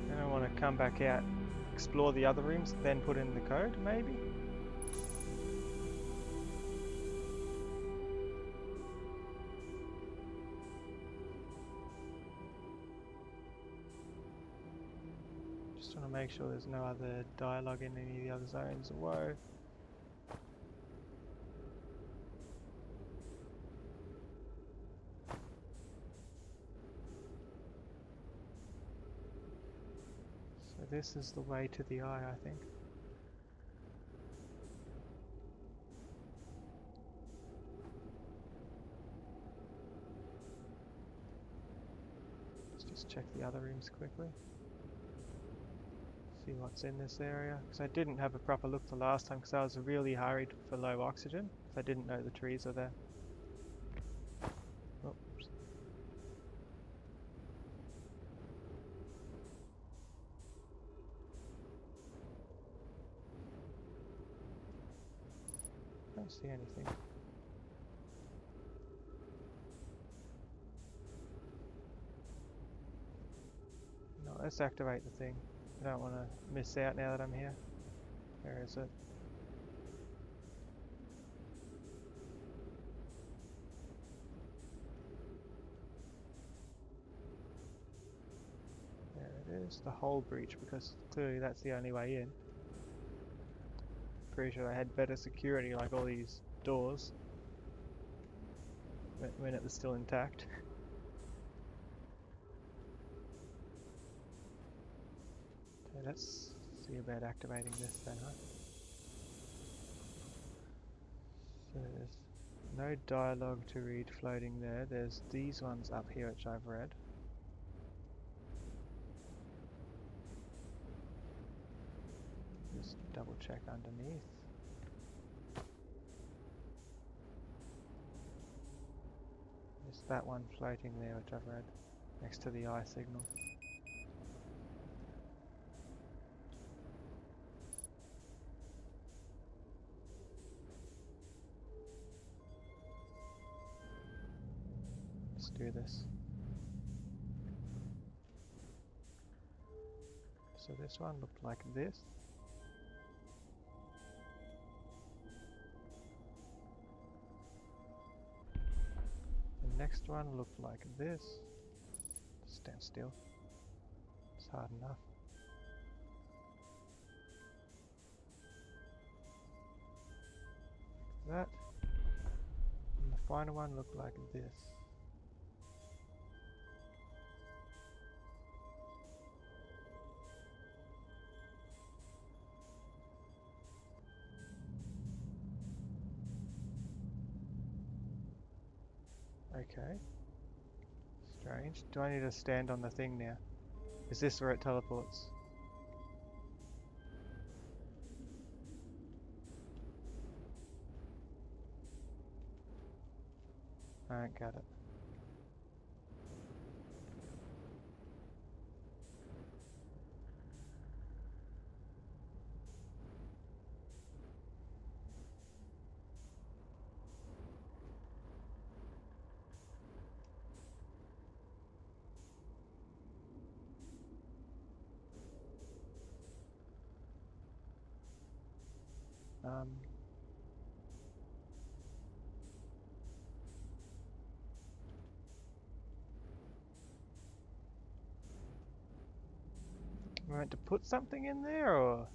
Then I want to come back out, explore the other rooms, then put in the code, maybe? Just want to make sure there's no other dialogue in any of the other zones. Whoa. So this is the way to the eye, I think. Let's just check the other rooms quickly. See what's in this area. Because I didn't have a proper look the last time because I was really hurried for low oxygen. I didn't know the trees were there. Oops. Don't see anything. No, let's activate the thing. I don't want to miss out now that I'm here. Where is it? There it is, the whole breach, because clearly that's the only way in. Pretty sure I had better security, like all these doors, when it was still intact. Okay, let's see about activating this then, huh? So there's no dialogue to read floating there. There's these ones up here which I've read. Just double check underneath. There's that one floating there which I've read, next to the eye signal. Let's do this. So this one looked like this. The next one looked like this. Stand still. It's hard enough. Like that. And the final one looked like this. Okay. Strange. Do I need to stand on the thing now? Is this where it teleports? I don't get it. Am I meant to put something in there, or?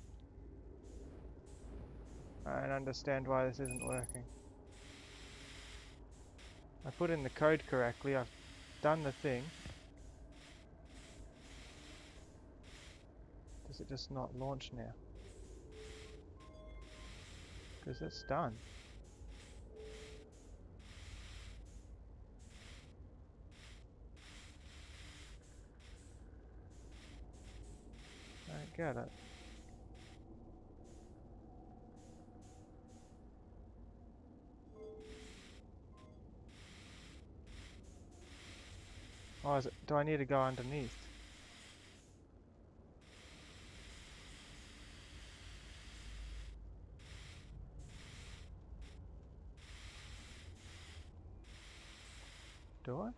I don't understand why this isn't working. I put in the code correctly, I've done the thing. Does it just not launch now? Because it's done. get it. Oh, is it? Do I need to go underneath? Do I?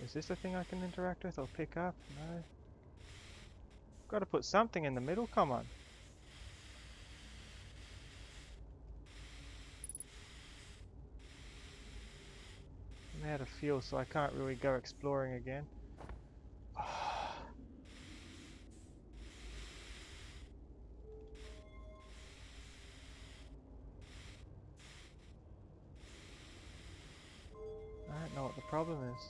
Is this a thing I can interact with or pick up? No. Got to put something in the middle, come on. I'm out of fuel, so I can't really go exploring again. I don't know what the problem is.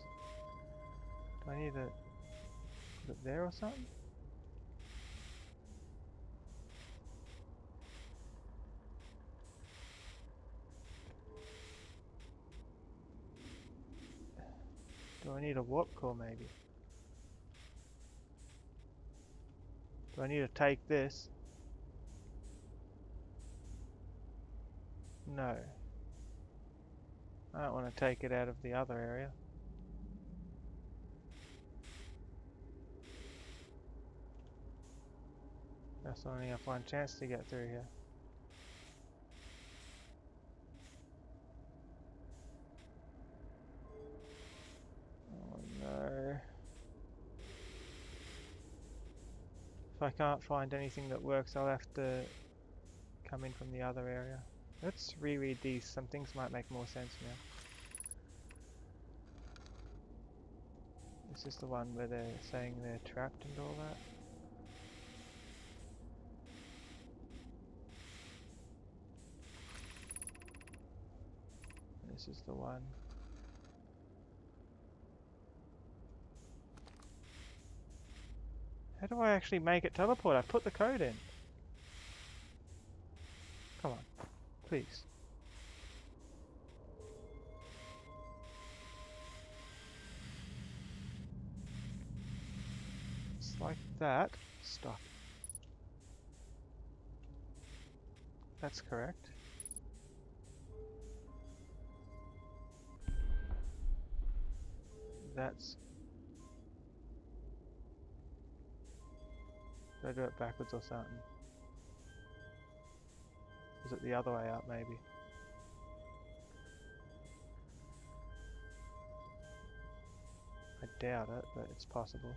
Do I need to put it there or something? Do I need a warp core maybe? Do I need to take this? No. I don't want to take it out of the other area. That's only have one chance to get through here. Oh no. If I can't find anything that works, I'll have to come in from the other area. Let's reread these. Some things might make more sense now. This is the one where they're saying they're trapped and all that. This is the one. How do I actually make it teleport? I put the code in. Come on, please. It's like that. Stop. That's correct. That's... Did I do it backwards or something? Is it the other way up maybe? I doubt it, but it's possible.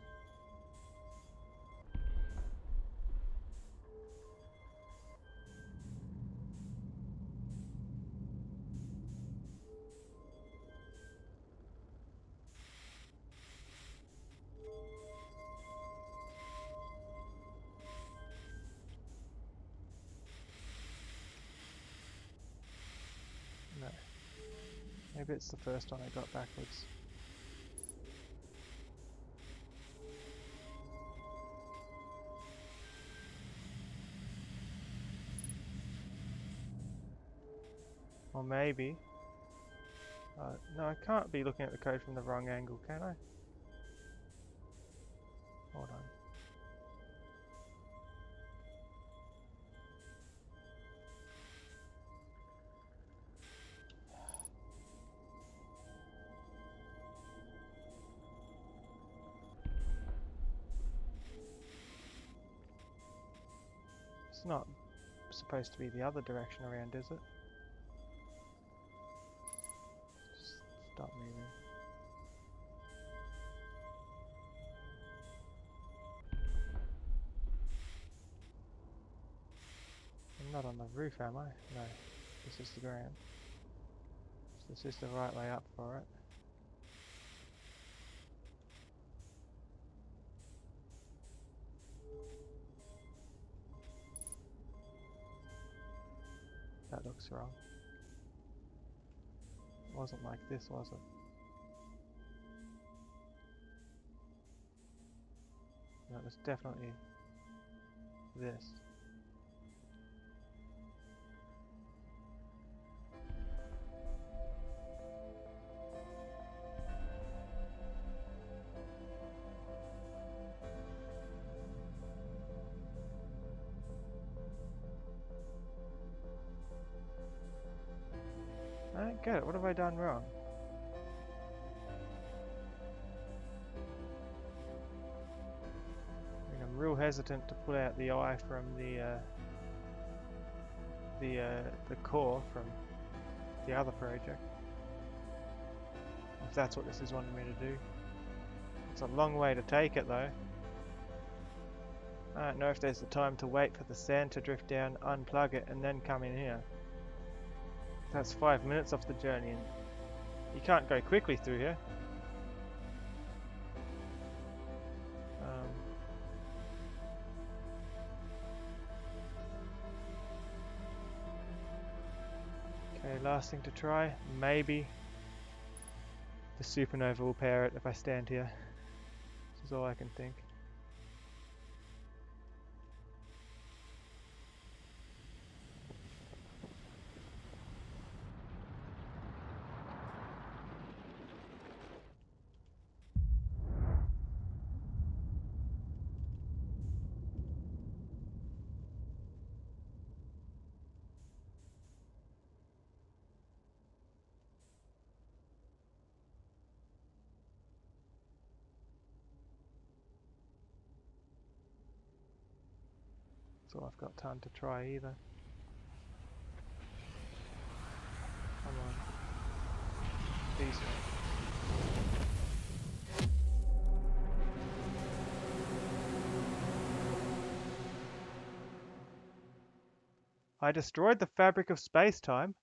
No. Maybe it's the first one I got backwards. Or maybe... no, I can't be looking at the code from the wrong angle, can I? Hold on. It's not supposed to be the other direction around, is it? Just stop moving. I'm not on the roof, am I? No. This is the ground. So this is the right way up for it. That looks wrong. It wasn't like this, was it? No, it was definitely this. I don't get it. What have I done wrong? I mean, I'm real hesitant to pull out the eye from the core from the other project. If that's what this is wanting me to do. It's a long way to take it though. I don't know if there's the time to wait for the sand to drift down, unplug it, and then come in here. That's 5 minutes off the journey, and you can't go quickly through here. Okay, last thing to try. Maybe the supernova will power it if I stand here. This is all I can think. That's all I've got time to try either. Come on. Decent. I destroyed the fabric of space-time.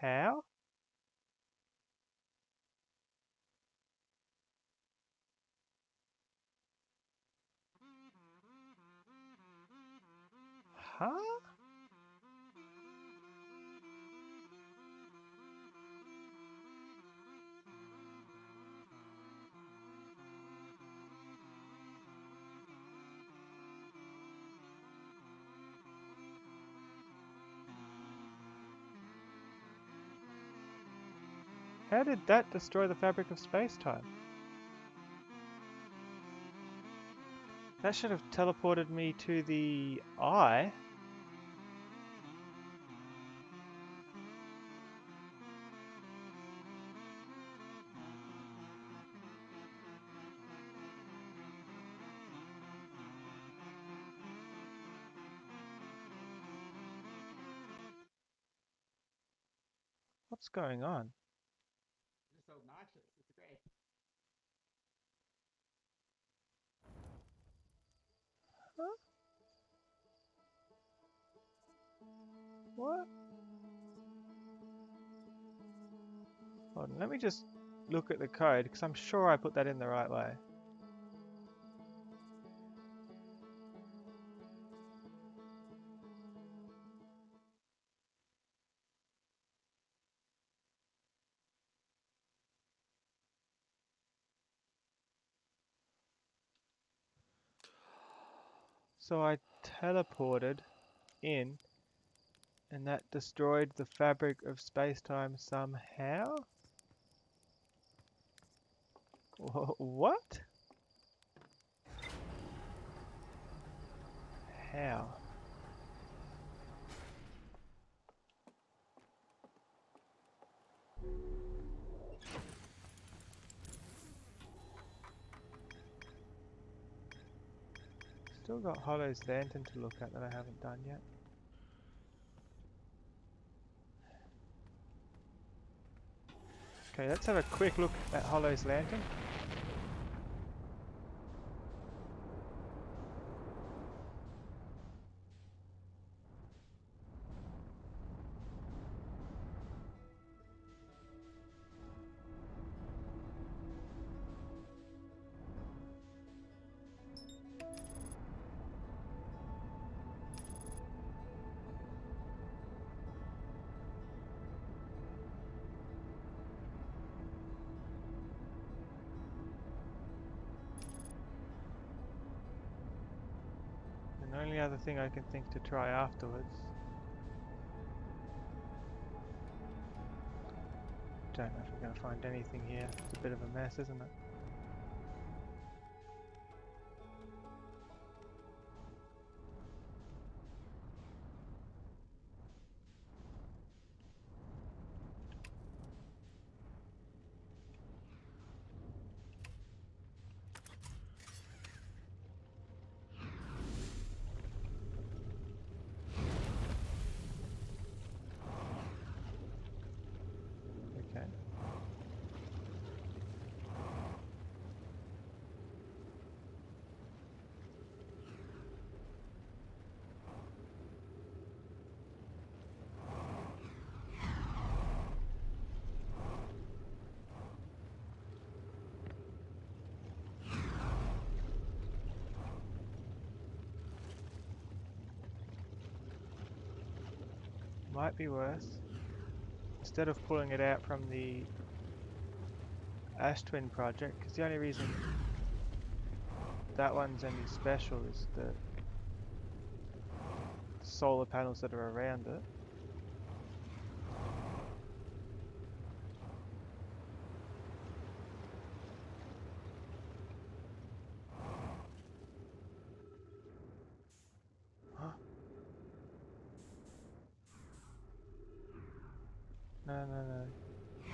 How? Huh? How did that destroy the fabric of space-time? That should have teleported me to the eye. What's going on? You're so obnoxious. It's great. Huh? What? Hold on, let me just look at the code, because I'm sure I put that in the right way. So I teleported in, and that destroyed the fabric of space-time somehow? What? How? Still got Hollow's lantern to look at that I haven't done yet. Okay, let's have a quick look at Hollow's lantern. And the only other thing I can think to try afterwards. Don't know if we're going to find anything here. It's a bit of a mess, isn't it? might be worth, instead of pulling it out from the Ash Twin project, because the only reason that one's any special is the solar panels that are around it. No, no, no.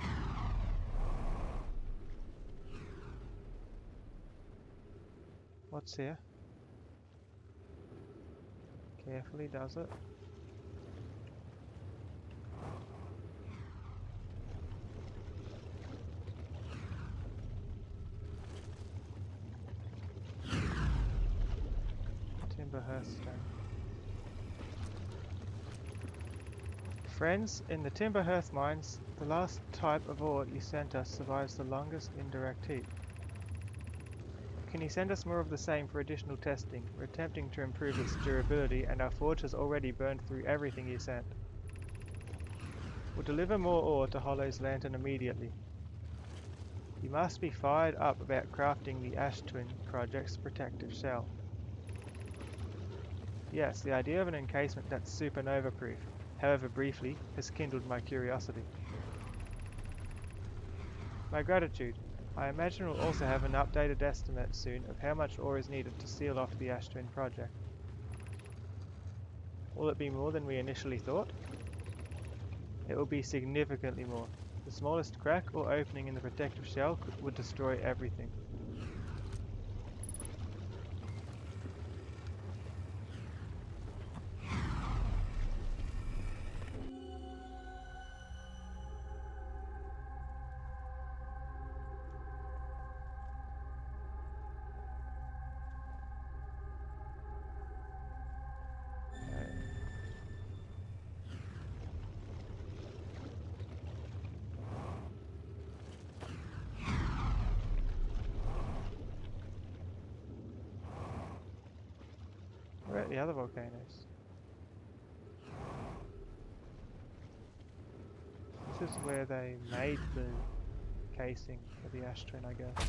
What's here? Carefully does it. Timber hearthstone. Friends, in the timber hearth mines, the last type of ore you sent us survives the longest indirect heat. Can you send us more of the same for additional testing? We're attempting to improve its durability and our forge has already burned through everything you sent. We'll deliver more ore to Hollow's Lantern immediately. You must be fired up about crafting the Ash Twin project's protective shell. Yes, the idea of an encasement that's supernova proof, however briefly, has kindled my curiosity. My gratitude. I imagine we'll also have an updated estimate soon of how much ore is needed to seal off the Ash Twin project. Will it be more than we initially thought? It will be significantly more. The smallest crack or opening in the protective shell would destroy everything. Where are the other volcanoes? This is where they made the casing for the Ash Twin, I guess.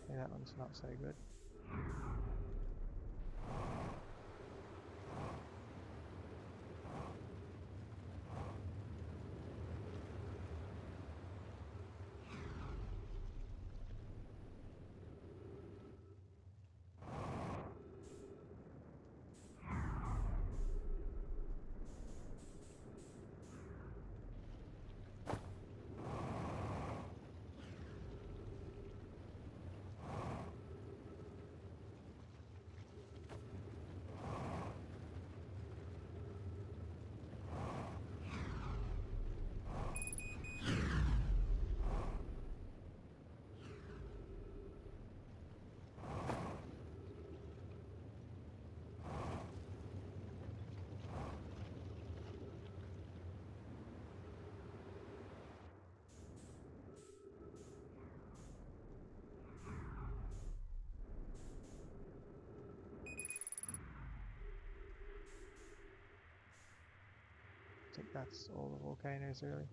Okay, that one's not so good. I think that's all the volcanoes really.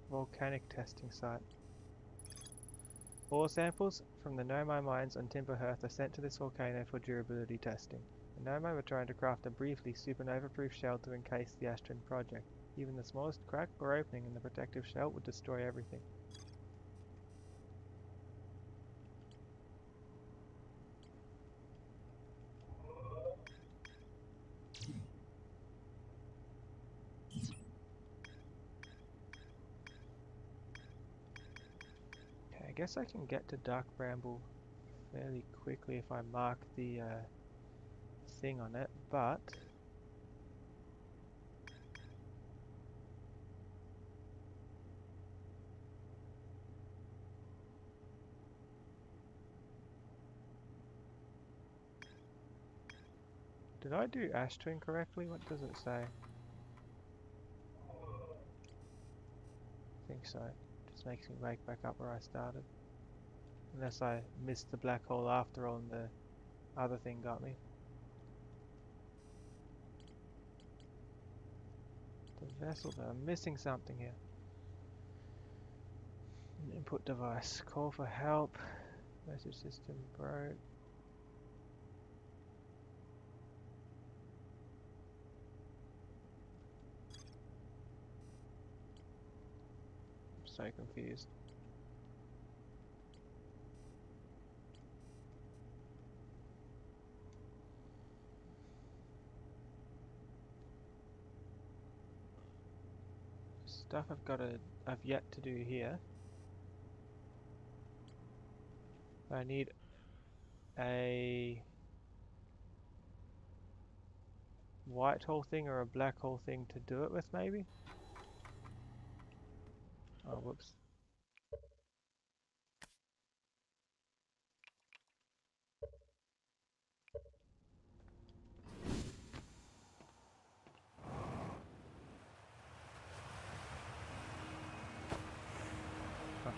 Volcanic testing site. Ore samples from the Nomai mines on Timberhearth are sent to this volcano for durability testing. The Nomai were trying to craft a briefly supernova-proof shell to encase the Astron project. Even the smallest crack or opening in the protective shell would destroy everything. Okay, I guess I can get to Dark Bramble fairly quickly if I mark the thing on it, but did I do Astron correctly? What does it say? I think so. Just makes me wake back up where I started. Unless I missed the black hole after all and the other thing got me. The vessel though, I'm missing something here. An input device. Call for help. Message system broke. I'm so confused. Stuff I've yet to do here. I need a white hole thing or a black hole thing to do it with, maybe? Oh, whoops. Huh.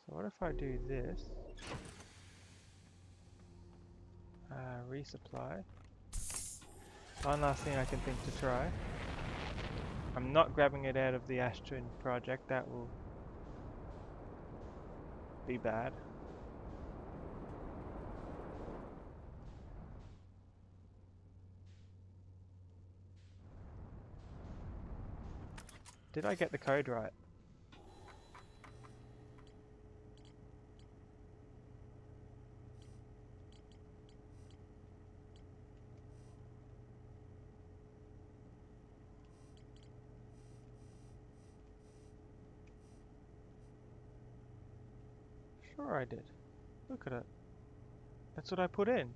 So what if I do this? Resupply. One last thing I can think to try. I'm not grabbing it out of the Astron project, that will be bad. Did I get the code right? Sure I did. Look at it. That's what I put in.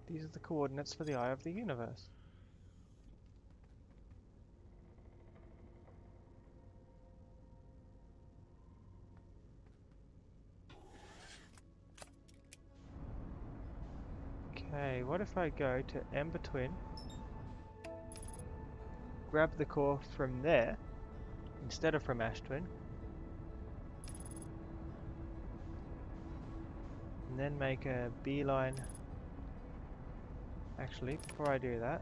These are the coordinates for the eye of the universe. Okay, what if I go to Ember Twin, grab the core from there, instead of from Ashtwin, and then make a beeline. Actually, before I do that,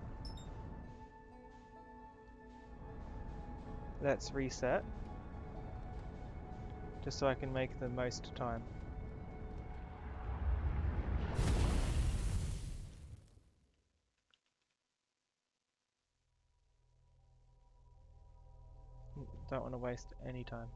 let's reset, just so I can make the most time. Don't want to waste any time.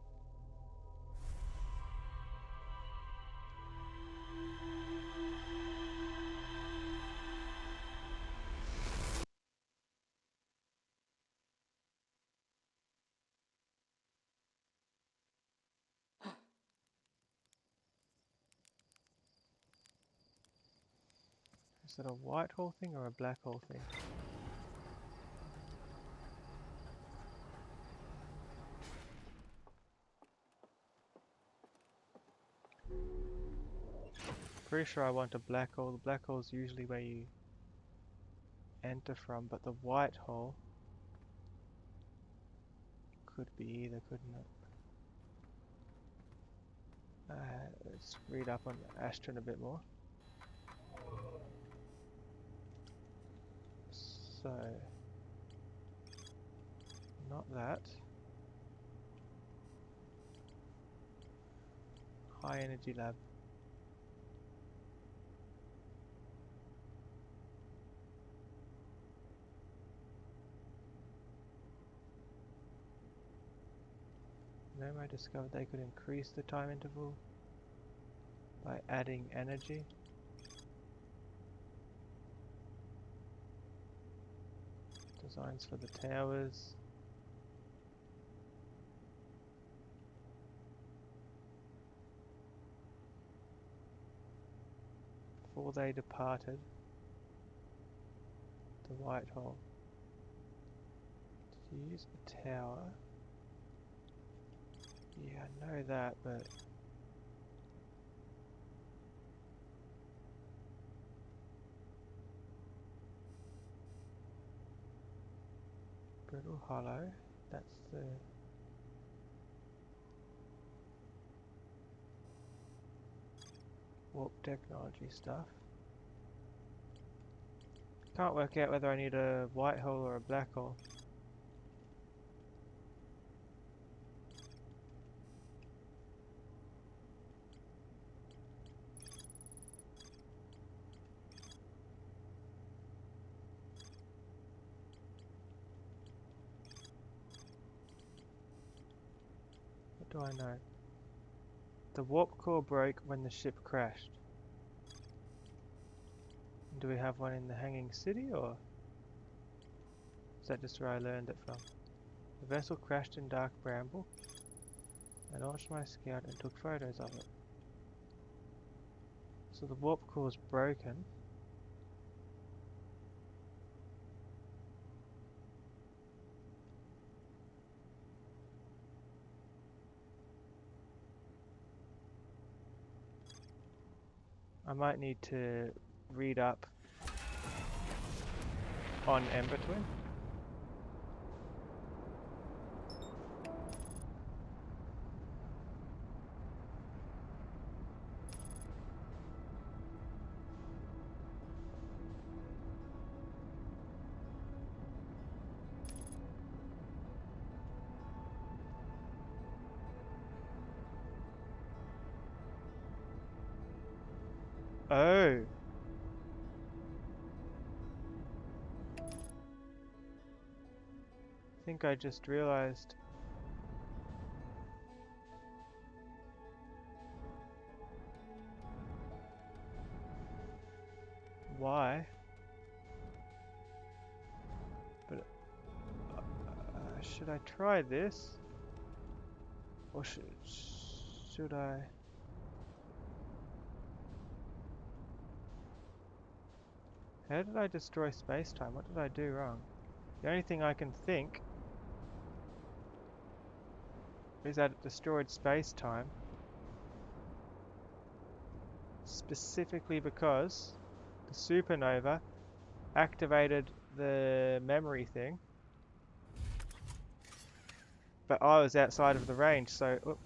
Is it a white hole thing or a black hole thing? Pretty sure I want a black hole. The black hole is usually where you enter from, but the white hole could be either, couldn't it? Let's read up on Astron a bit more. So, not that. High energy lab. Nemo discovered they could increase the time interval by adding energy. Designs for the towers. Before they departed the white hole. Did you use the tower? Yeah, I know that, but Brittle Hollow, that's the warp technology stuff. Can't work out whether I need a white hole or a black hole. What do I know? The warp core broke when the ship crashed. Do we have one in the Hanging City, or is that just where I learned it from? The vessel crashed in Dark Bramble. I launched my scout and took photos of it. So the warp core is broken. I might need to read up on Ember Twin. Oh! I think I just realized. Why? But should I try this? Or should I? How did I destroy space-time? What did I do wrong? The only thing I can think is that it destroyed space-time specifically because the supernova activated the memory thing, but I was outside of the range, so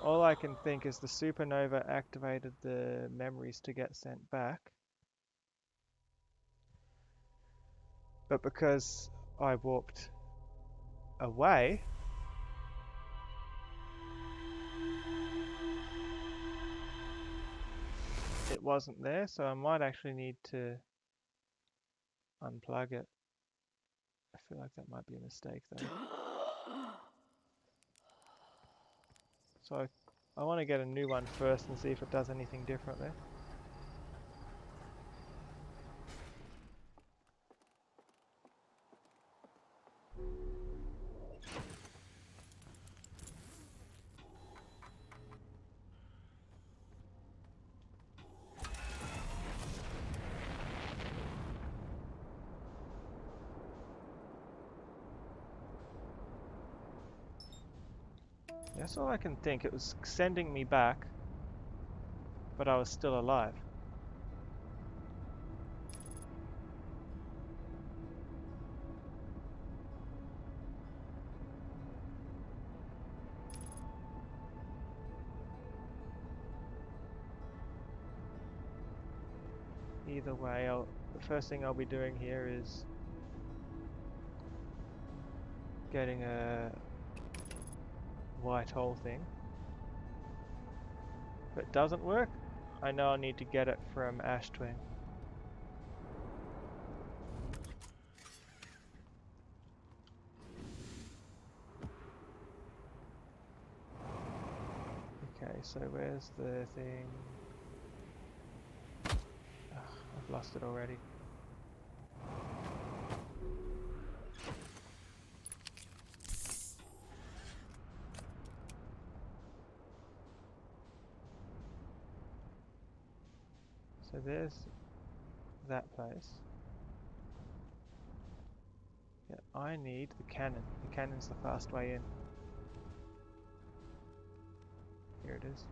all I can think is the supernova activated the memories to get sent back, but because I warped away, it wasn't there, so I might actually need to unplug it. I feel like that might be a mistake though. So I want to get a new one first and see if it does anything differently. That's all I can think. It was sending me back, but I was still alive. Either way, the first thing I'll be doing here is getting a white hole thing. If it doesn't work, I know I need to get it from Ash Twin. Okay, so where's the thing? Ugh, I've lost it already. So there's that place. Yeah, I need the cannon. The cannon's the fast way in. Here it is.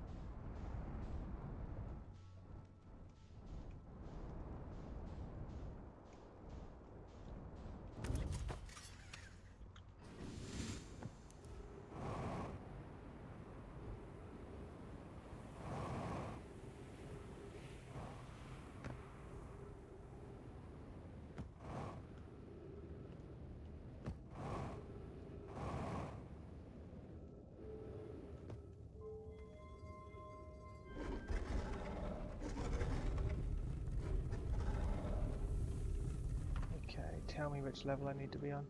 Okay, tell me which level I need to be on.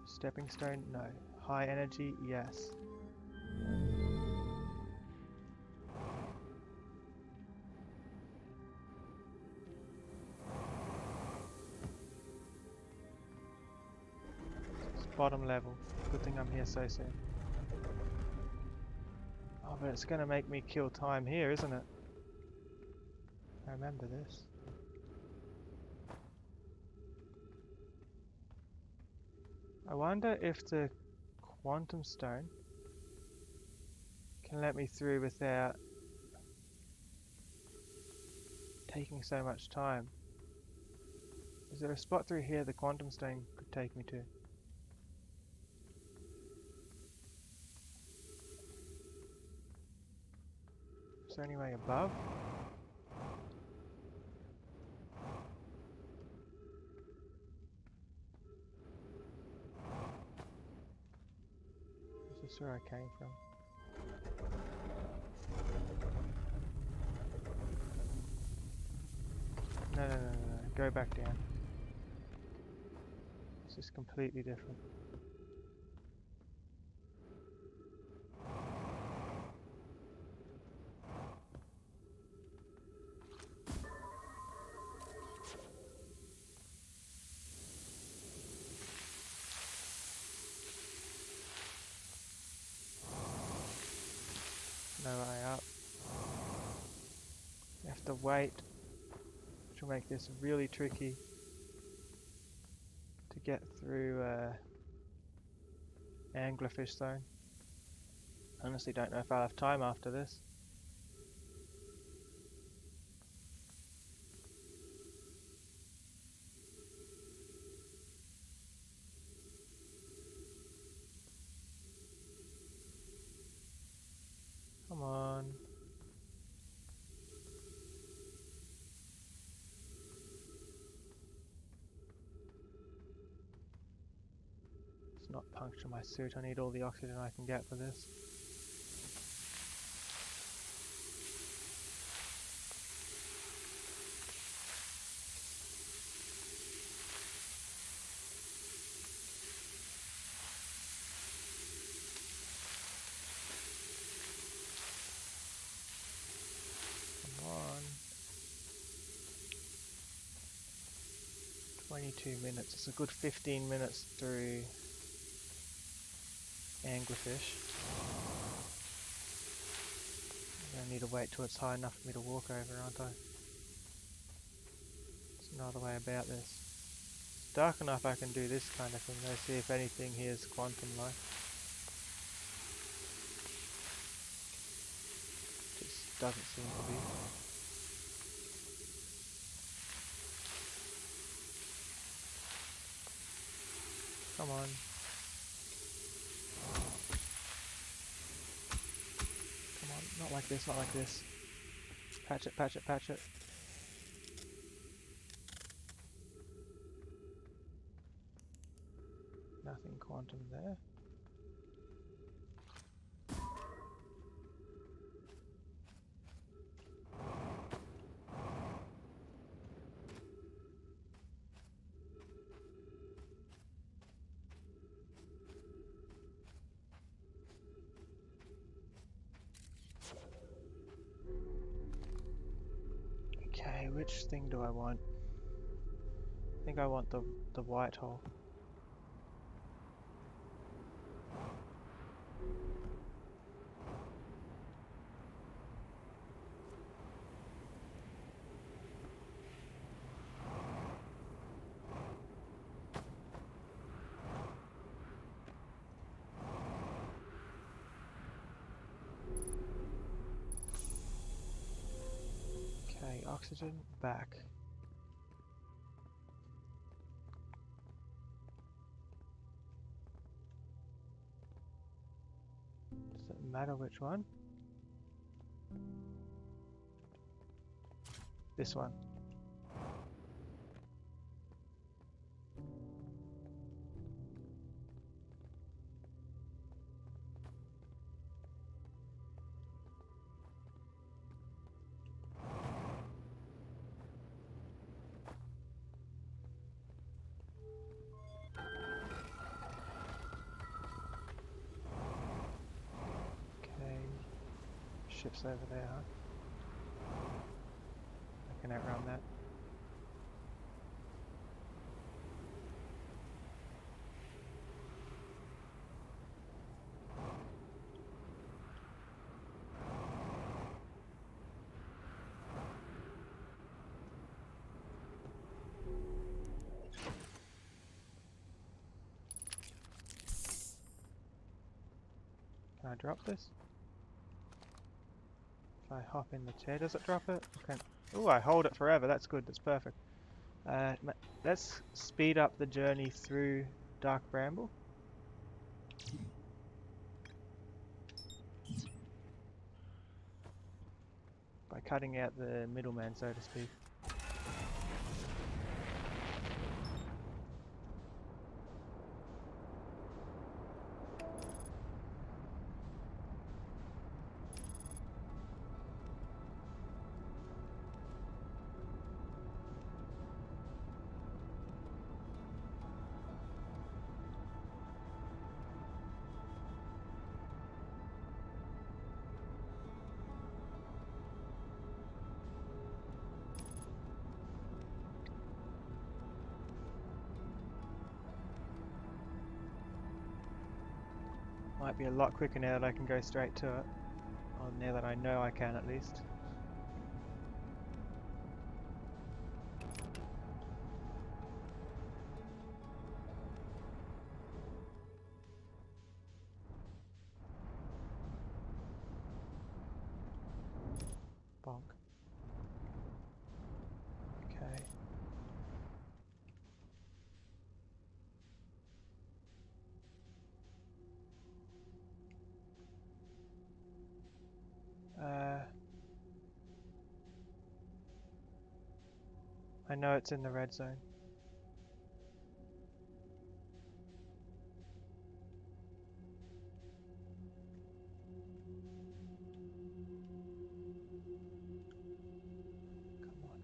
Stepping stone? No. High energy? Yes. It's bottom level. Good thing I'm here so soon. Oh, but it's gonna make me kill time here, isn't it? I remember this. I wonder if the quantum stone can let me through without taking so much time. Is there a spot through here the quantum stone could take me to? Is there any way above? Is this where I came from? No, no, no, no, no. Go back down. This is completely different. No way up. You have to wait, which will make this really tricky to get through anglerfish zone. Honestly don't know if I'll have time after this. Come on. Let's not puncture my suit. I need all the oxygen I can get for this. Come on. 22 minutes. It's a good 15 minutes through anglerfish. I need to wait till it's high enough for me to walk over, aren't I? There's no other way about this. dark enough I can do this kind of thing. Let's see if anything here is quantum-like. Just doesn't seem to be. Come on. Come on, not like this, not like this. Patch it, patch it, patch it. Nothing quantum there. Okay, which thing do I want? I think I want the white hole. Okay, oxygen back. Does it matter which one? This one. Okay, ship's over there, huh? I can outrun that. Can I drop this? If I hop in the chair, does it drop it? Okay. Oh, I hold it forever. That's good. That's perfect. Let's speed up the journey through Dark Bramble. By cutting out the middleman, so to speak. Might be a lot quicker now that I can go straight to it. Or now that I know I can, at least. Bonk. Okay. I know it's in the red zone. Come on.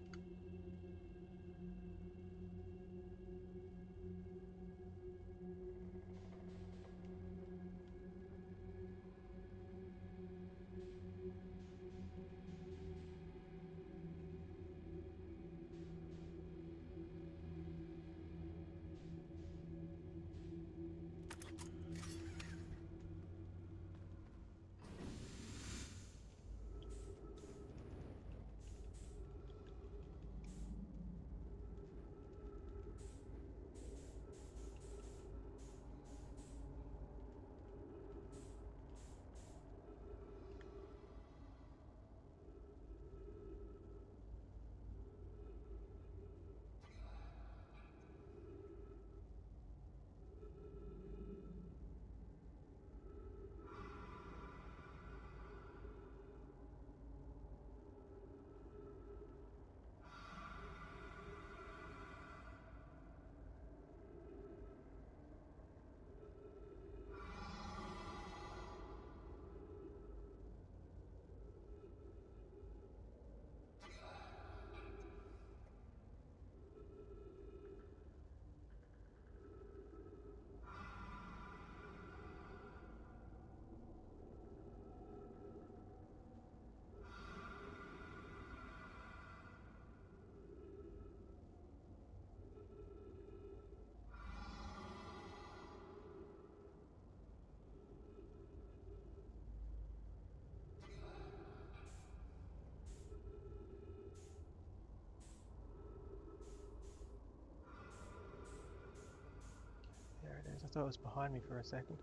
There it is. I thought it was behind me for a second.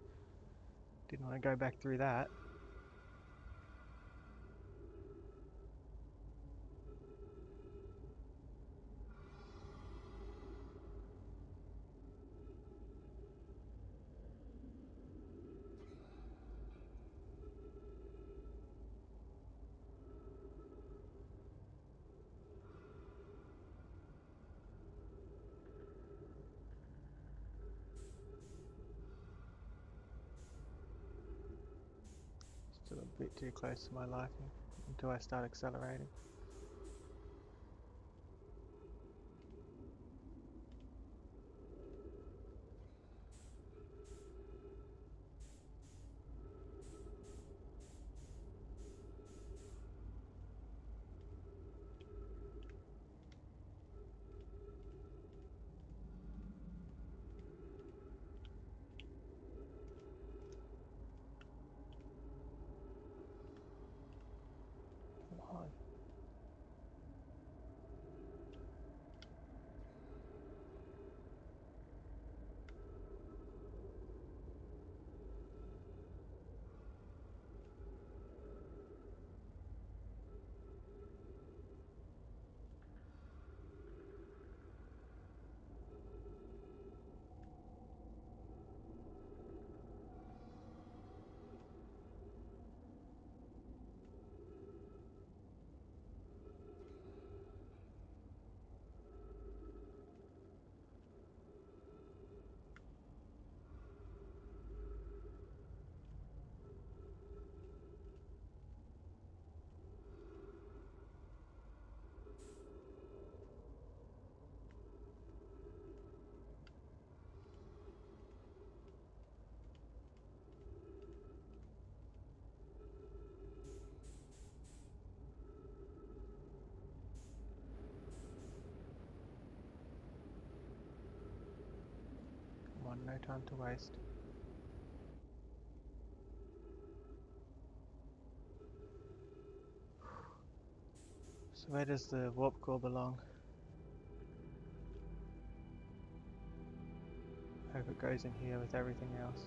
Didn't want to go back through that. Still a bit too close to my liking until I start accelerating. Come on. Come on, no time to waste. So where does the warp core belong? Hope it goes in here with everything else.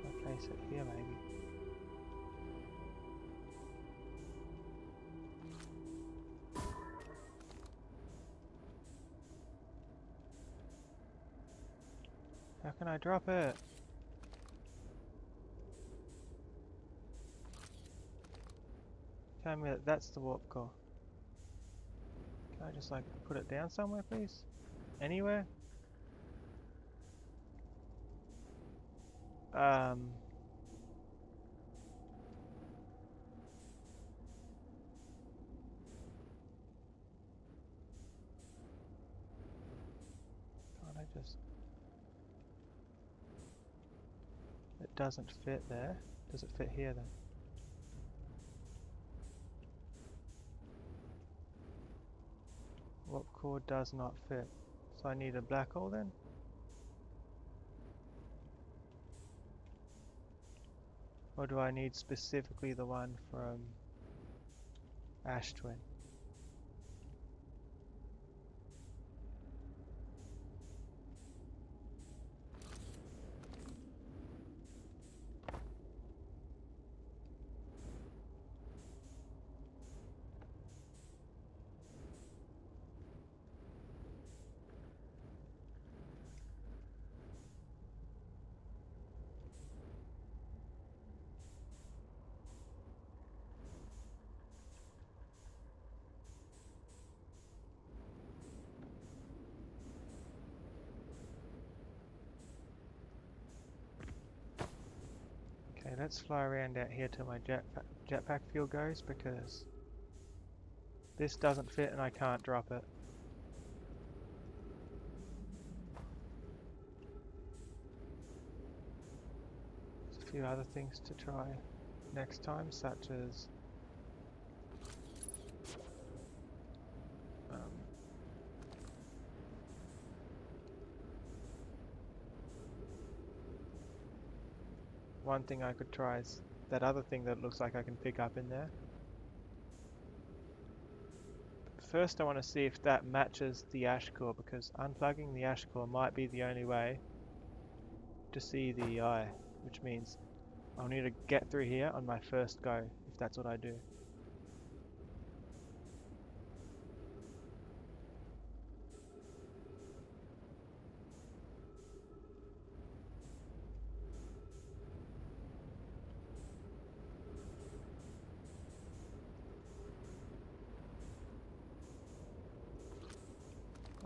I'll place it here maybe. How can I drop it? Tell me that that's the warp core. Can I just like put it down somewhere please? Anywhere? Can't I just... It doesn't fit there. Does it fit here then? Warp core does not fit. So I need a black hole then? Or do I need specifically the one from Ash Twin? Okay, let's fly around out here till my jetpack fuel goes because this doesn't fit and I can't drop it. There's a few other things to try. next time, such as one thing I could try is that other thing that looks like I can pick up in there. First I want to see if that matches the ash core, because unplugging the ash core might be the only way to see the eye, which means I'll need to get through here on my first go, if that's what I do.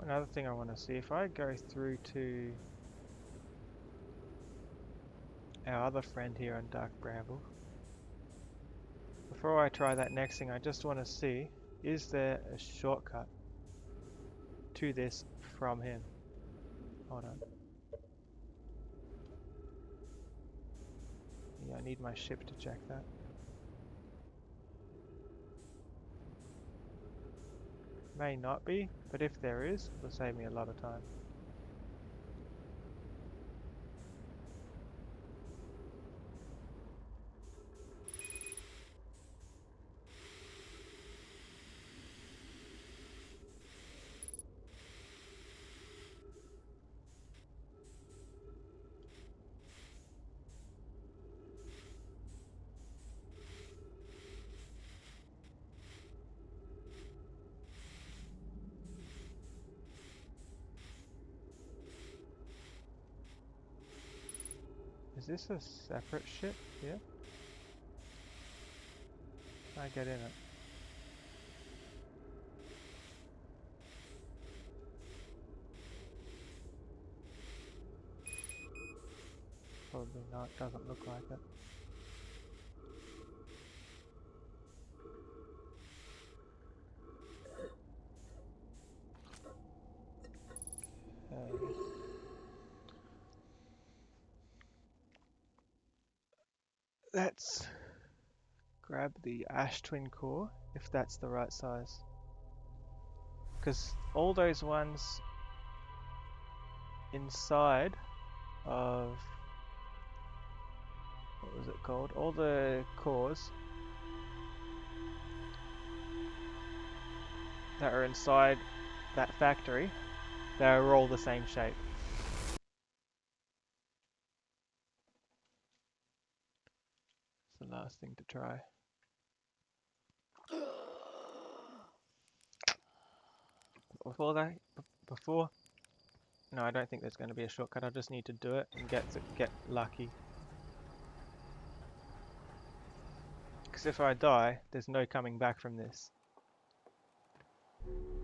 Another thing I want to see, if I go through to our other friend here on Dark Bramble, before I try that next thing, I just want to see, is there a shortcut to this from him? Hold on. Yeah, I need my ship to check that. May not be, but if there is, it'll save me a lot of time. Is this a separate ship here? I get in it. Probably not, doesn't look like it. Okay. Let's grab the ash twin core, if that's the right size. Because all those ones inside of, what was it called? All the cores that are inside that factory, they're all the same shape. It's the last thing to try. Before, no, I don't think there's going to be a shortcut. I just need to do it and get lucky. Because if I die, there's no coming back from this.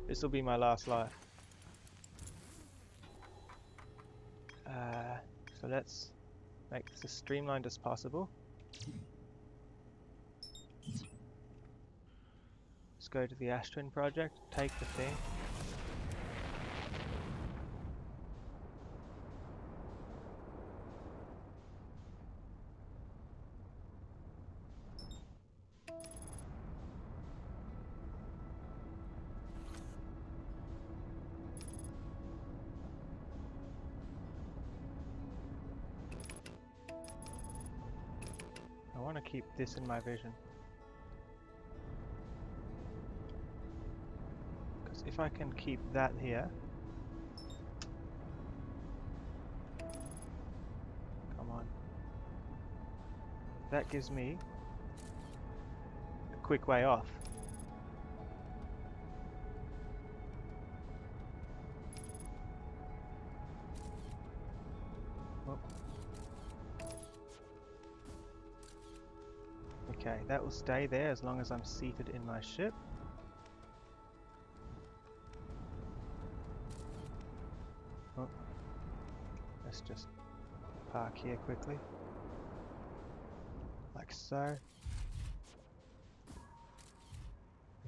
This will be my last life. So let's make this as streamlined as possible. Let's go to the Ash Twin project, take the thing. I want to keep this in my vision. Because if I can keep that here... Come on. That gives me a quick way off. Oh. Okay, that will stay there as long as I'm seated in my ship. Oh. Let's just park here quickly. Like so.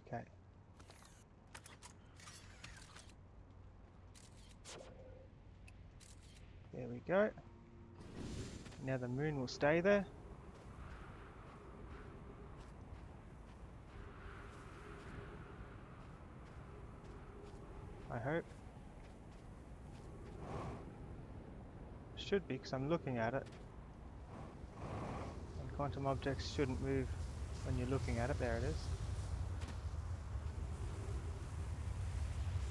Okay. There we go. Now the moon will stay there. I hope. Should be, because I'm looking at it. And quantum objects shouldn't move when you're looking at it. There it is.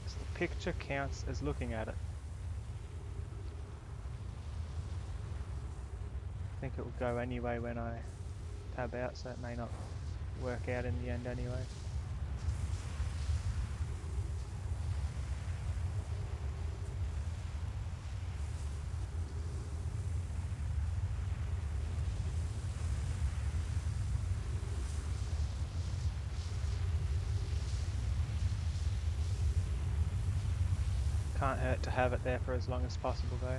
So the picture counts as looking at it. I think it will go anyway when I tab out, so it may not work out in the end anyway. Can't hurt to have it there for as long as possible though.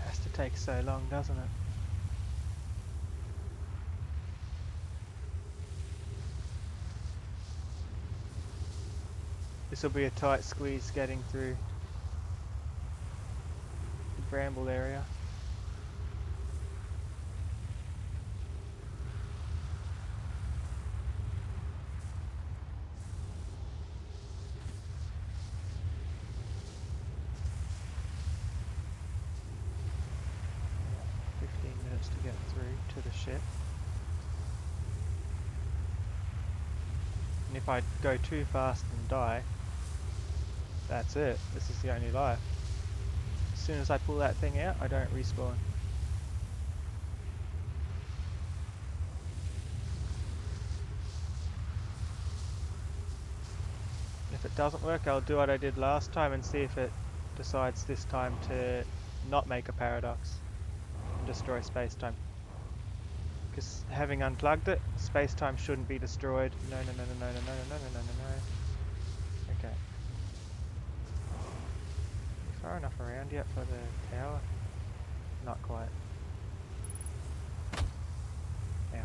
Has to take so long, doesn't it? This will be a tight squeeze getting through the bramble area. Yeah, 15 minutes to get through to the ship. And if I go too fast and die, that's it. This is the only life. As soon as I pull that thing out, I don't respawn. If it doesn't work, I'll do what I did last time and see if it decides this time to not make a paradox and destroy space-time. Because having unplugged it, space-time shouldn't be destroyed. No, no, no, no, no, no, no, no, no, no, no, no. Okay. You far enough around yet for the tower? Not quite. Ow.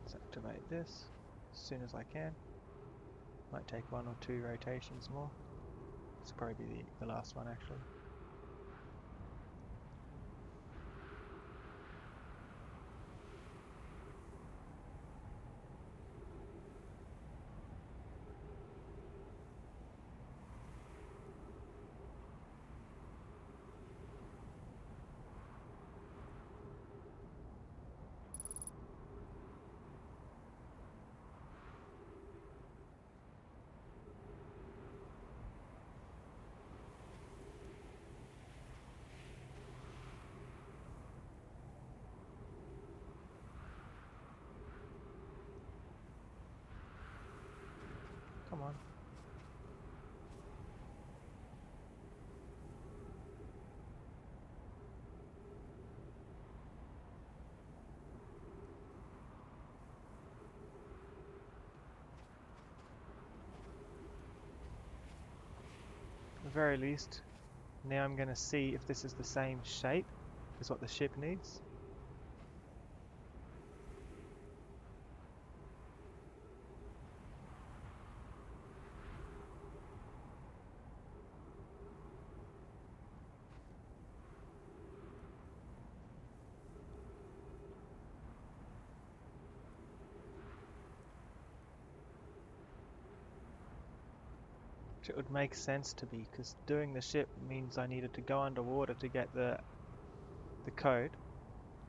Let's activate this as soon as I can. Might take 1 or 2 rotations more. This will probably be the last one actually. the very least, now I'm going to see if this is the same shape as what the ship needs. It would make sense to be, because doing the ship means I needed to go underwater to get the code.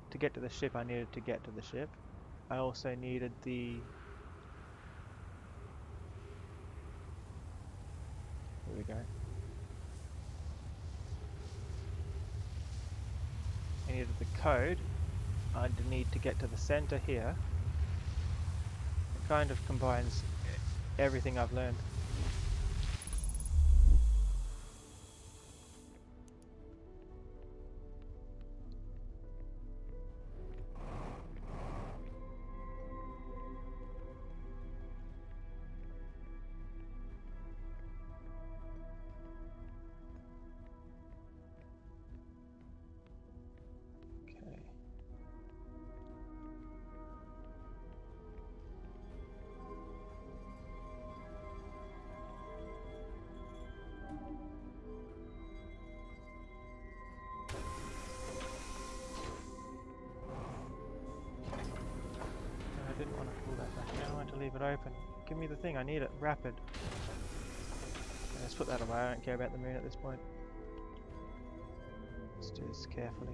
To get to the ship, I needed to get to the ship. I also needed the... Here we go. I needed the code. I'd need to get to the center here. It kind of combines everything I've learned. I didn't want to pull that back down, I wanted to leave it open. Give me the thing, I need it. Rapid. Yeah, let's put that away, I don't care about the moon at this point. Let's do this carefully.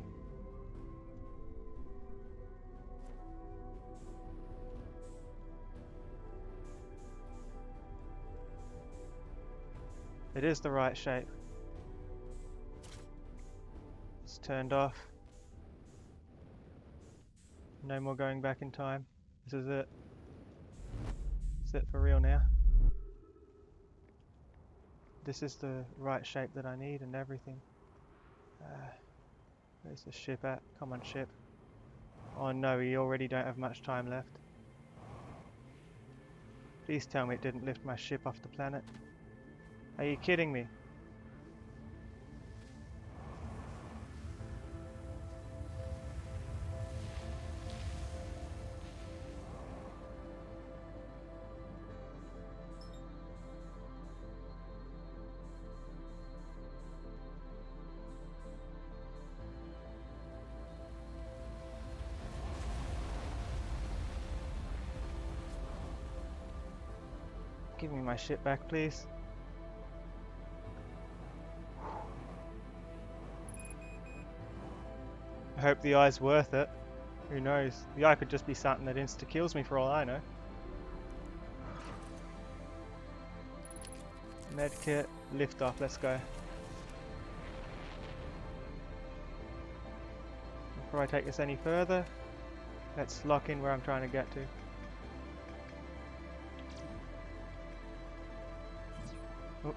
It is the right shape. It's turned off. No more going back in time. This is it. It's it for real now. This is the right shape that I need and everything. Where's the ship at? Come on, ship. Oh no, we already don't have much time left. Please tell me it didn't lift my ship off the planet. Are you kidding me? Give me my ship back, please. I hope the eye's worth it. Who knows? The eye could just be something that insta-kills me for all I know. Medkit, lift off, let's go. Before I take this any further, let's lock in where I'm trying to get to. Oh.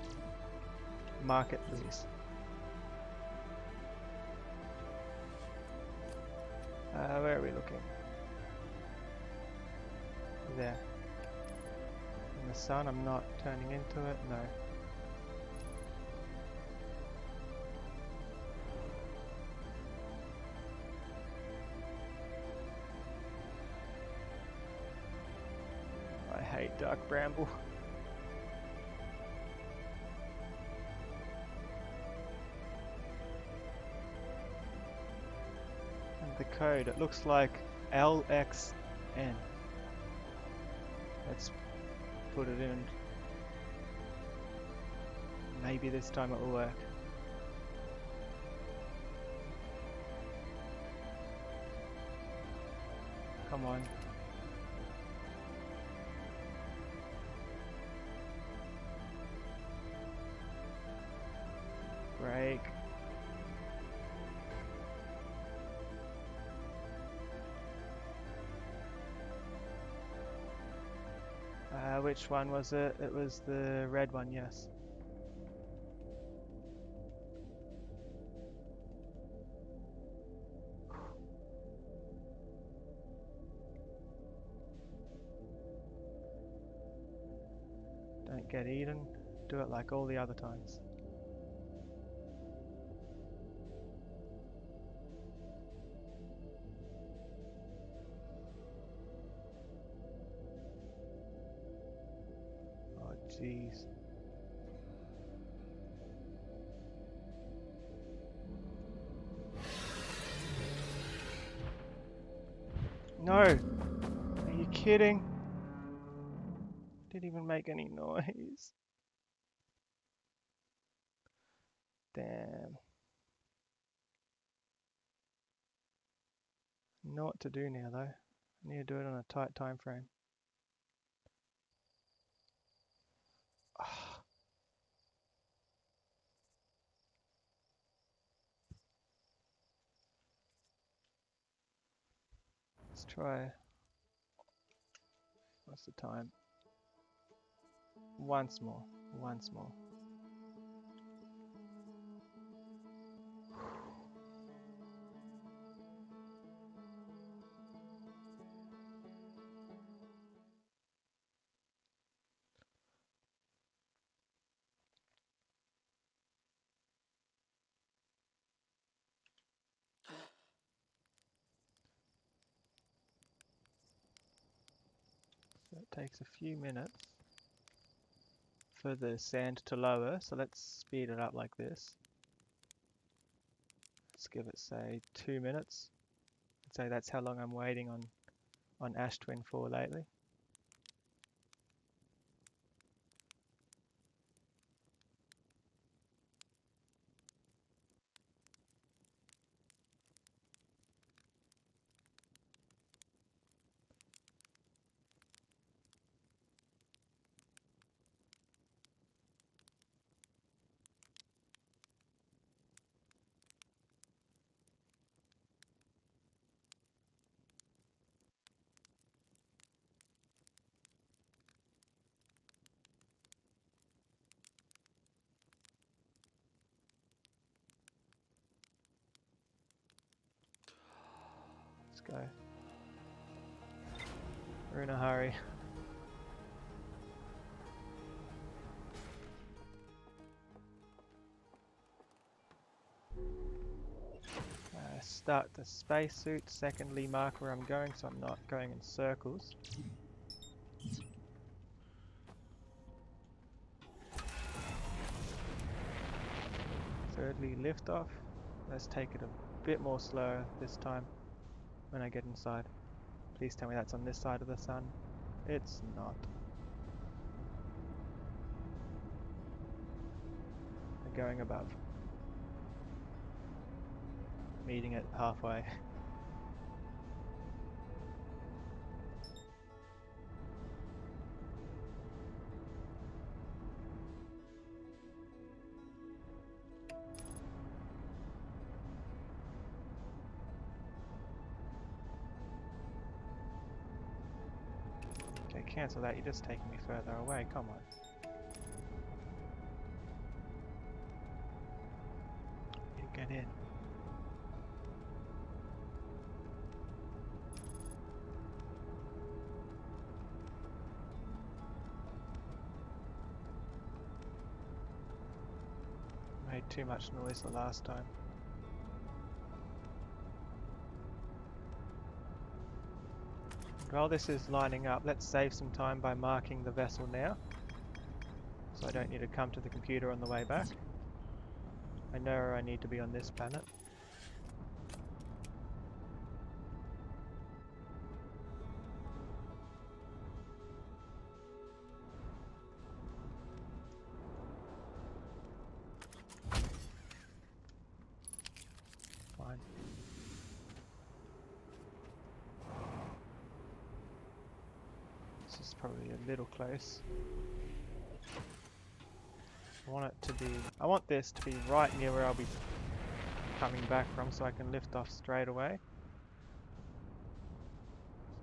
Mark it, please. Where are we looking? There. In the sun, I'm not turning into it, no. I hate dark bramble. The code, it looks like LXN. Let's put it in. Maybe this time it will work. Come on. Break. Which one was it? It was the red one, yes. Don't get eaten. Do it like all the other times. Jeez. No! Are you kidding? Didn't even make any noise. Damn. Know what to do now though. I need to do it on a tight time frame. Ah. Let's try. What's the time? Once more. Once more. So it takes a few minutes for the sand to lower, so let's speed it up like this. Let's give it, say, 2 minutes. I'd say that's how long I'm waiting on Ash Twin for lately. Let's go. We're in a hurry. Start the spacesuit, secondly mark where I'm going so I'm not going in circles. Thirdly liftoff. Let's take it a bit more slow this time when I get inside. Please tell me that's on this side of the sun. It's not. We're going above. Meeting it halfway. Okay, cancel that, you're just taking me further away, come on. You get in. Made too much noise the last time. While this is lining up, let's save some time by marking the vessel now. So I don't need to come to the computer on the way back. I know I need to be on this planet. Fine. This is probably a little close. I want this to be right near where I'll be coming back from so I can lift off straight away.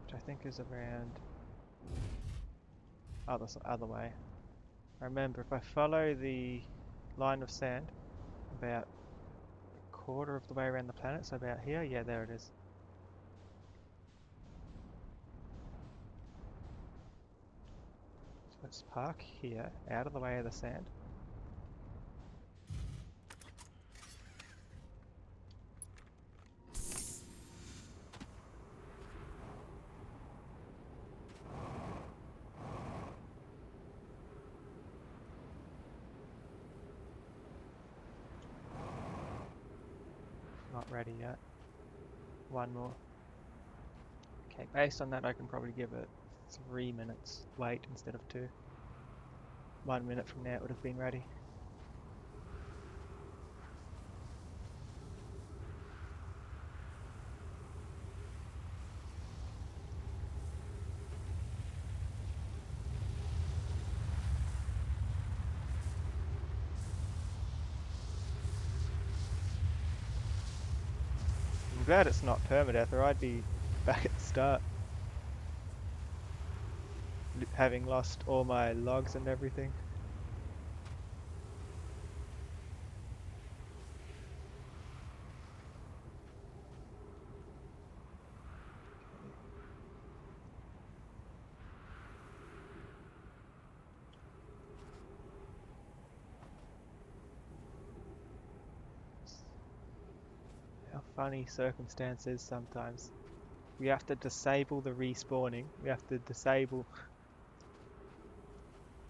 Which I think is around other way. Remember, if I follow the line of sand about a quarter of the way around the planet, so about here, yeah, there it is. So let's park here, out of the way of the sand. not ready yet. One more. Okay, based on that I can probably give it 3 minutes wait instead of 2. 1 minute from now it would have been ready. I'm glad it's not permadeath or I'd be back at the start. Having lost all my logs and everything. How funny circumstances sometimes. We have to disable the respawning. We have to disable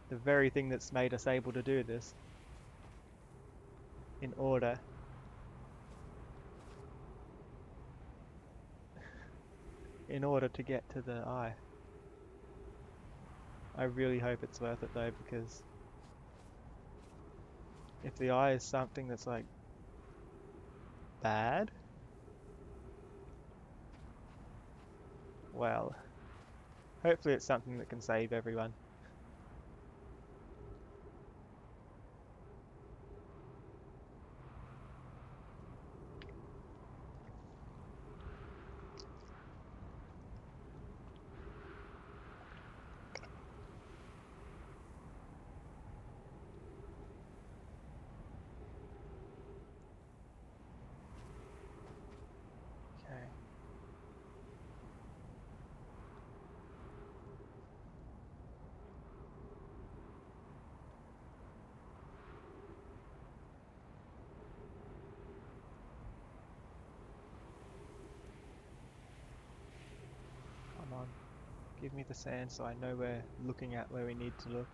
the very thing that's made us able to do this in order to get to the eye. I really hope it's worth it though, because if the eye is something that's like bad, well, hopefully it's something that can save everyone. Okay. Come on. Give me the sand so I know we're looking at where we need to look.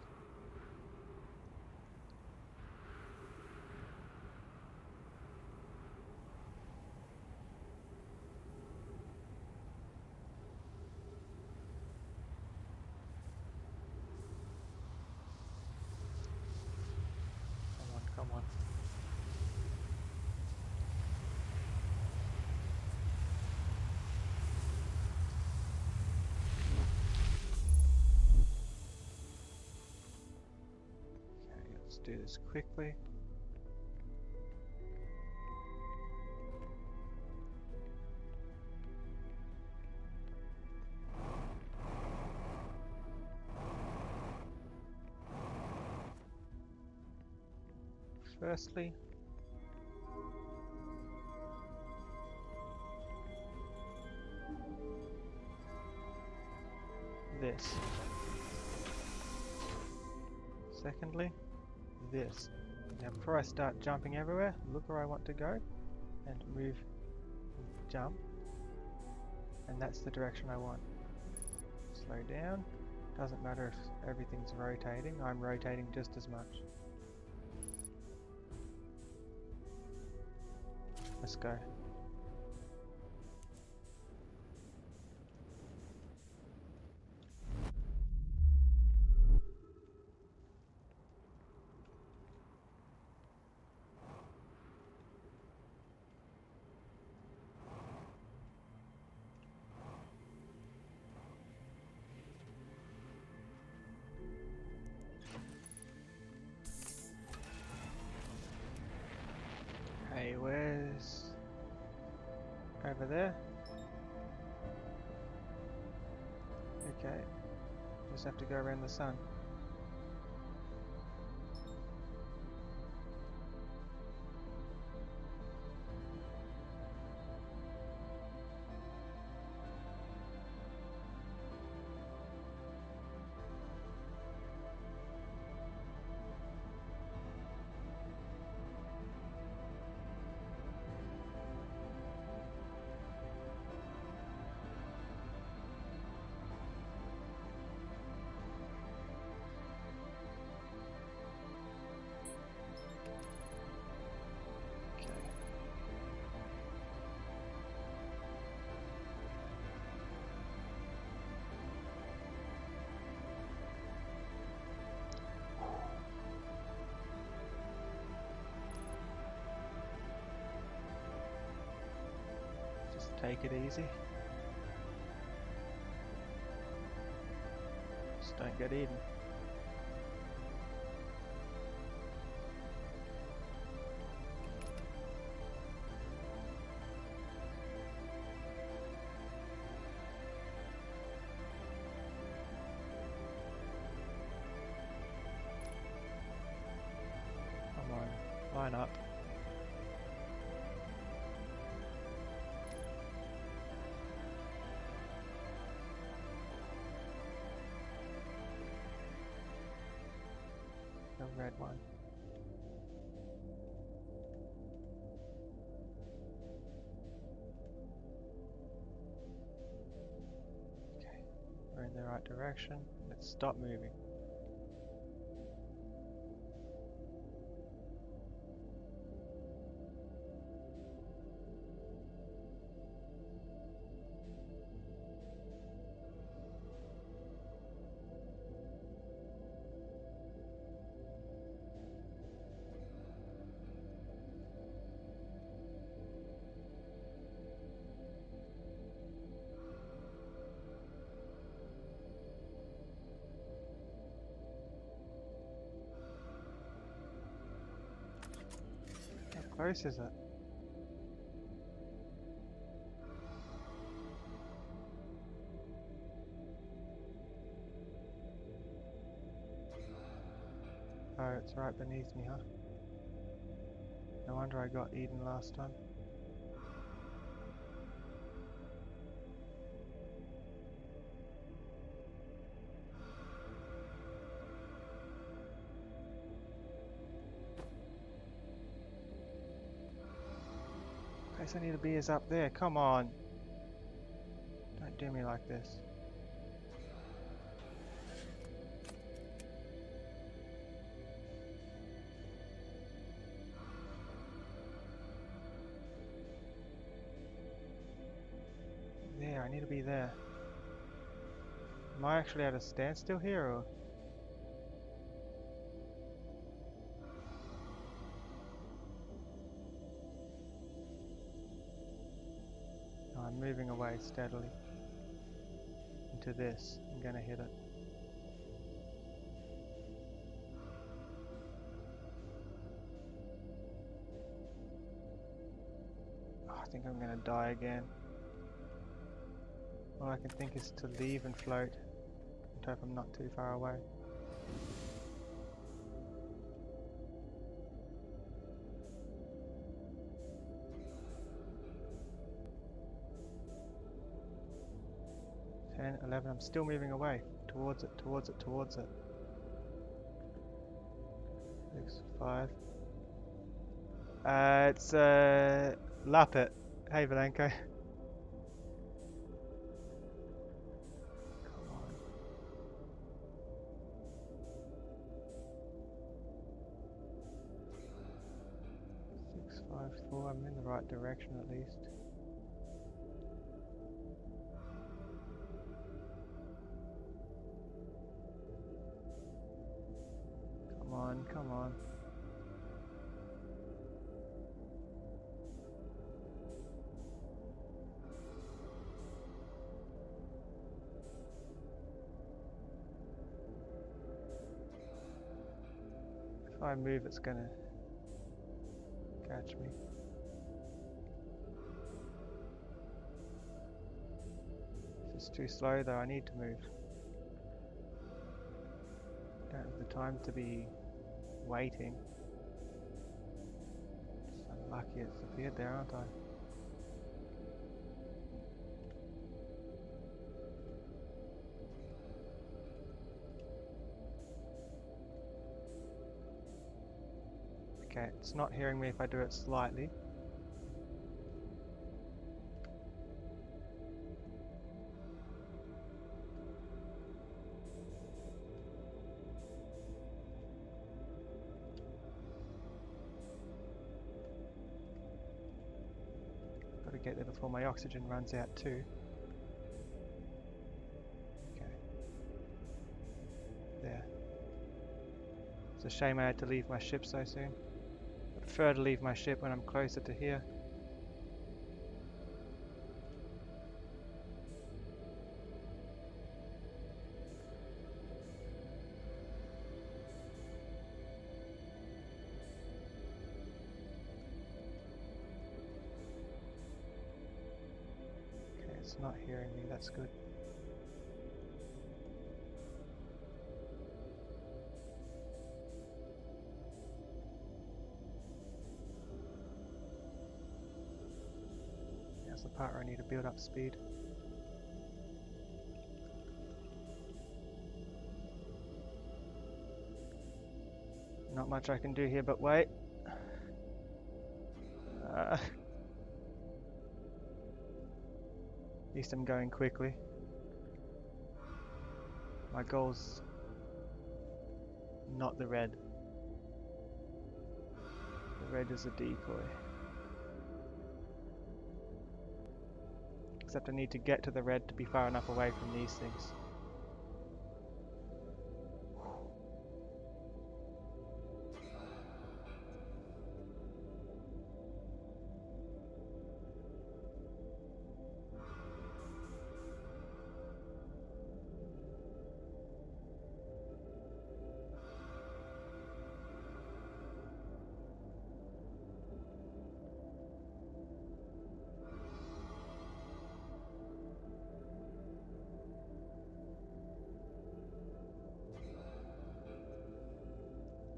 Come on, come on. Okay, let's do this quickly. Firstly, this. Secondly, this. Now before I start jumping everywhere, look where I want to go and move, jump, and that's the direction I want. Slow down. Doesn't matter if everything's rotating, I'm rotating just as much. Let's go. Hey, where's... over there? Okay, just have to go around the sun. Take it easy. Just don't get eaten. Come on, line up. The red one. Okay, we're in the right direction. Let's stop moving. How close is it? Oh, it's right beneath me, huh? No wonder I got eaten last time. Place I need to be is up there, come on! Don't do me like this. There, I need to be there. Am I actually at a standstill here, or...? No, I'm moving away steadily. Into this. I'm gonna hit it. Oh, I think I'm gonna die again. All I can think is to leave and float. And hope I'm not too far away. Ten, 11, I'm still moving away. Towards it, towards it, towards it. 6, 5. It's Lappet. Hey Valenko. Come on. 6, 5, 4. I'm in the right direction at least. Come on, come on. If I move, it's gonna catch me. This is too slow though, I need to move. Don't have the time to be waiting. Just unlucky it's appeared there, aren't I? Okay, it's not hearing me if I do it slightly. Gotta get there before my oxygen runs out too. Okay. There. It's a shame I had to leave my ship so soon. I prefer to leave my ship when I'm closer to here. Not hearing me, that's good. Now's the part where I need to build up speed. Not much I can do here but wait. At least I'm going quickly. My goal's not the red. The red is a decoy. Except I need to get to the red to be far enough away from these things.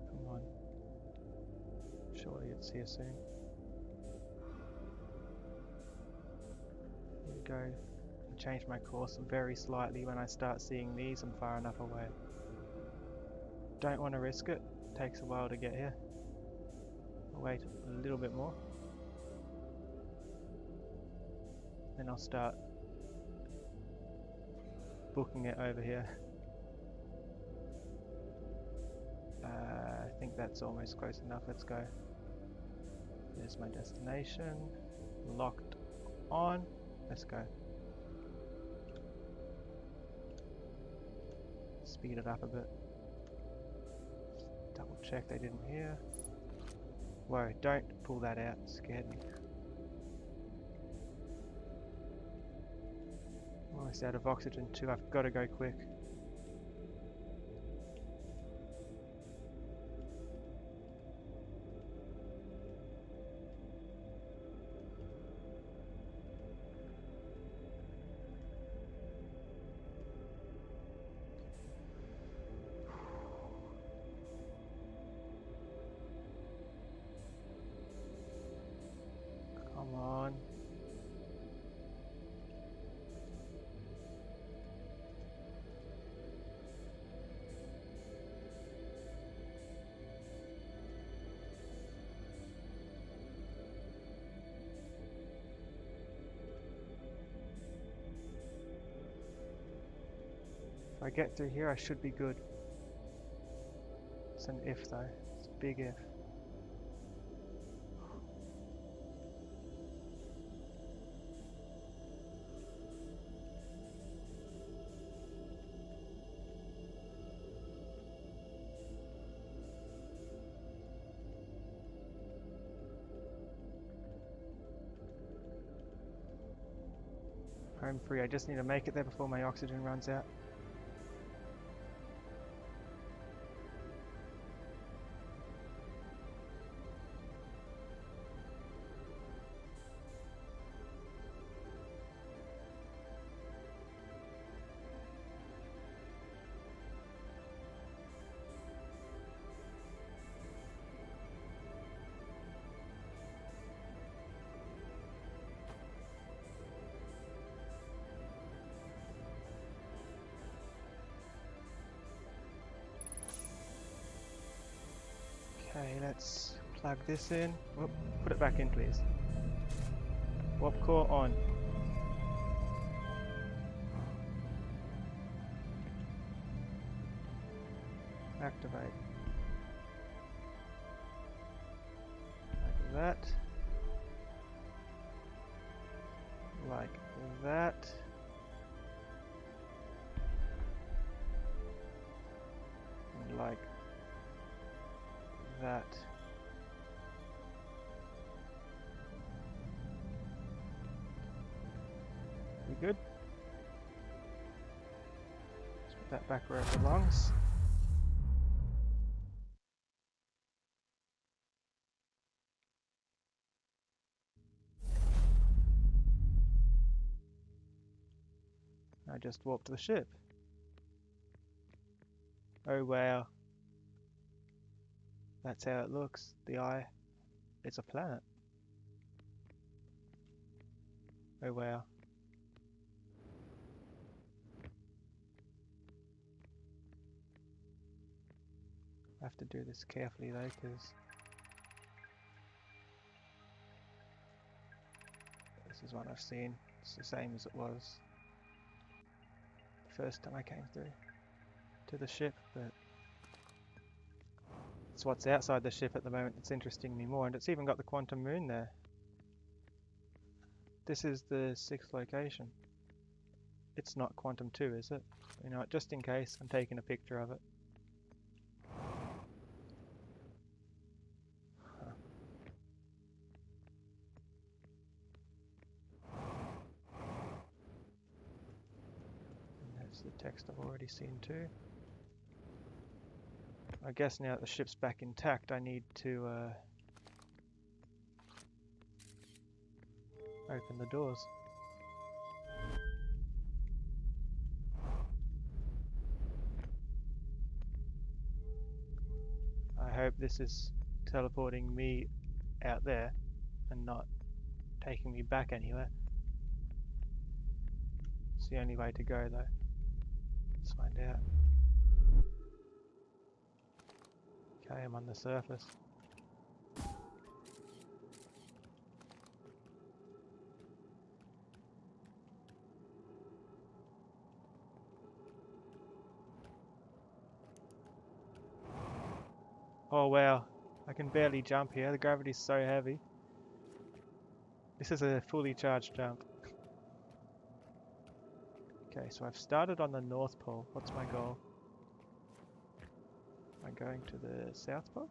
Come on. Surely it's here soon. Here we go. I change my course very slightly when I start seeing these. I'm far enough away. Don't want to risk it. Takes a while to get here. I'll wait a little bit more. Then I'll start booking it over here. I think that's almost close enough. Let's go. There's my destination. Locked on. Let's go. Speed it up a bit. Double check they didn't hear. Whoa, don't pull that out. It scared me. Almost out of oxygen too. I've got to go quick. Come on. If I get through here, I should be good. It's an if though. It's a big if. Home free. I just need to make it there before my oxygen runs out. Okay, let's plug this in. Whoop, put it back in, please. Warp core on. Activate. Like that. Like that. And like that. We good? Let's put that back where it belongs. just warped the ship. Oh wow. That's how it looks. The eye. It's a planet. Oh wow. I have to do this carefully though, because this is one I've seen. It's the same as it was the first time I came through to the ship, but it's what's outside the ship at the moment that's interesting me more, and it's even got the quantum moon there. This is the 6th location. It's not quantum 2, is it? You know what, just in case, I'm taking a picture of it. And there's the text I've already seen too. I guess now that the ship's back intact, I need to open the doors. I hope this is teleporting me out there and not taking me back anywhere. It's the only way to go though. Let's find out. Okay, I'm on the surface. Oh wow, I can barely jump here, the gravity's so heavy. This is a fully charged jump. Okay, so I've started on the North Pole. What's my goal? Am I going to the South Pole?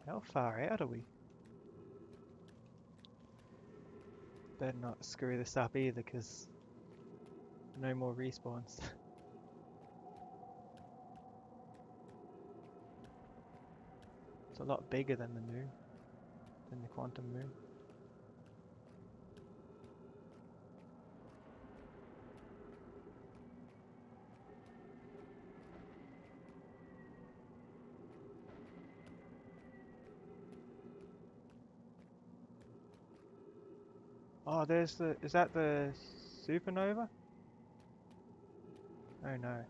How far out are we? Better not screw this up either, because no more respawns. It's a lot bigger than the moon, than the quantum moon. Oh, there's the, is that the supernova? Oh no.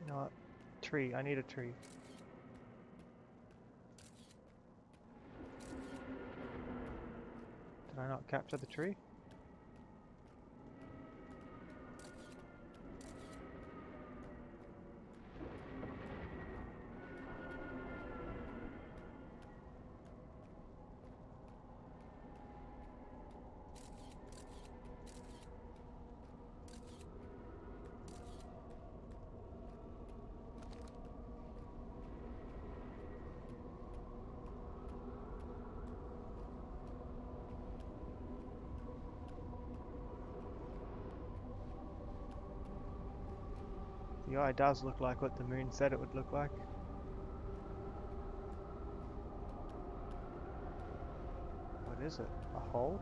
You know what? Tree, I need a tree. Did I not capture the tree? The eye does look like what the moon said it would look like. What is it? A hole?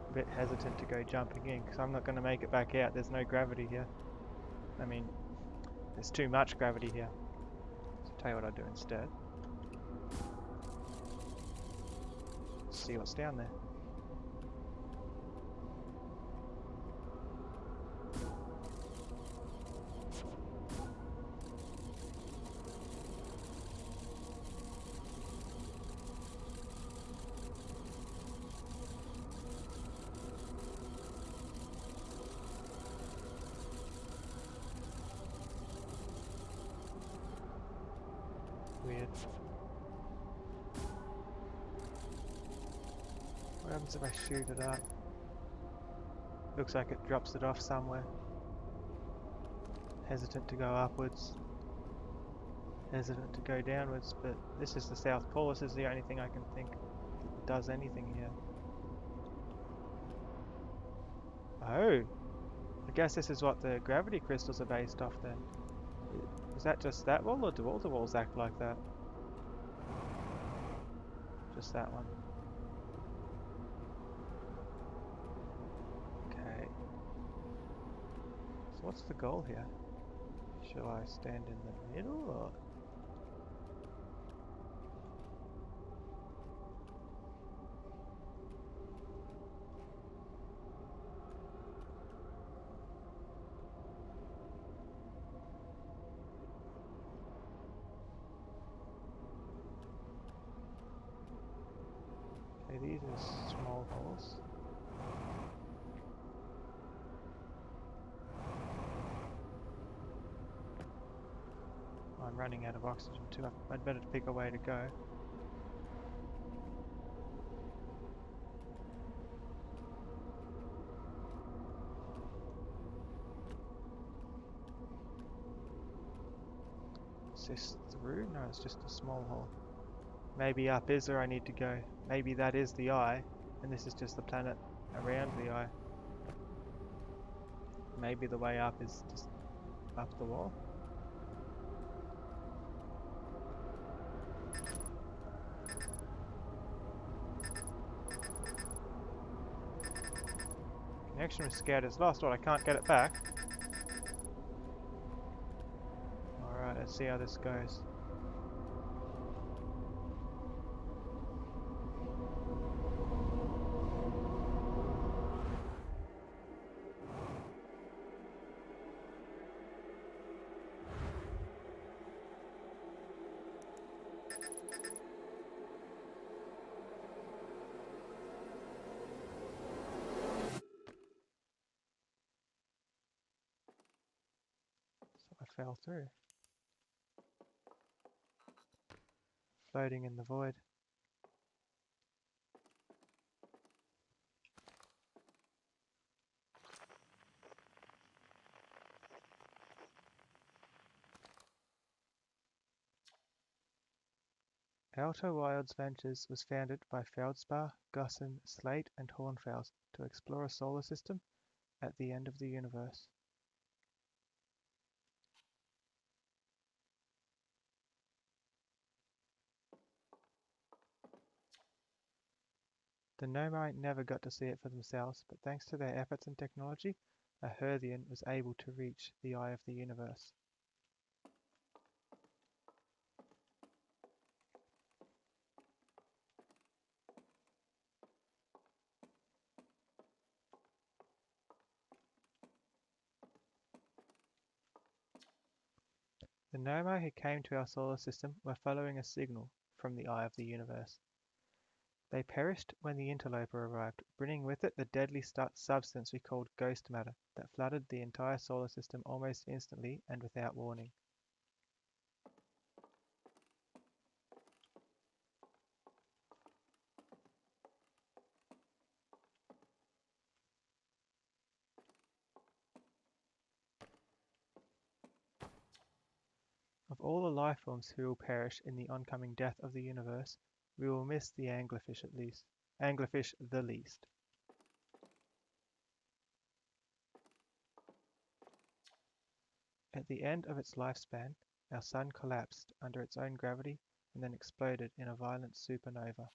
A bit hesitant to go jumping in because I'm not going to make it back out. There's no gravity here. I mean, there's too much gravity here. So I'll tell you what I'll do instead. See what's down there. Weird. What happens if I shoot it up? Looks like it drops it off somewhere. Hesitant to go upwards. Hesitant to go downwards, but this is the South Pole. This is the only thing I can think that does anything here. Oh! I guess this is what the gravity crystals are based off then. Is that just that wall, or do all the walls act like that? Just that one. Okay. So what's the goal here? Shall I stand in the middle, or...? Okay, these are small holes. I'm running out of oxygen too. I'd better pick a way to go. Is this through? No, it's just a small hole. Maybe up is where I need to go. Maybe that is the eye, and this is just the planet around the eye. Maybe the way up is just up the wall. Connection with Scout is lost. Well, I can't get it back. Alright, let's see how this goes. So I fell through. Floating in the void. Outer Wilds Ventures was founded by Feldspar, Gosson, Slate and Hornfels to explore a solar system at the end of the universe. The Nomai never got to see it for themselves, but thanks to their efforts and technology, a Herthian was able to reach the eye of the universe. The Nomai who came to our solar system were following a signal from the eye of the universe. They perished when the interloper arrived, bringing with it the deadly substance we called ghost matter that flooded the entire solar system almost instantly and without warning. Of all the life forms who will perish in the oncoming death of the universe, we will miss the anglerfish at least. Anglerfish the least. At the end of its lifespan, our sun collapsed under its own gravity and then exploded in a violent supernova.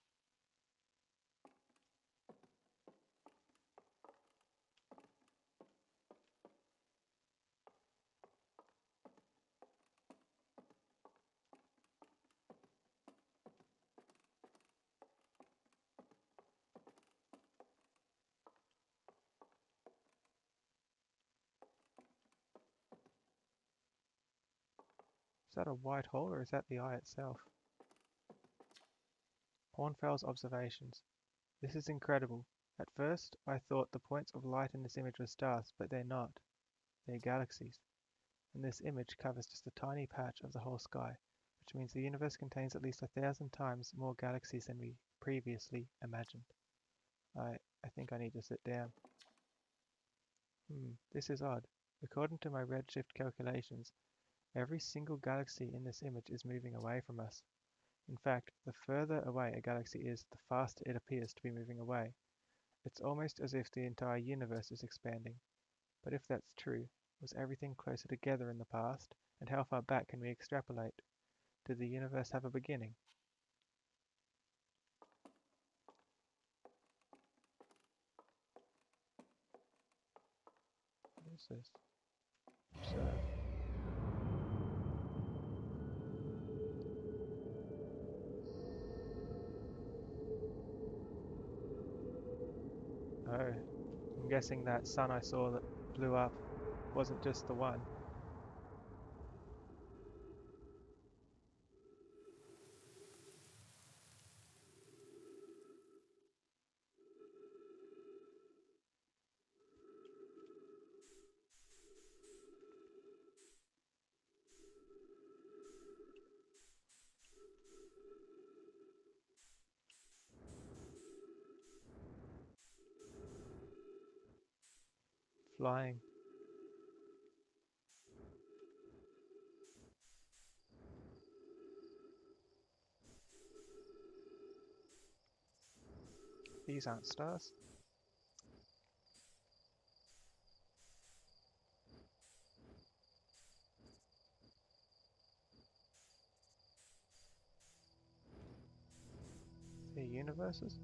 Is that a white hole or is that the eye itself? Hornfels observations. This is incredible. At first, I thought the points of light in this image were stars, but they're not. They're galaxies. And this image covers just a tiny patch of the whole sky, which means the universe contains at least 1,000 times more galaxies than we previously imagined. I think I need to sit down. This is odd. According to my redshift calculations, every single galaxy in this image is moving away from us. In fact, the further away a galaxy is, the faster it appears to be moving away. It's almost as if the entire universe is expanding. But if that's true, was everything closer together in the past? And how far back can we extrapolate? Did the universe have a beginning? What is this? Observe. Oh, I'm guessing that sun I saw that blew up wasn't just the one. Flying. These aren't stars. They're universes?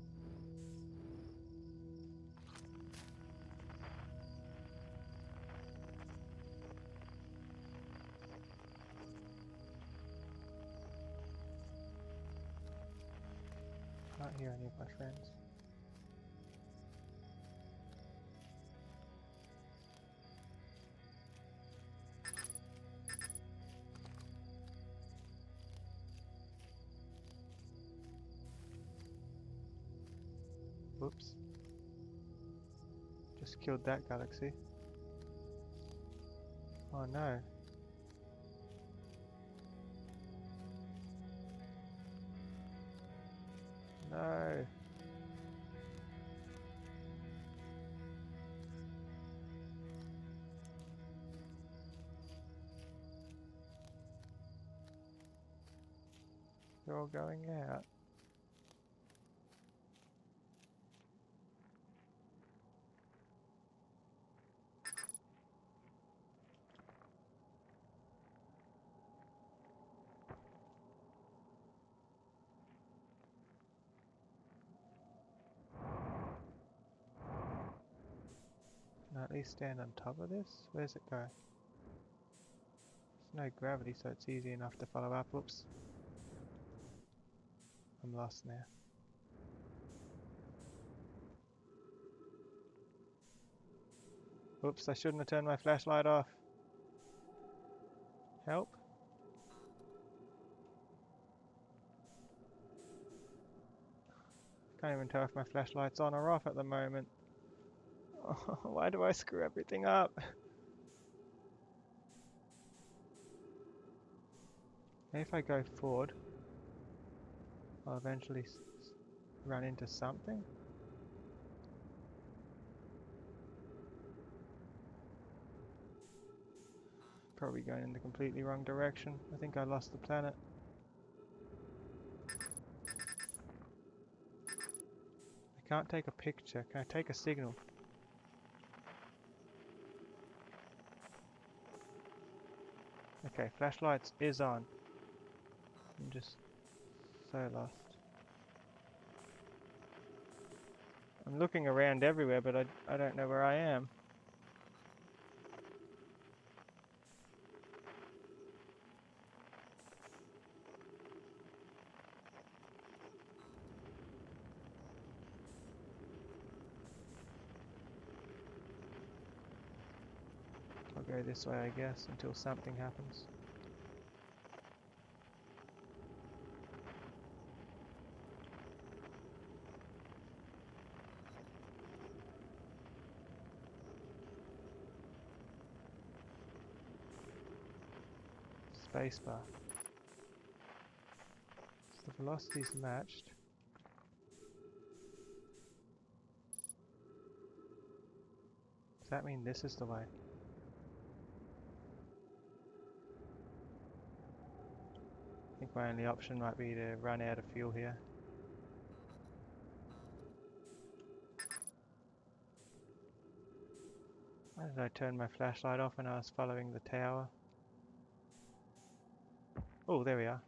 Can't hear any of my friends. Whoops. Just killed that galaxy. Oh no. No. They're all going out. Can I at least stand on top of this? Where's it go? There's no gravity, so it's easy enough to follow up. Whoops. I'm lost now. Whoops, I shouldn't have turned my flashlight off. Help? Can't even tell if my flashlight's on or off at the moment. Oh, why do I screw everything up? Maybe if I go forward, I'll eventually run into something. Probably going in the completely wrong direction. I think I lost the planet. I can't take a picture. Can I take a signal? Okay, flashlights is on. I'm just so lost. I'm looking around everywhere, but I don't know where I am. I'll go this way, I guess, until something happens. Spacebar. So the velocity's matched. Does that mean this is the way? think my only option might be to run out of fuel here. Why did I turn my flashlight off when I was following the tower? Oh, there we are.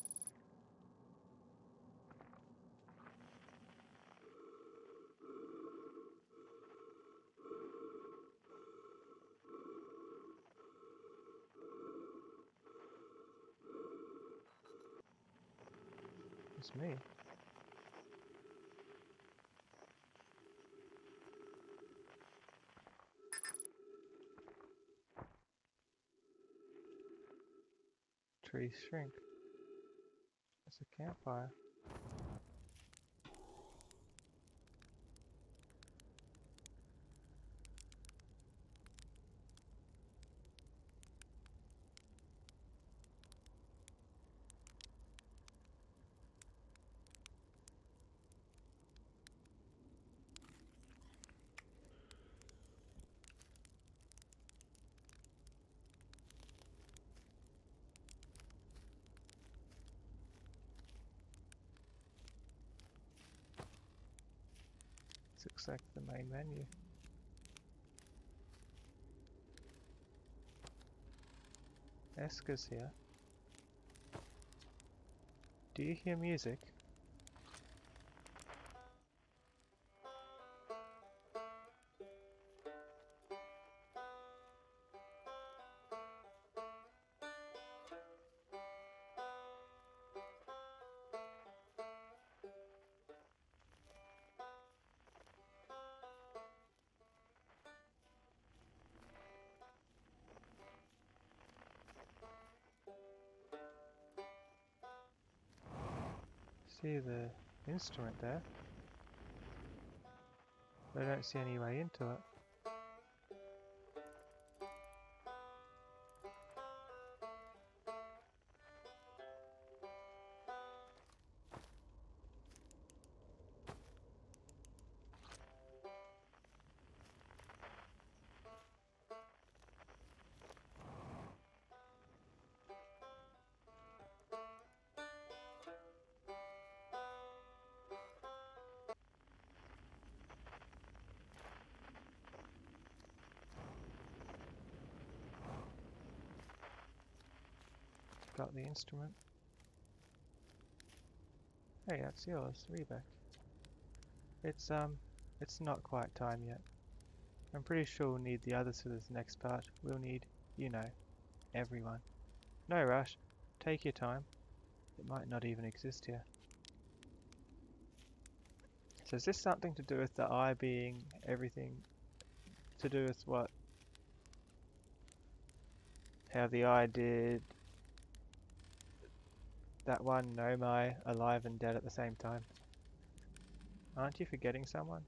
It's me. Trees shrink. It's a campfire. This looks like the main menu. Esker's here. Do you hear music? See the instrument there, but I don't see any way into it. Got the instrument. Hey, that's yours, Rebek. It's not quite time yet. I'm pretty sure we'll need the others for this next part. We'll need, you know, everyone. No rush. Take your time. It might not even exist here. So is this something to do with the eye being everything? To do with what? How the eye did that one Nomai alive and dead at the same time? Aren't you forgetting someone?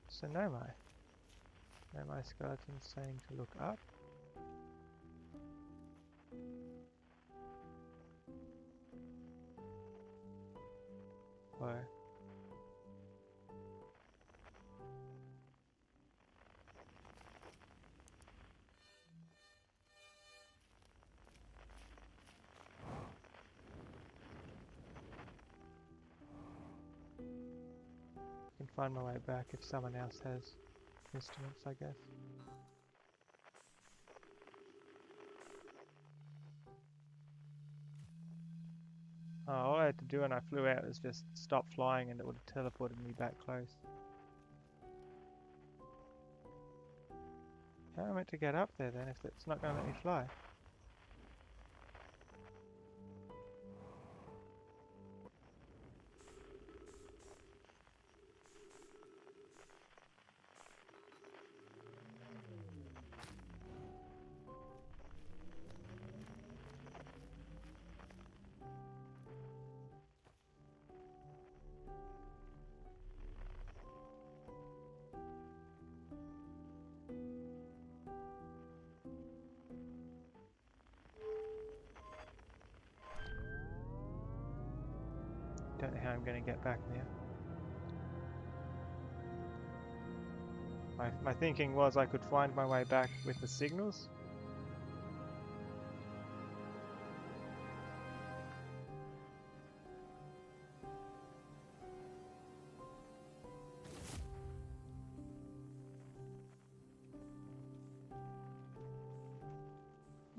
So Nomai. Nomai skeleton saying to look up. Or I can find my way back if someone else has instruments, I guess. Oh, all I had to do when I flew out was just stop flying and it would have teleported me back close. How am I meant to get up there then if it's not going to let me fly? Don't know how I'm going to get back now. My thinking was I could find my way back with the signals.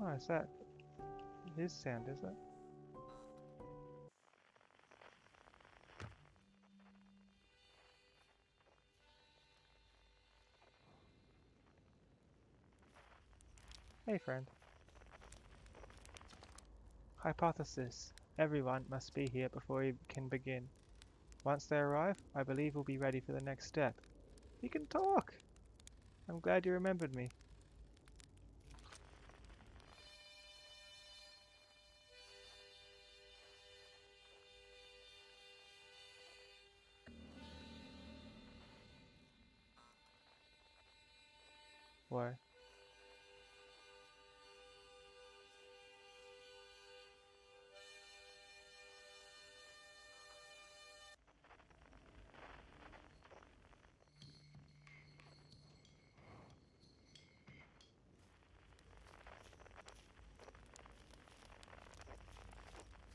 Oh, is that his sound, is it? Hey, friend. Hypothesis. Everyone must be here before we can begin. Once they arrive, I believe we'll be ready for the next step. You can talk! I'm glad you remembered me. Why?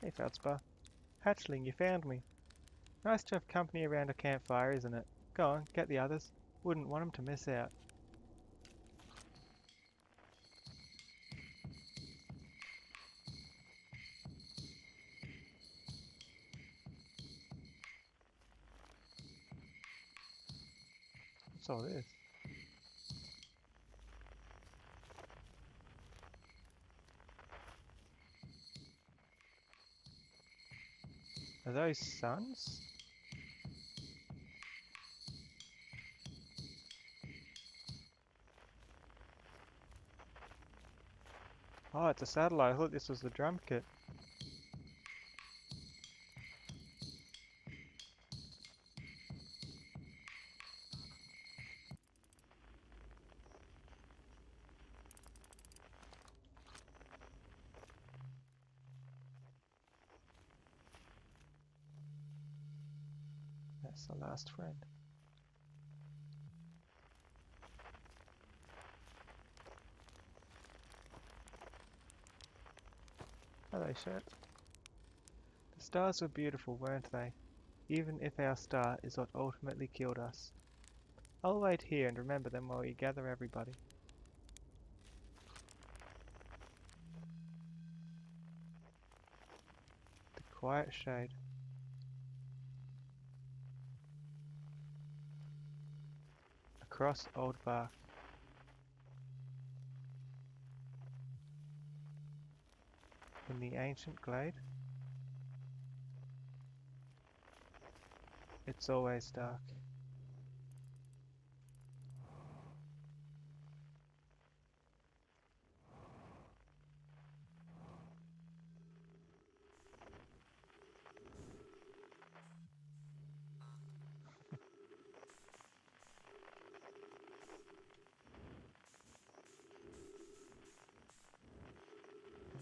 Hey, Feldspar. Hatchling, you found me. Nice to have company around a campfire, isn't it? Go on, get the others. Wouldn't want 'em to miss out. What's all this? Are those suns? Oh, it's a satellite. I thought this was the drum kit. That's the last friend. Hello, Shet. The stars were beautiful, weren't they? Even if our star is what ultimately killed us. I'll wait here and remember them while we gather everybody. The quiet shade. Across old bark. In the ancient glade. It's always dark.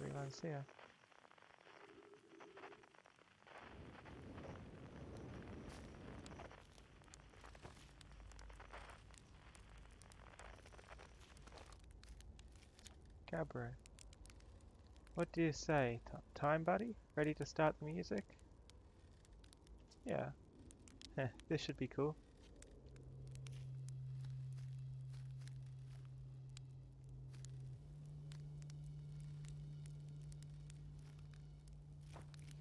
Everyone's here. Cabaret. What do you say? Time, buddy? Ready to start the music? Yeah. Heh, this should be cool.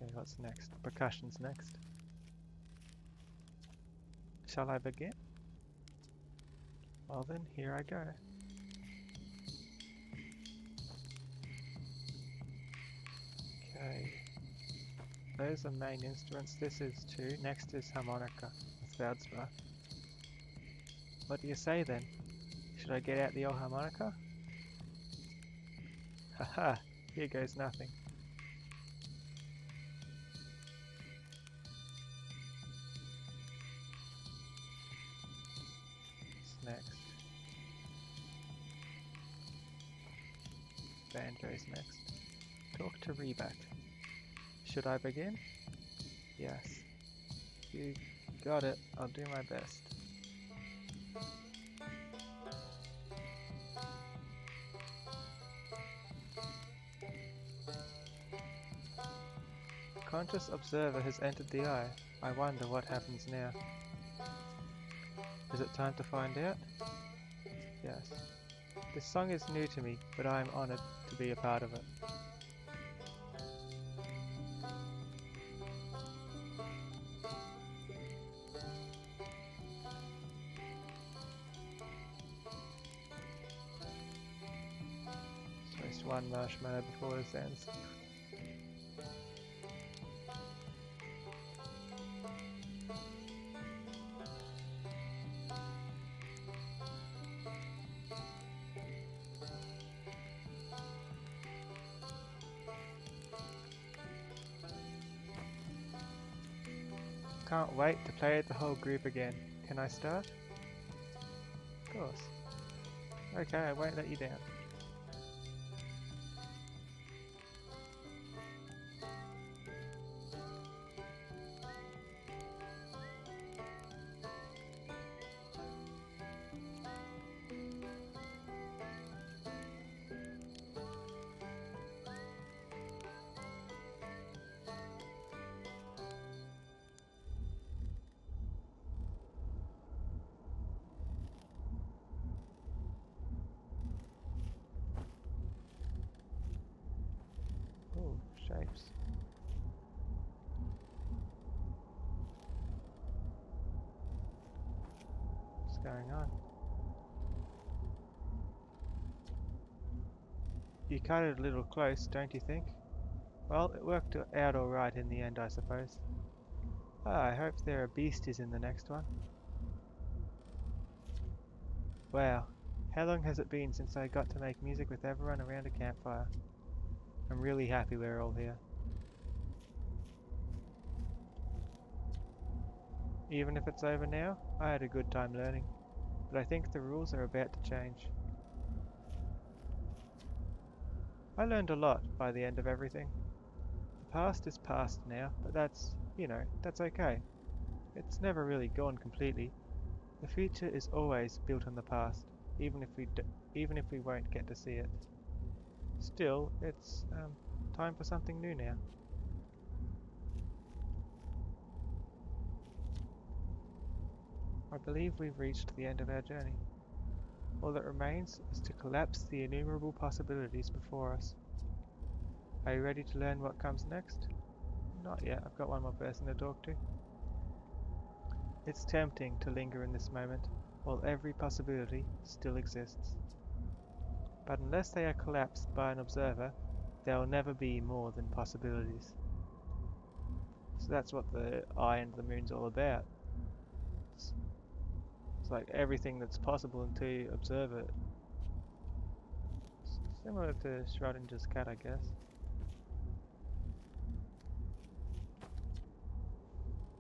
Okay, what's next? Percussion's next. Shall I begin? Well then, here I go. Okay. Those are main instruments. This is two. Next is harmonica. With feldspar. What do you say then? Should I get out the old harmonica? Haha, here goes nothing. What's next? Banjo's next. Talk to Reback. Should I begin? Yes. You got it. I'll do my best. Conscious observer has entered the eye. I wonder what happens now. Is it time to find out? Yes. This song is new to me, but I am honored to be a part of it. Just one marshmallow before this ends. Can't wait to play with the whole group again. Can I start? Of course. Okay, I won't let you down. Ooh, shapes. What's going on? You cut it a little close, don't you think? Well, it worked out alright in the end, I suppose. Ah, I hope there are beasties in the next one. Wow, how long has it been since I got to make music with everyone around a campfire? I'm really happy we're all here. Even if it's over now, I had a good time learning, but I think the rules are about to change. I learned a lot by the end of everything. The past is past now, but that's, that's okay. It's never really gone completely. The future is always built on the past, even if we won't get to see it. Still, it's time for something new now. I believe we've reached the end of our journey. All that remains is to collapse the innumerable possibilities before us. Are you ready to learn what comes next? Not yet, I've got one more person to talk to. It's tempting to linger in this moment, while every possibility still exists. But unless they are collapsed by an observer, there will never be more than possibilities. So that's what the eye and the moon's all about. It's like everything that's possible until you observe it. It's similar to Schrodinger's cat, I guess.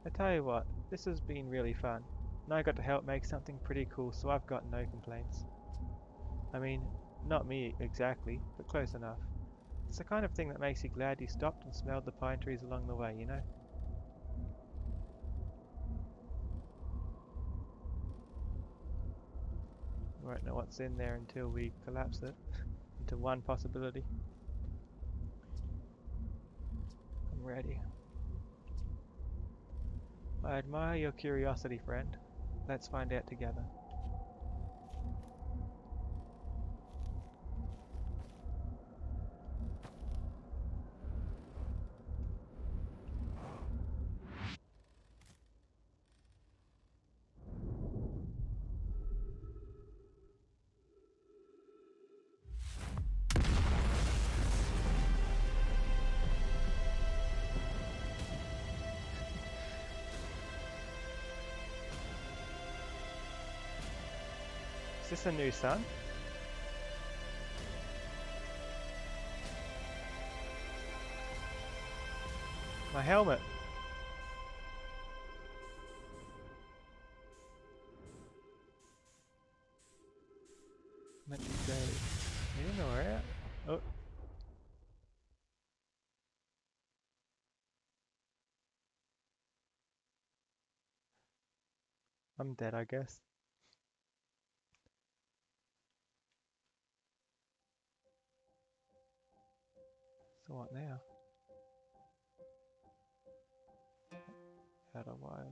I tell you what, this has been really fun, and I got to help make something pretty cool, so I've got no complaints. I mean, not me exactly, but close enough. It's the kind of thing that makes you glad you stopped and smelled the pine trees along the way, you know? We won't know what's in there until we collapse it into one possibility. I'm ready. I admire your curiosity, friend. Let's find out together. Is this a new sun? My helmet! Meant to go in or out? Oh. I'm dead, I guess. So what now? Outer Wilds.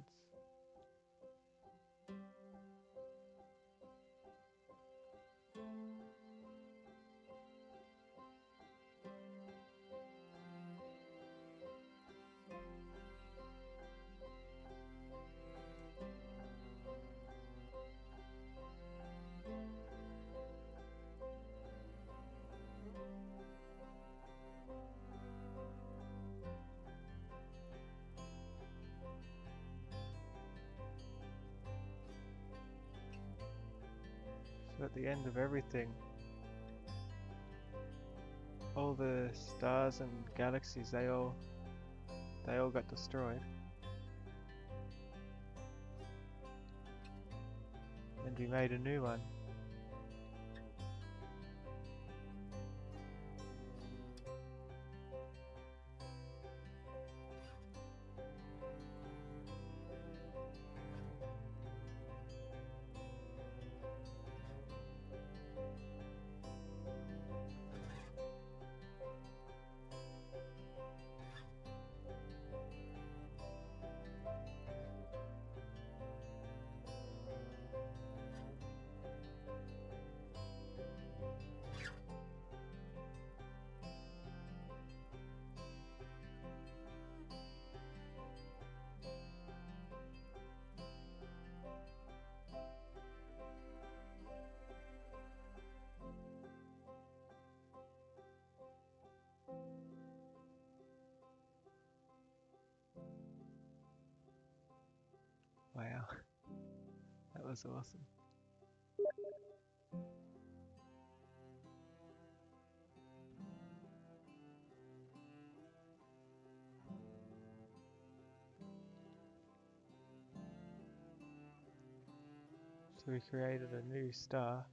So at the end of everything, all the stars and galaxies, they all got destroyed. And we made a new one. Wow, that was awesome. So we created a new star,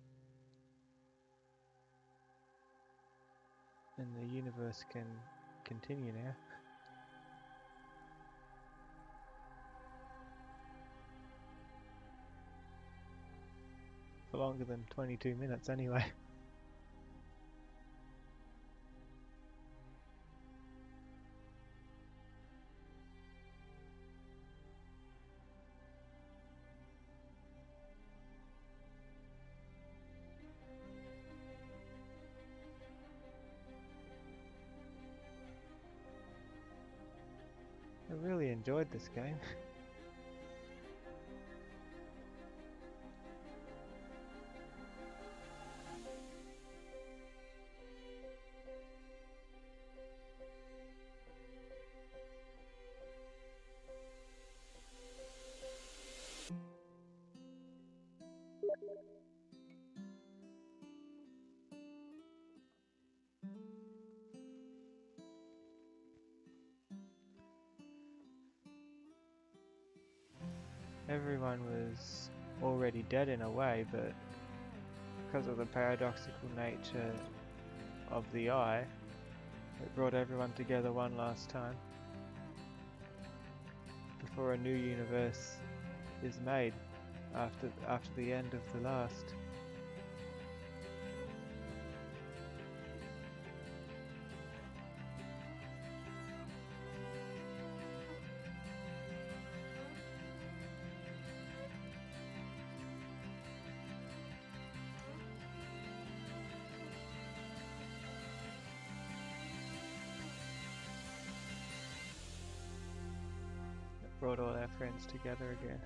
and the universe can continue now. For longer than 22 minutes anyway. I really enjoyed this game. Everyone was already dead in a way, but because of the paradoxical nature of the eye, it brought everyone together one last time before a new universe is made after the end of the last. It brought all our friends together again.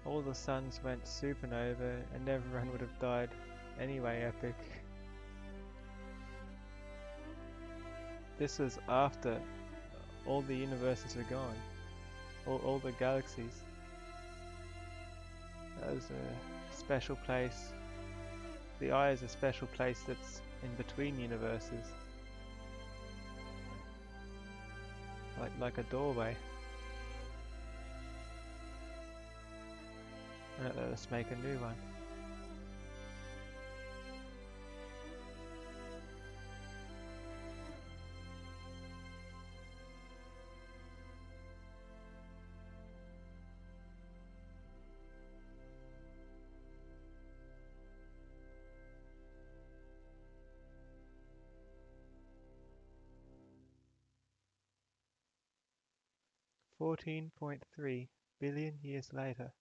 All the suns went supernova and everyone would have died anyway. Epic. This was after all the universes are gone, all the galaxies. That was a special place. The eye is a special place that's in between universes, like a doorway. Let's make a new one. $14.3 billion years later.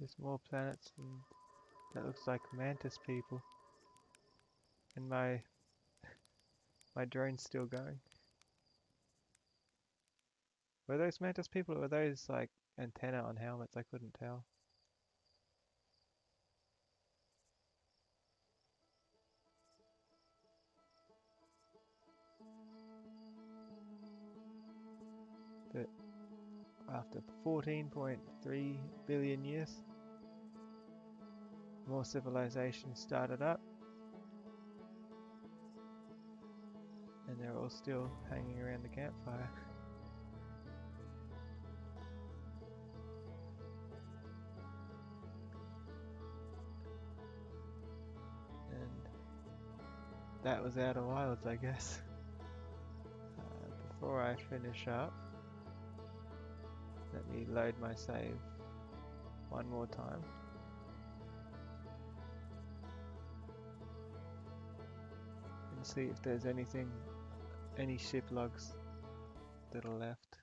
There's more planets, and that looks like mantis people. And my drone's still going. Were those mantis people, or were those like antenna on helmets? I couldn't tell. But after 14.3 billion years, more civilizations started up, and they're all still hanging around the campfire. And that was Outer Wilds, I guess. Before I finish up, let me load my save one more time. And see if there's any ship logs that are left.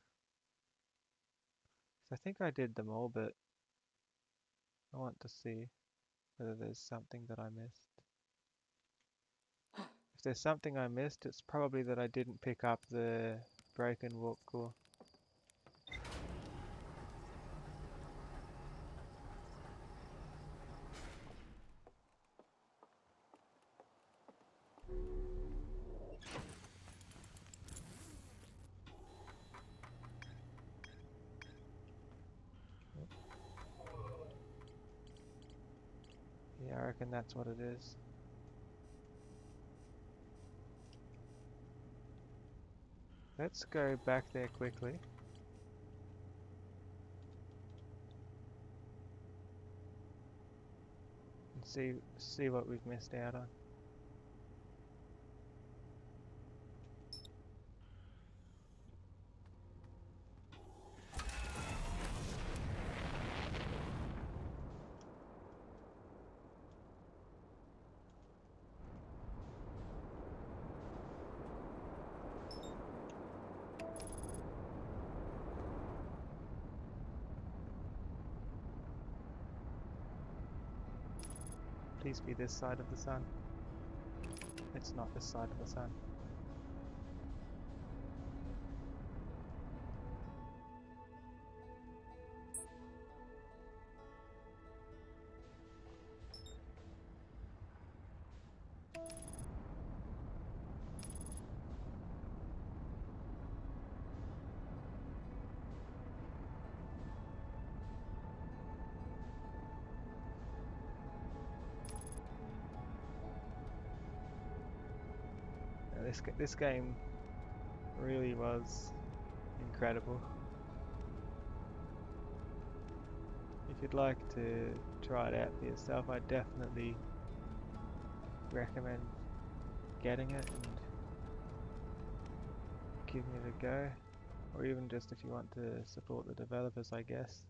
So I think I did them all, but I want to see whether there's something that I missed. If there's something I missed, it's probably that I didn't pick up the broken warp core. Yeah, I reckon that's what it is. Let's go back there quickly. And see what we've missed out on. Please be this side of the sun. It's not this side of the sun. Now this game really was incredible. If you'd like to try it out for yourself, I definitely recommend getting it and giving it a go. Or even just if you want to support the developers, I guess.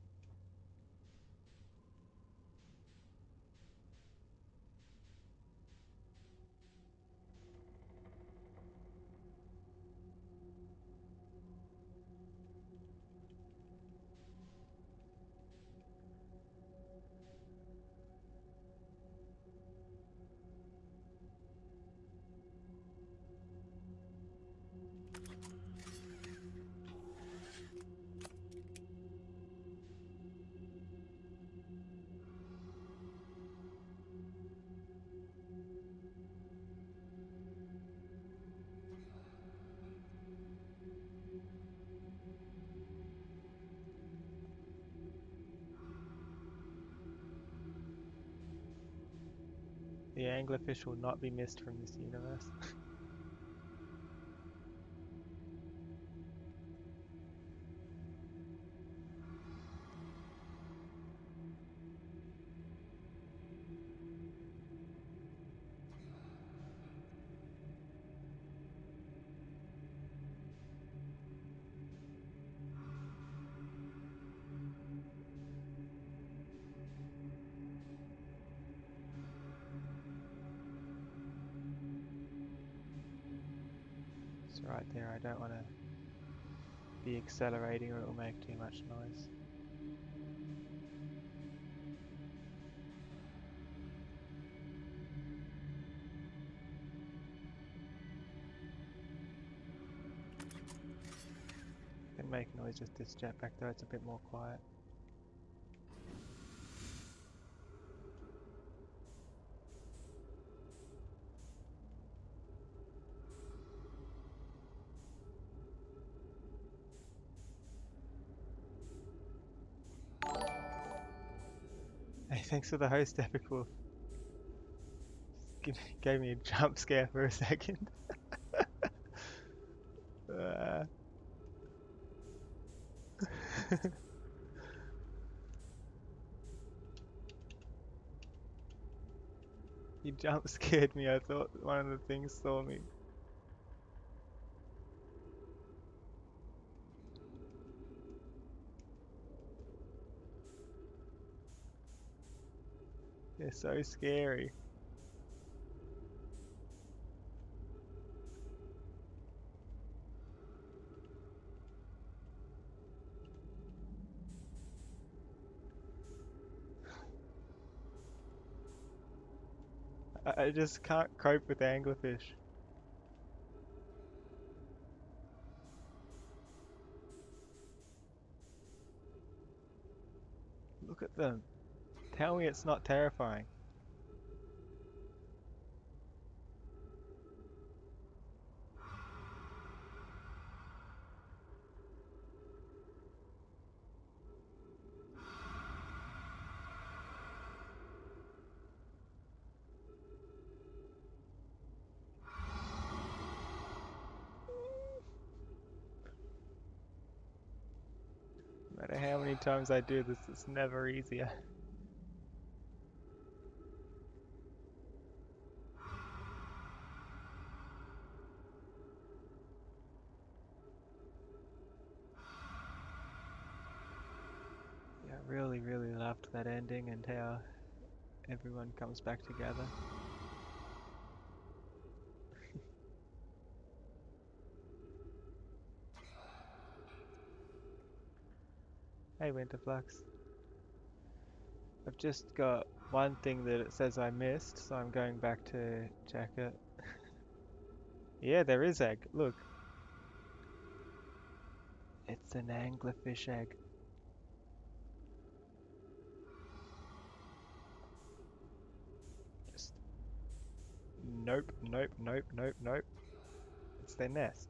The anglerfish will not be missed from this universe. It's right there, I don't want to be accelerating or it will make too much noise. I can make noise with this jetpack though, it's a bit more quiet. Hey, thanks for the host, Epic Wolf. Gave me a jump scare for a second. Uh, you jump scared me, I thought one of the things saw me. They're so scary. I just can't cope with anglerfish. Look at them. Tell me it's not terrifying. No matter how many times I do this, it's never easier. Yeah, I really, really loved that ending and how everyone comes back together. Hey, Winterflux. I've just got one thing that it says I missed, so I'm going back to check it. Yeah, there is egg. Look. It's an anglerfish egg. Just nope, nope, nope, nope, nope. It's their nest.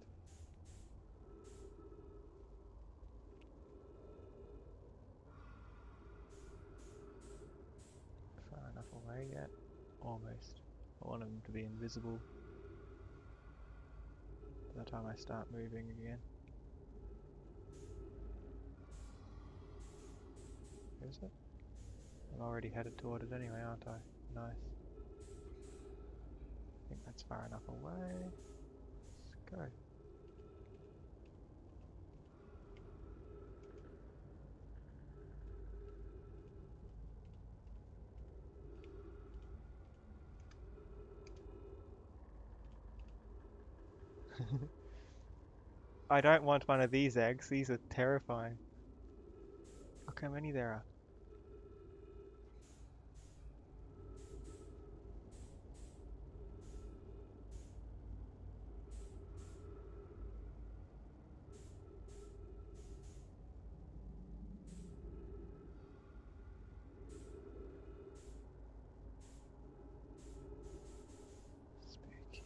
Far enough away yet? Almost. I want them to be invisible by the time I start moving again. Is it? I'm already headed toward it anyway, aren't I? Nice. I think that's far enough away. Let's go. I don't want one of these eggs. These are terrifying. Look how many there are. Spooky.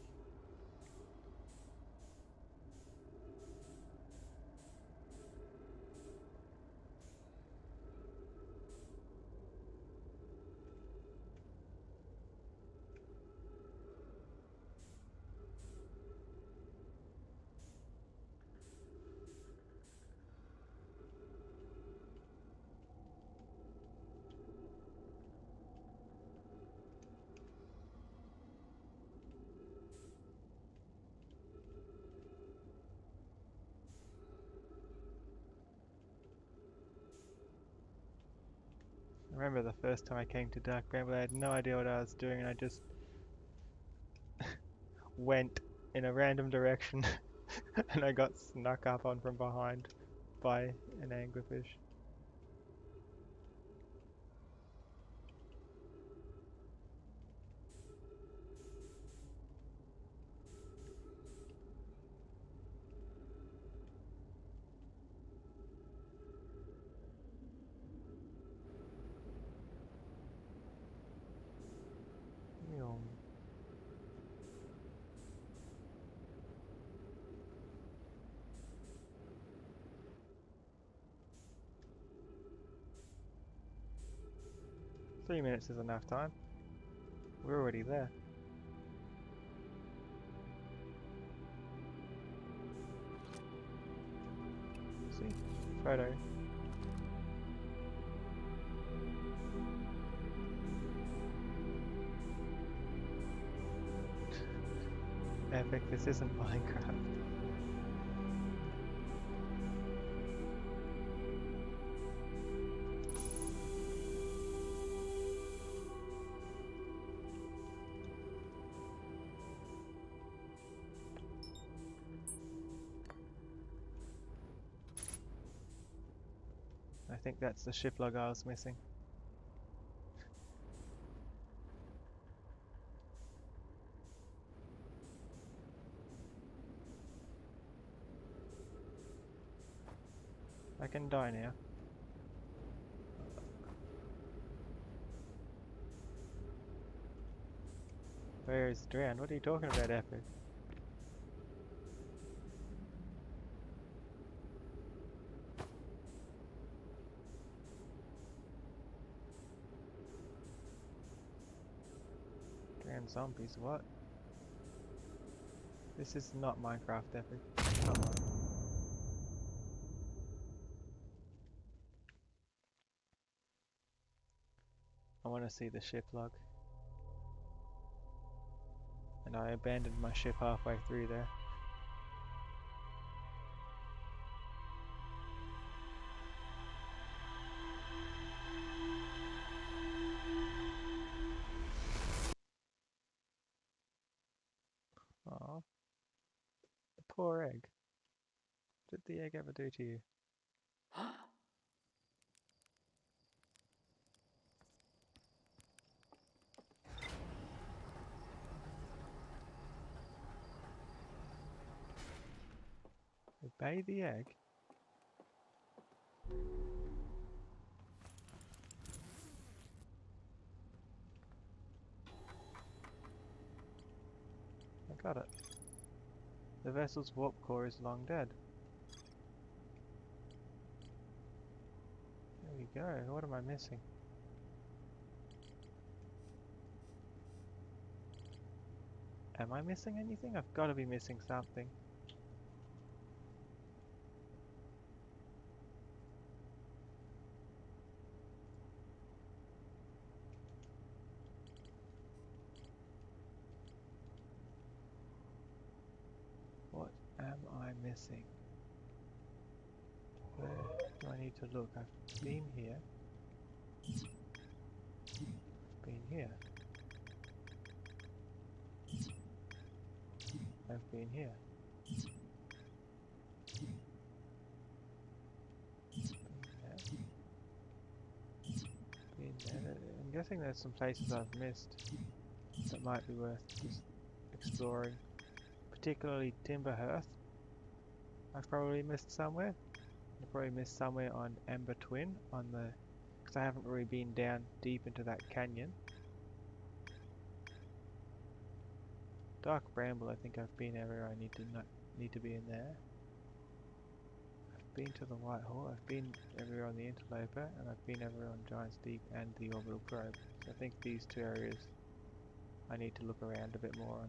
remember the first time I came to Dark Bramble, I had no idea what I was doing, and I just went in a random direction, and I got snuck up on from behind by an anglerfish. Meow. 3 minutes is enough time. We're already there. See? Photo. Epic, this isn't Minecraft. I think that's the ship log I was missing. I can die now. Where is drowned? What are you talking about, Epic? Drowned zombies, what? This is not Minecraft, Epic. Come on. I want to see the ship log. And I abandoned my ship halfway through there. Oh, the poor egg. What did the egg ever do to you? Obey the egg? I got it. The vessel's warp core is long dead. There we go. What am I missing? Am I missing anything? I've got to be missing something. What am I missing? Where do I need to look? I've been here. Been here. I've been here. Been there. I'm guessing there's some places I've missed that might be worth just exploring. Particularly Timberhearth. I've probably missed somewhere. I've probably missed somewhere on Ember Twin on the, because I haven't really been down deep into that canyon. Dark Bramble, I think I've been everywhere I need to be in there. I've been to the Whitehall, I've been everywhere on the Interloper, and I've been everywhere on Giant's Deep and the Orbital Probe. So I think these two areas I need to look around a bit more on.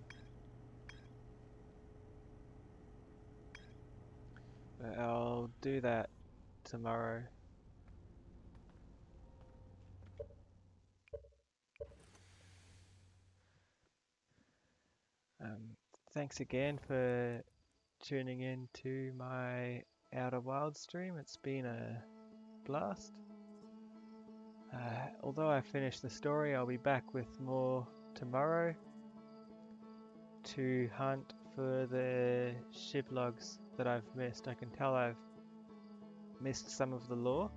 But I'll do that tomorrow. Thanks again for tuning in to my Outer Wild stream. It's been a blast. Although I finished the story, I'll be back with more tomorrow to hunt for the ship logs that I've missed. I can tell I've missed some of the lore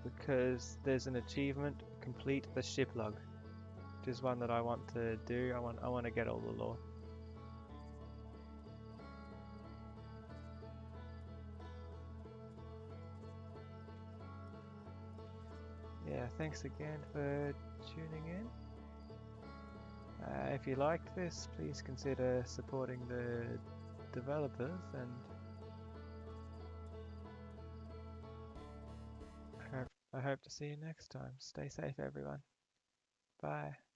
because there's an achievement, complete the ship log, which is one that I want to do. I want to get all the lore. Yeah, thanks again for tuning in. If you liked this, please consider supporting the developers, and I hope to see you next time. Stay safe, everyone. Bye.